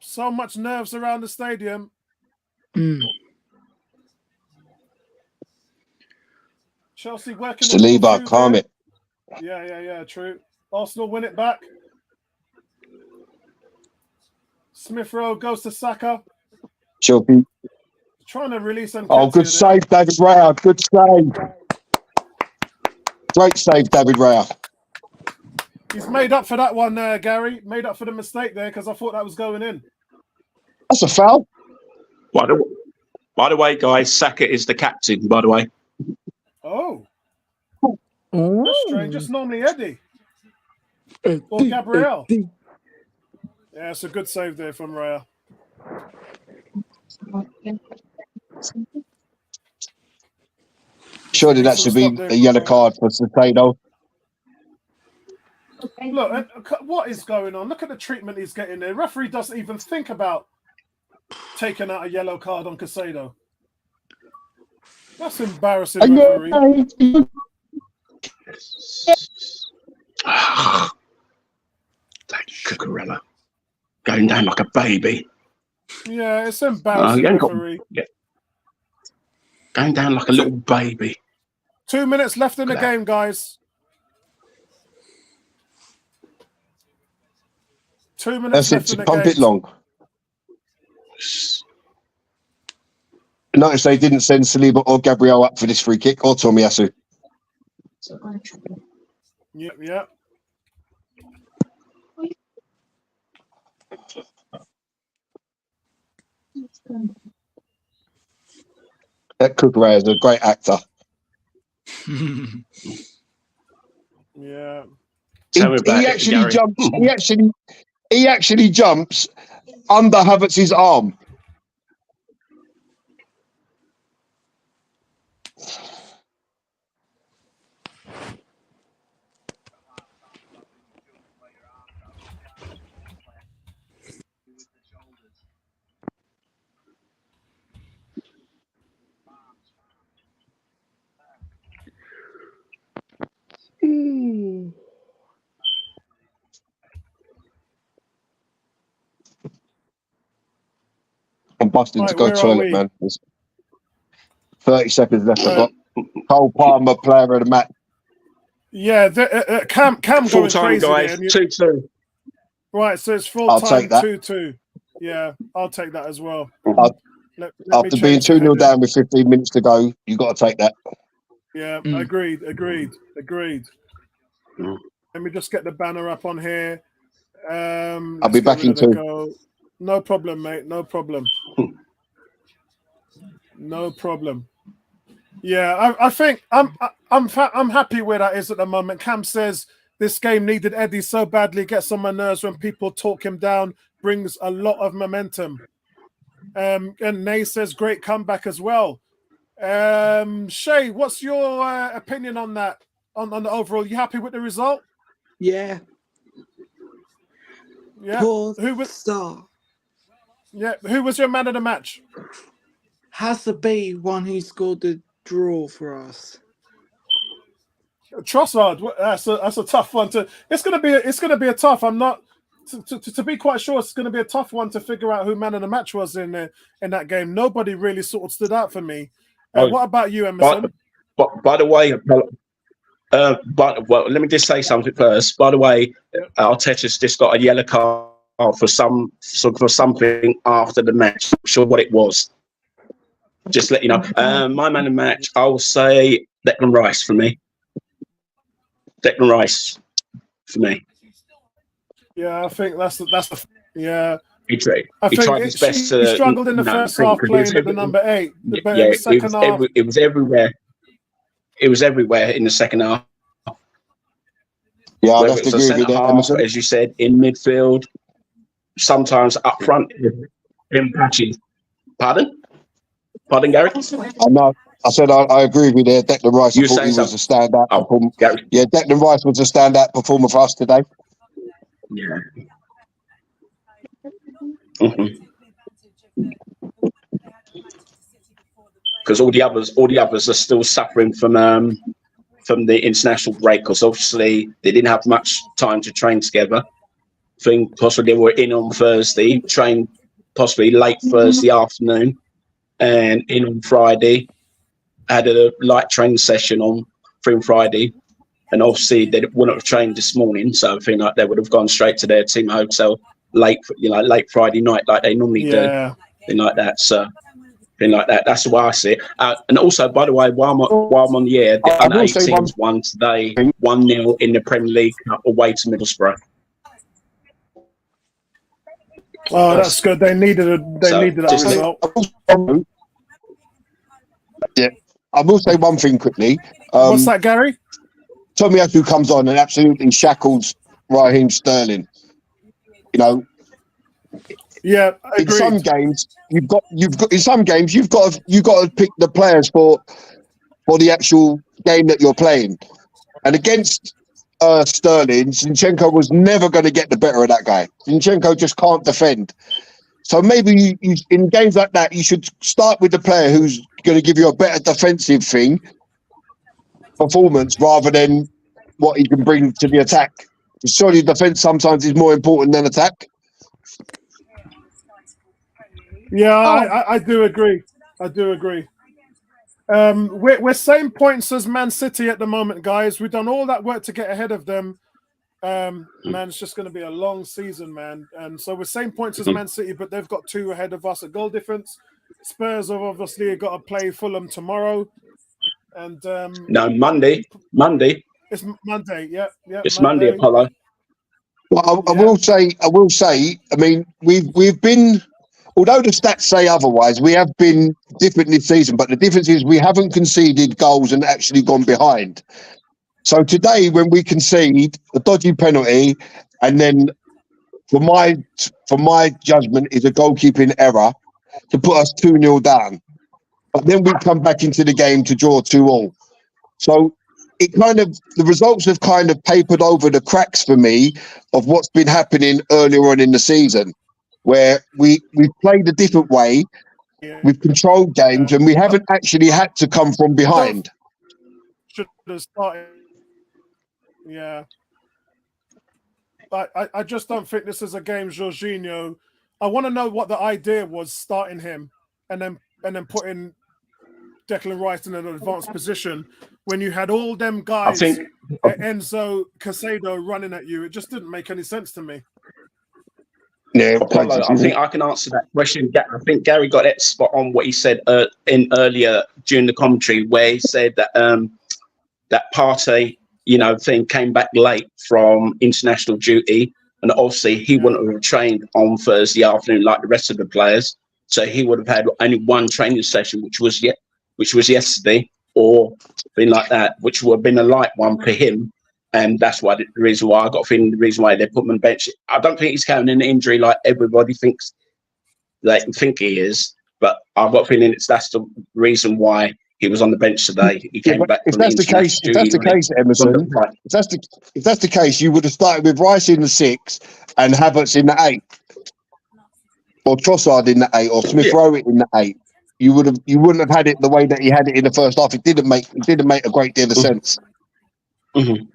A: So much nerves around the stadium. Chelsea working.
B: Saliba, calm it.
A: Yeah, true. Arsenal win it back. Smith Rowe goes to Saka.
B: Chelsea.
A: Trying to release him.
B: Oh, good save, David Raya. Good save. Great save, David Raya.
A: He's made up for that one, Gary. Made up for the mistake there because I thought that was going in.
B: That's a foul.
G: By the way, guys, Saka is the captain, by the way.
A: Oh. That's strange. It's normally Eddie. Or Gabriel. Yeah, it's a good save there from Raya.
B: Surely that should be a yellow card for Cicado.
A: Look, what is going on? Look at the treatment he's getting there. Referee doesn't even think about taking out a yellow card on Caicedo. That's embarrassing, referee.
G: That Cucurella going down like a baby.
A: Yeah, it's embarrassing, referee.
G: Going down like a little baby.
A: 2 minutes left in the game, guys. 2 minutes left in the game.
B: Pump it long. Notice they didn't send Saliba or Gabriel up for this free kick, or Tomiyasu.
A: Yeah.
B: That Cucurella is a great actor.
A: Yeah.
B: He actually jumps under Havertz's arm. I'm busting to go toilet, man. There's 30 seconds left. I've got Cole Palmer, player of the match.
A: Yeah, Cam going crazy,
G: guys. 2-2.
A: Right, so it's full
B: I'll
A: time
B: take that.
A: 2-2. Yeah, I'll take that as well.
B: After being 2-0 down with 15 minutes to go, you got to take that.
A: Yeah, agreed. Let me just get the banner up on here.
B: I'll be back in 2.
A: No problem, mate. No problem. No problem. Yeah, I think I'm happy where that is at the moment. Cam says this game needed Eddie so badly. Gets on my nerves when people talk him down. Brings a lot of momentum. And Nay says great comeback as well. Shay, what's your opinion on that? On the overall, you happy with the result?
F: Yeah.
A: Yeah.
F: Who was star?
A: Yeah. Who was your man of the match?
F: Has to be one who scored the draw for us.
A: Trossard, that's a tough one to. It's gonna be a tough. I'm not to be quite sure. It's gonna be a tough one to figure out who man of the match was in that game. Nobody really sort of stood out for me. What about you, Emerson?
G: But by the way, well, let me just say something first. By the way, Arteta's just got a yellow card for something after the match. I'm not sure what it was. Just let you know. My man of the match, I will say Declan Rice for me. Declan Rice for me.
A: Yeah, I think that's the yeah.
G: He tried his best to.
A: He struggled in the first half playing at the number 8.
G: Yeah, it was everywhere. It was everywhere in the second half.
B: Yeah, I'd have to agree with that, Emerson.
G: As you said, in midfield, sometimes up front in patches. Pardon, Gary?
B: I said I agree with you. Declan Rice, I thought he was a standout performer.
G: Gary.
B: Yeah, Declan Rice was a standout performer for us today.
G: Yeah. Because all the others are still suffering from the international break, because obviously they didn't have much time to train together. I think possibly they were in on Thursday, trained possibly late Thursday afternoon, and in on Friday, had a light training session on Friday, and obviously they wouldn't have trained this morning, so I think like they would have gone straight to their team hotel late Friday night like they normally do, thing like that. So. Thing like that. That's why I see it. And also, by the way, while I'm on the air, the under-18s won today 1-0 in the Premier League away to Middlesbrough.
A: Oh, that's good. They needed that result.
B: Yeah, I will say one thing quickly.
A: What's that, Gary?
B: Tomiyasu comes on and absolutely shackles Raheem Sterling. You know.
A: Yeah, agreed.
B: In some games, you've got to pick the players for the actual game that you're playing. And against Sterling, Zinchenko was never going to get the better of that guy. Zinchenko just can't defend. So maybe you in games like that, you should start with the player who's going to give you a better defensive performance rather than what he can bring to the attack. Surely defense sometimes is more important than attack.
A: Yeah, I do agree. We're same points as Man City at the moment, guys. We've done all that work to get ahead of them. Man, it's just going to be a long season, man. And so we're same points as Man City, but they've got 2 ahead of us at goal difference. Spurs have obviously got to play Fulham tomorrow. And
G: no, Monday.
A: It's Monday. Yeah.
G: It's Monday, Apollo.
B: Well, I will say. I mean, we've been. Although the stats say otherwise, we have been different this season, but the difference is we haven't conceded goals and actually gone behind. So today, when we concede a dodgy penalty, and then for my judgment is a goalkeeping error to put us 2-0 down, but then we come back into the game to draw 2-2. So the results have kind of papered over the cracks for me of what's been happening earlier on in the season, where we've played a different way, we've controlled games, and we haven't actually had to come from behind.
A: Should have started. Yeah. I just don't think this is a game, Jorginho. I want to know what the idea was starting him and then putting Declan Rice in an advanced position when you had all them guys, Enzo, Caicedo running at you. It just didn't make any sense to me.
B: Yeah,
G: Apollo, I think I can answer that question. I think Gary got it spot on what he said earlier during the commentary, where he said that that Partey, thing came back late from international duty, and obviously he wouldn't have trained on Thursday afternoon like the rest of the players, so he would have had only one training session, which was yesterday, or something like that, which would have been a light one for him. And that's why the reason why I got a feeling the reason why they put him on the bench. I don't think he's carrying an injury like everybody thinks they think he is, but I've got a feeling that's the reason why he was on the bench today. He came back. If that's the case,
B: Emerson, if that's the case, you would have started with Rice in the 6 and Havertz in the 8, or Trossard in the 8, or Smith Rowe in the 8. You wouldn't have had it the way that he had it in the first half. It didn't make a great deal of sense.
G: Mhm.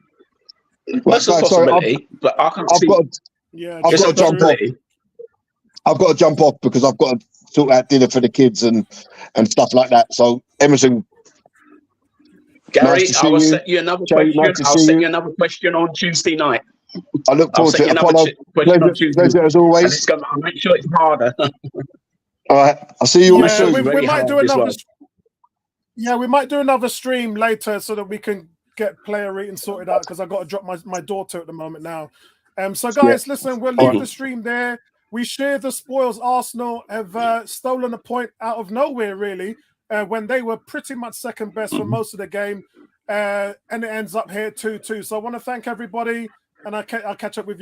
B: Right,
G: That's a
B: guys, sorry,
G: possibility, but I can't
B: I've
G: see.
B: got
A: Yeah,
B: I've
G: It's
B: got
G: a
B: to jump off.
G: possibility.
B: I've got to jump off because I've got to sort out dinner for the kids and stuff like that. So Emerson,
G: Gary,
B: nice to
G: I
B: see
G: will
B: you.
G: set you another
B: Jay,
G: question.
B: nice to
G: I'll
B: see
G: set
B: you.
G: you another question on Tuesday night.
B: I look
G: I'll
B: forward
G: set
B: to
G: you
B: it.
G: another
B: Apollo,
G: question on
B: pleasure,
G: Tuesday.
B: pleasure as
G: And
B: always.
G: it's gonna, I'll make sure it's harder.
B: All right, I'll see you all
G: Make sure it's
B: soon.
A: we
G: very
A: might do
G: hard as
A: another.
G: well.
A: Yeah, we might do another stream later so that we can get player rating sorted out because I've got to drop my daughter at the moment now. So guys, listen, we'll
B: All
A: leave
B: right.
A: the stream there. We share the spoils. Arsenal have stolen a point out of nowhere, really, when they were pretty much second best for most of the game, and it ends up here 2-2. So I want to thank everybody, and I'll catch up with you